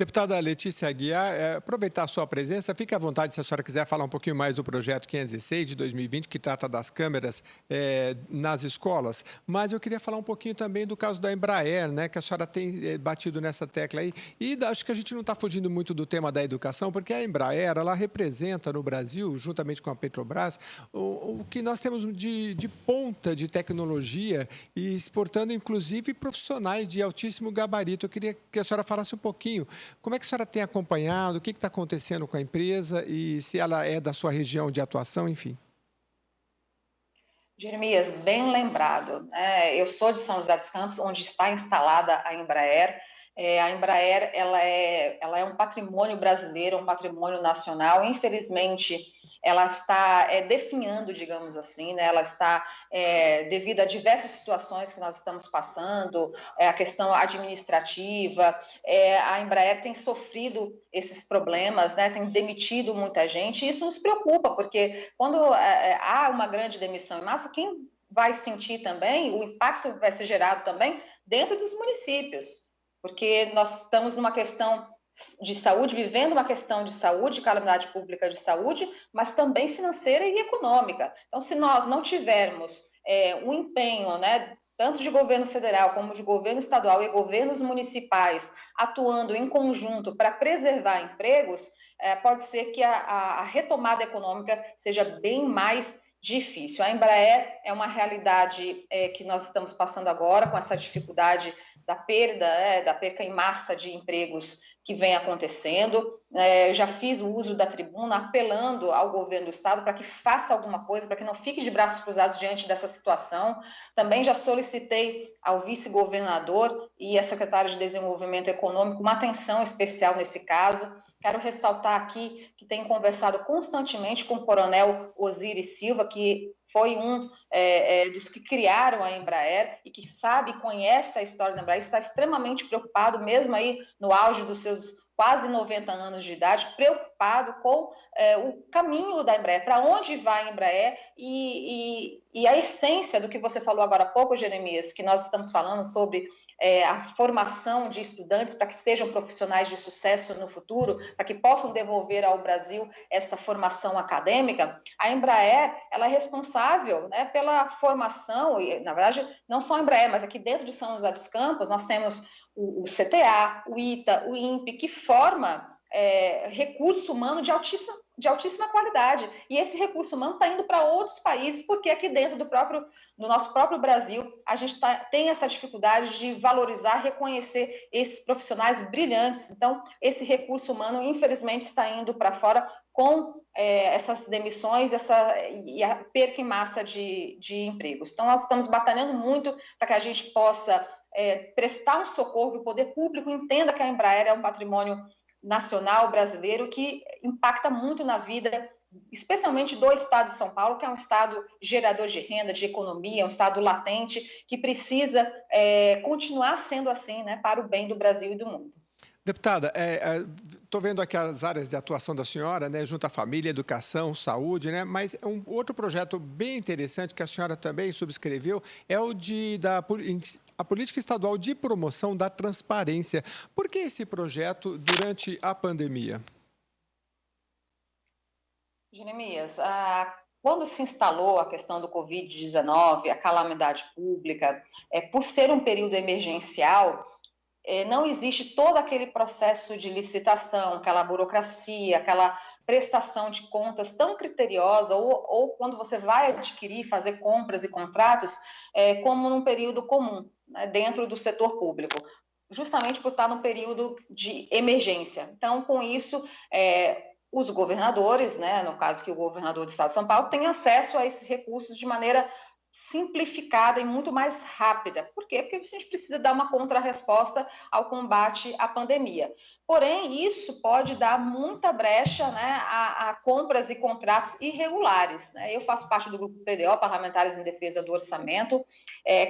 Deputada Letícia Aguiar, aproveitar a sua presença, fique à vontade se a senhora quiser falar um pouquinho mais do projeto 506 de 2020, que trata das câmeras nas escolas, mas eu queria falar um pouquinho também do caso da Embraer, né, que a senhora tem batido nessa tecla aí, e acho que a gente não está fugindo muito do tema da educação, porque a Embraer, ela representa no Brasil, juntamente com a Petrobras, o que nós temos de ponta de tecnologia e exportando, inclusive, profissionais de altíssimo gabarito. Eu queria que a senhora falasse um pouquinho. Como é que a senhora tem acompanhado? O que está acontecendo com a empresa e se ela é da sua região de atuação, enfim? Jeremias, bem lembrado. Eu sou de São José dos Campos, onde está instalada a Embraer. A Embraer ela é um patrimônio brasileiro, um patrimônio nacional. Infelizmente, ela está definhando, digamos assim, né? Ela está, devido a diversas situações que nós estamos passando, a questão administrativa, a Embraer tem sofrido esses problemas, né? Tem demitido muita gente, e isso nos preocupa, porque quando há uma grande demissão em massa, quem vai sentir também, o impacto vai ser gerado também dentro dos municípios, porque nós estamos numa questão de saúde, vivendo uma questão de saúde, calamidade pública de saúde, mas também financeira e econômica. Então, se nós não tivermos um empenho, né, tanto de governo federal como de governo estadual e governos municipais atuando em conjunto para preservar empregos, pode ser que a retomada econômica seja bem mais difícil. A Embraer é uma realidade que nós estamos passando agora, com essa dificuldade da perca em massa de empregos que vem acontecendo. Eu já fiz o uso da tribuna apelando ao governo do estado para que faça alguma coisa, para que não fique de braços cruzados diante dessa situação. Também já solicitei ao vice-governador e à secretária de Desenvolvimento Econômico uma atenção especial nesse caso. Quero ressaltar aqui que tenho conversado constantemente com o coronel Osiris Silva, que foi um dos que criaram a Embraer e que sabe, conhece a história da Embraer, está extremamente preocupado, mesmo aí no auge dos seus quase 90 anos de idade, preocupado com o caminho da Embraer, para onde vai a Embraer e a essência do que você falou agora há pouco, Jeremias, que nós estamos falando sobre a formação de estudantes para que sejam profissionais de sucesso no futuro, para que possam devolver ao Brasil essa formação acadêmica. A Embraer, ela é responsável, né, pela formação, e na verdade não só a Embraer, mas aqui dentro de São José dos Campos nós temos o CTA, o ITA, o INPE, que forma recurso humano de altíssima qualidade. E esse recurso humano está indo para outros países, porque aqui dentro do nosso próprio Brasil, a gente tem essa dificuldade de valorizar, reconhecer esses profissionais brilhantes. Então, esse recurso humano, infelizmente, está indo para fora com essas demissões e a perca em massa de empregos. Então, nós estamos batalhando muito para que a gente possa prestar um socorro, que o poder público entenda que a Embraer é um patrimônio nacional brasileiro que impacta muito na vida, especialmente do estado de São Paulo, que é um estado gerador de renda, de economia, um estado latente, que precisa continuar sendo assim, né, para o bem do Brasil e do mundo. Deputada, estou vendo aqui as áreas de atuação da senhora, né, junto à família, educação, saúde, né, mas um outro projeto bem interessante que a senhora também subscreveu é o a Política Estadual de Promoção da Transparência. Por que esse projeto durante a pandemia? Jeremias, quando se instalou a questão do Covid-19, a calamidade pública, por ser um período emergencial, não existe todo aquele processo de licitação, aquela burocracia, aquela prestação de contas tão criteriosa, ou quando você vai adquirir, fazer compras e contratos, como num período comum, né, dentro do setor público, justamente por estar num período de emergência. Então, com isso, os governadores, né, no caso que o governador do estado de São Paulo, tem acesso a esses recursos de maneira simplificada e muito mais rápida. Por quê? Porque a gente precisa dar uma contrarresposta ao combate à pandemia. Porém, isso pode dar muita brecha, né, a compras e contratos irregulares, né? Eu faço parte do grupo PDO, Parlamentares em Defesa do Orçamento,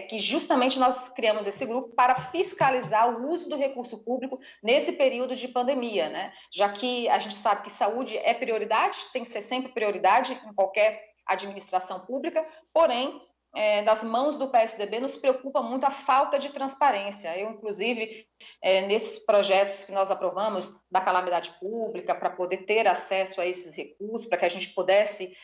que justamente nós criamos esse grupo para fiscalizar o uso do recurso público nesse período de pandemia, né? Já que a gente sabe que saúde é prioridade, tem que ser sempre prioridade em qualquer administração pública, porém, das mãos do PSDB, nos preocupa muito a falta de transparência. Eu, inclusive, nesses projetos que nós aprovamos da calamidade pública, para poder ter acesso a esses recursos, para que a gente pudesse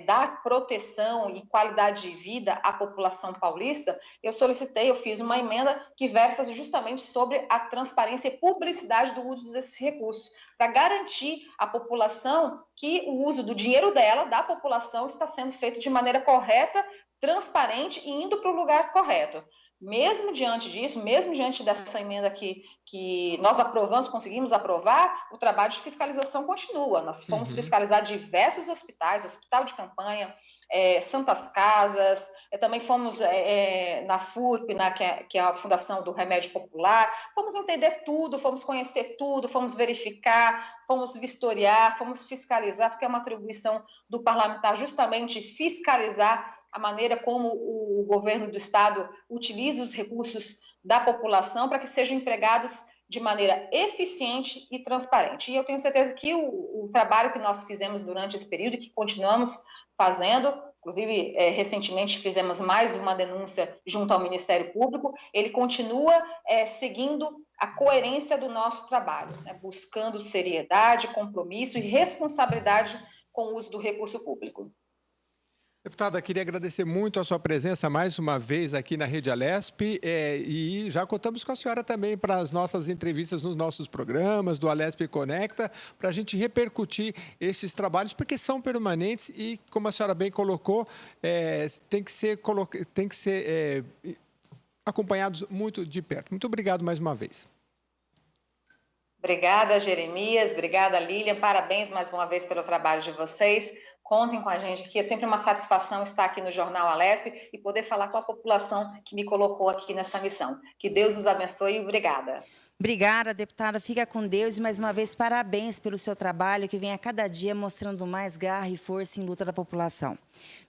dar proteção e qualidade de vida à população paulista, eu fiz uma emenda que versa justamente sobre a transparência e publicidade do uso desses recursos, para garantir à população que o uso do dinheiro dela, da população, está sendo feito de maneira correta, transparente e indo para o lugar correto. Mesmo diante disso, mesmo diante dessa emenda que nós aprovamos, conseguimos aprovar, o trabalho de fiscalização continua. Nós fomos fiscalizar diversos hospitais, hospital de campanha, Santas Casas, também fomos na FURP, que é a Fundação do Remédio Popular, fomos entender tudo, fomos conhecer tudo, fomos verificar, fomos vistoriar, fomos fiscalizar, porque é uma atribuição do parlamentar justamente fiscalizar a maneira como o governo do estado utiliza os recursos da população para que sejam empregados de maneira eficiente e transparente. E eu tenho certeza que o trabalho que nós fizemos durante esse período e que continuamos fazendo, inclusive recentemente fizemos mais uma denúncia junto ao Ministério Público, ele continua seguindo a coerência do nosso trabalho, né, buscando seriedade, compromisso e responsabilidade com o uso do recurso público. Deputada, queria agradecer muito a sua presença mais uma vez aqui na Rede Alesp e já contamos com a senhora também para as nossas entrevistas nos nossos programas do Alesp Conecta, para a gente repercutir esses trabalhos, porque são permanentes e, como a senhora bem colocou, tem que ser acompanhados muito de perto. Muito obrigado mais uma vez. Obrigada, Jeremias. Obrigada, Lilian. Parabéns mais uma vez pelo trabalho de vocês. Contem com a gente aqui. É sempre uma satisfação estar aqui no Jornal Alesp e poder falar com a população que me colocou aqui nessa missão. Que Deus os abençoe e obrigada. Obrigada, deputada. Fica com Deus e, mais uma vez, parabéns pelo seu trabalho, que vem a cada dia mostrando mais garra e força em luta da população.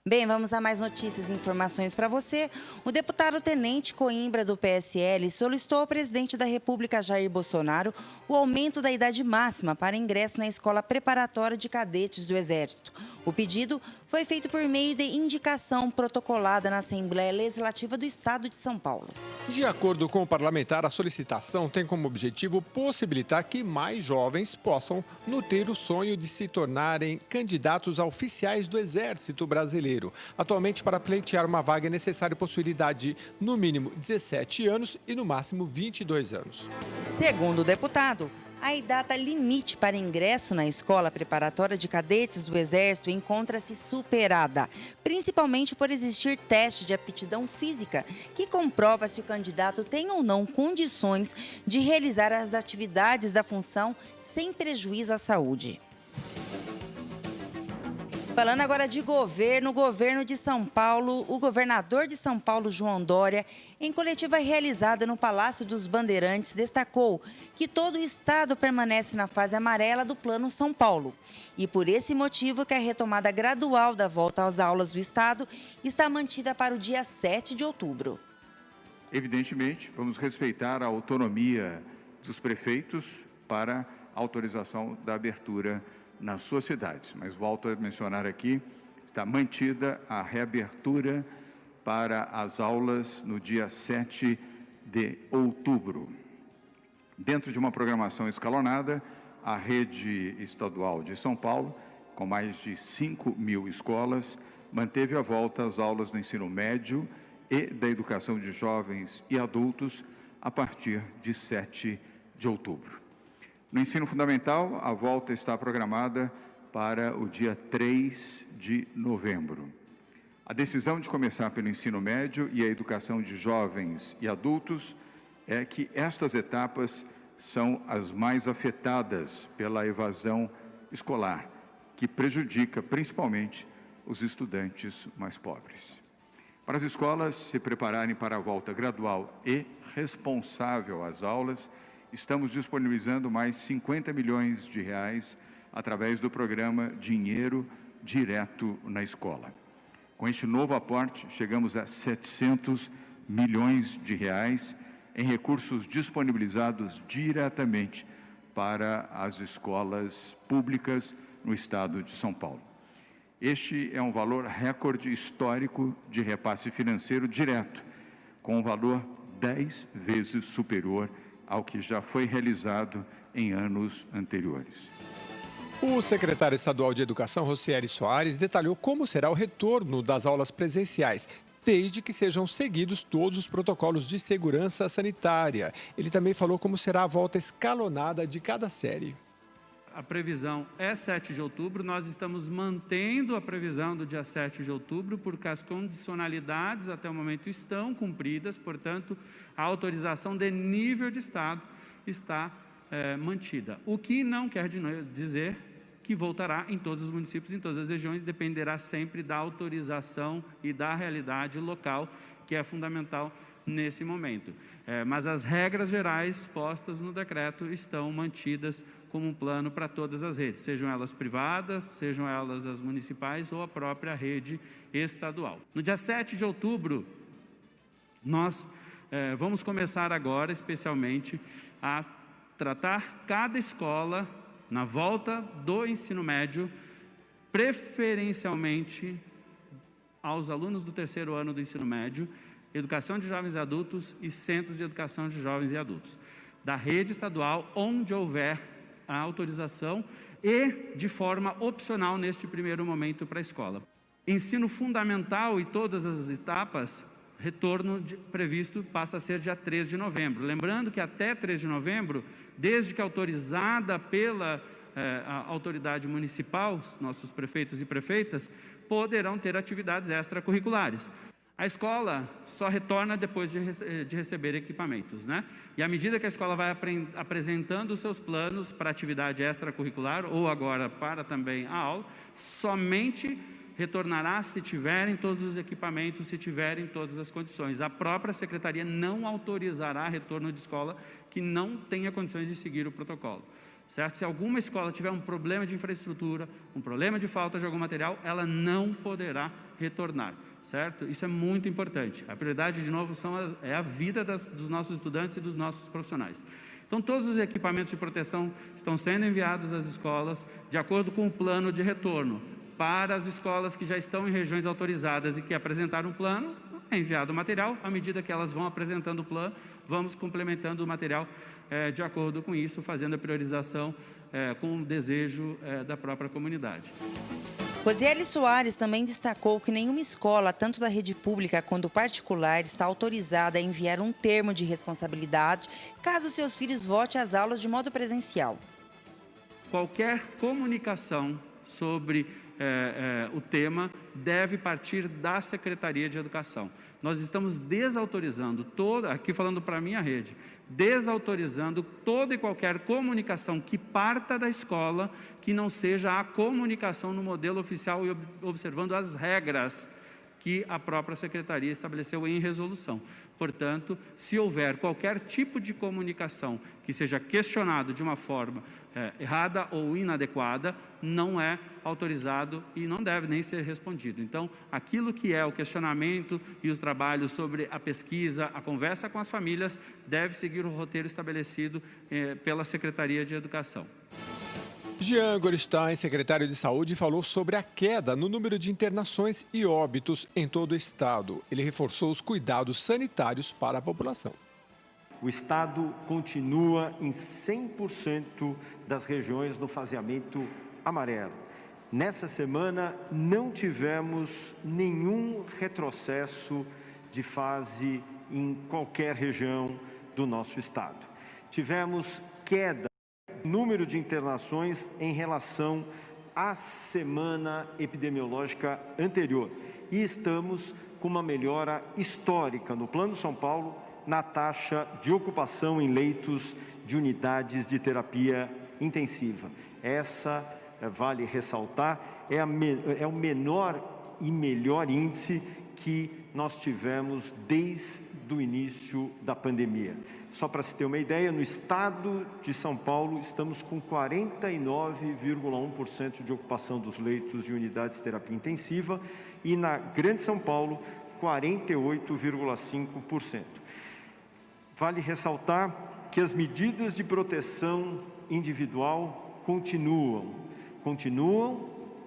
Bem, vamos a mais notícias e informações para você. O deputado Tenente Coimbra, do PSL, solicitou ao presidente da República, Jair Bolsonaro, o aumento da idade máxima para ingresso na Escola Preparatória de Cadetes do Exército. O pedido foi feito por meio de indicação protocolada na Assembleia Legislativa do Estado de São Paulo. De acordo com o parlamentar, a solicitação tem como objetivo possibilitar que mais jovens possam nutrir o sonho de se tornarem candidatos a oficiais do Exército Brasileiro. Atualmente, para pleitear uma vaga é necessário possuir idade no mínimo 17 anos e no máximo 22 anos. Segundo o deputado, a data limite para ingresso na Escola Preparatória de Cadetes do Exército encontra-se superada, principalmente por existir teste de aptidão física, que comprova se o candidato tem ou não condições de realizar as atividades da função sem prejuízo à saúde. Falando agora de governo, o governo de São Paulo, o governador de São Paulo, João Dória, em coletiva realizada no Palácio dos Bandeirantes, destacou que todo o estado permanece na fase amarela do Plano São Paulo. E por esse motivo que a retomada gradual da volta às aulas do estado está mantida para o dia 7 de outubro. Evidentemente, vamos respeitar a autonomia dos prefeitos para a autorização da abertura nas suas cidades. Mas volto a mencionar aqui, está mantida a reabertura para as aulas no dia 7 de outubro. Dentro de uma programação escalonada, a rede estadual de São Paulo, com mais de 5.000 escolas, manteve a volta às aulas do ensino médio e da educação de jovens e adultos a partir de 7 de outubro. No ensino fundamental, a volta está programada para o dia 3 de novembro. A decisão de começar pelo ensino médio e a educação de jovens e adultos é que estas etapas são as mais afetadas pela evasão escolar, que prejudica principalmente os estudantes mais pobres. Para as escolas se prepararem para a volta gradual e responsável às aulas, estamos disponibilizando mais 50 milhões de reais através do programa Dinheiro Direto na Escola. Com este novo aporte, chegamos a 700 milhões de reais em recursos disponibilizados diretamente para as escolas públicas no estado de São Paulo. Este é um valor recorde histórico de repasse financeiro direto, com um valor 10 vezes superior ao que já foi realizado em anos anteriores. O secretário estadual de Educação, Rocieli Soares, detalhou como será o retorno das aulas presenciais, desde que sejam seguidos todos os protocolos de segurança sanitária. Ele também falou como será a volta escalonada de cada série. A previsão é 7 de outubro, nós estamos mantendo a previsão do dia 7 de outubro, porque as condicionalidades até o momento estão cumpridas, portanto, a autorização de nível de estado está mantida. O que não quer dizer que voltará em todos os municípios, em todas as regiões, dependerá sempre da autorização e da realidade local, que é fundamental nesse momento. Mas as regras gerais postas no decreto estão mantidas como um plano para todas as redes, sejam elas privadas, sejam elas as municipais ou a própria rede estadual. No dia 7 de outubro, nós vamos começar agora, especialmente, a tratar cada escola na volta do ensino médio, preferencialmente aos alunos do terceiro ano do ensino médio, educação de jovens e adultos e centros de educação de jovens e adultos, da rede estadual, onde houver a autorização e de forma opcional neste primeiro momento para a escola. Ensino fundamental e todas as etapas, retorno previsto passa a ser dia 3 de novembro. Lembrando que até 3 de novembro, desde que autorizada pela a autoridade municipal, nossos prefeitos e prefeitas, poderão ter atividades extracurriculares. A escola só retorna depois de receber equipamentos, né? E à medida que a escola vai apresentando os seus planos para atividade extracurricular, ou agora para também a aula, somente retornará se tiverem todos os equipamentos, se tiverem todas as condições. A própria secretaria não autorizará retorno de escola que não tenha condições de seguir o protocolo. Certo? Se alguma escola tiver um problema de infraestrutura, um problema de falta de algum material, ela não poderá retornar, certo? Isso é muito importante. A prioridade, de novo, é a vida dos nossos estudantes e dos nossos profissionais. Então, todos os equipamentos de proteção estão sendo enviados às escolas de acordo com o plano de retorno. Para as escolas que já estão em regiões autorizadas e que apresentaram o plano, é enviado o material. À medida que elas vão apresentando o plano, vamos complementando o material de acordo com isso, fazendo a priorização com o desejo da própria comunidade. Rocieli Soares também destacou que nenhuma escola, tanto da rede pública quanto particular, está autorizada a enviar um termo de responsabilidade caso seus filhos voltem às aulas de modo presencial. Qualquer comunicação sobre o tema deve partir da Secretaria de Educação. Nós estamos desautorizando aqui falando para a minha rede, desautorizando toda e qualquer comunicação que parta da escola, que não seja a comunicação no modelo oficial e observando as regras que a própria Secretaria estabeleceu em resolução. Portanto, se houver qualquer tipo de comunicação que seja questionado de uma forma errada ou inadequada, não é autorizado e não deve nem ser respondido. Então, aquilo que é o questionamento e os trabalhos sobre a pesquisa, a conversa com as famílias, deve seguir o roteiro estabelecido pela Secretaria de Educação. Jean Gorenstein, secretário de Saúde, falou sobre a queda no número de internações e óbitos em todo o estado. Ele reforçou os cuidados sanitários para a população. O estado continua em 100% das regiões no faseamento amarelo. Nessa semana, não tivemos nenhum retrocesso de fase em qualquer região do nosso estado. Tivemos queda no número de internações em relação à semana epidemiológica anterior. E estamos com uma melhora histórica no Plano São Paulo, na taxa de ocupação em leitos de unidades de terapia intensiva. Essa, vale ressaltar, é o menor e melhor índice que nós tivemos desde o início da pandemia. Só para se ter uma ideia, no estado de São Paulo, estamos com 49,1% de ocupação dos leitos de unidades de terapia intensiva e na Grande São Paulo, 48,5%. Vale ressaltar que as medidas de proteção individual continuam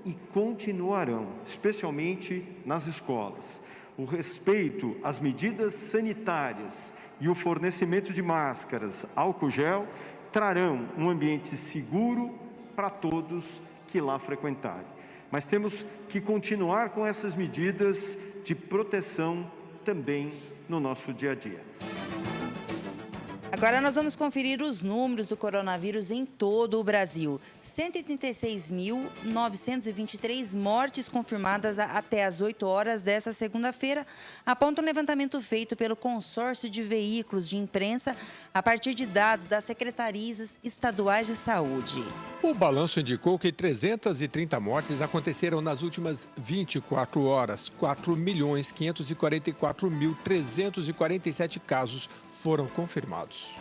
e continuarão, especialmente nas escolas. O respeito às medidas sanitárias e o fornecimento de máscaras, álcool gel, trarão um ambiente seguro para todos que lá frequentarem. Mas temos que continuar com essas medidas de proteção também no nosso dia a dia. Agora nós vamos conferir os números do coronavírus em todo o Brasil. 136.923 mortes confirmadas até às 8 horas desta segunda-feira, aponta um levantamento feito pelo Consórcio de Veículos de Imprensa a partir de dados das secretarias estaduais de saúde. O balanço indicou que 330 mortes aconteceram nas últimas 24 horas. 4.544.347 casos foram confirmados.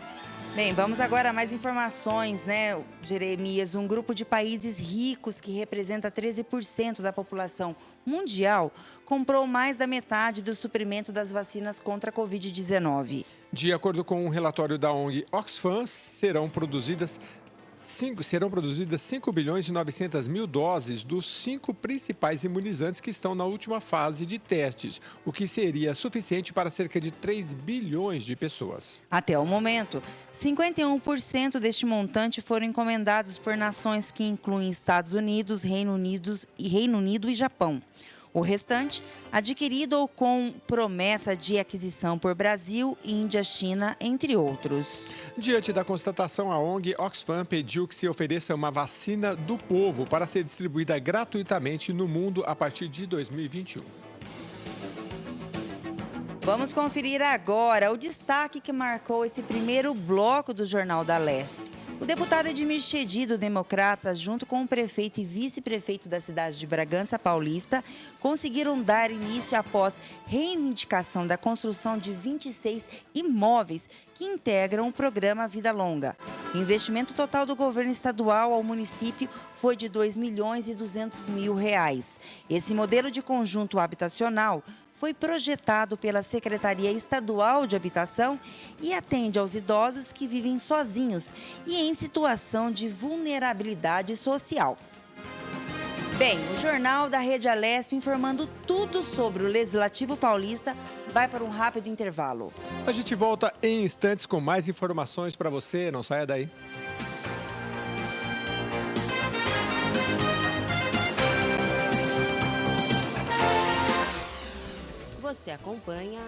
Bem, vamos agora a mais informações, né, Jeremias? Um grupo de países ricos que representa 13% da população mundial comprou mais da metade do suprimento das vacinas contra a Covid-19. De acordo com um relatório da ONG Oxfam, serão produzidas 5 bilhões e 900 mil doses dos 5 principais imunizantes que estão na última fase de testes, o que seria suficiente para cerca de 3 bilhões de pessoas. Até o momento, 51% deste montante foram encomendados por nações que incluem Estados Unidos, Reino Unido e Japão. O restante, adquirido ou com promessa de aquisição por Brasil, Índia, China, entre outros. Diante da constatação, a ONG Oxfam pediu que se ofereça uma vacina do povo para ser distribuída gratuitamente no mundo a partir de 2021. Vamos conferir agora o destaque que marcou esse primeiro bloco do Jornal da Lesp. O deputado Edmir Chedi, do Democratas, junto com o prefeito e vice-prefeito da cidade de Bragança Paulista, conseguiram dar início após reivindicação da construção de 26 imóveis que integram o programa Vida Longa. O investimento total do governo estadual ao município foi de R$ 2.200.000. Esse modelo de conjunto habitacional foi projetado pela Secretaria Estadual de Habitação e atende aos idosos que vivem sozinhos e em situação de vulnerabilidade social. Bem, o Jornal da Rede Alesp, informando tudo sobre o Legislativo Paulista, vai para um rápido intervalo. A gente volta em instantes com mais informações para você, não saia daí. Você acompanha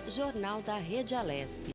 Jornal da Rede Alesp.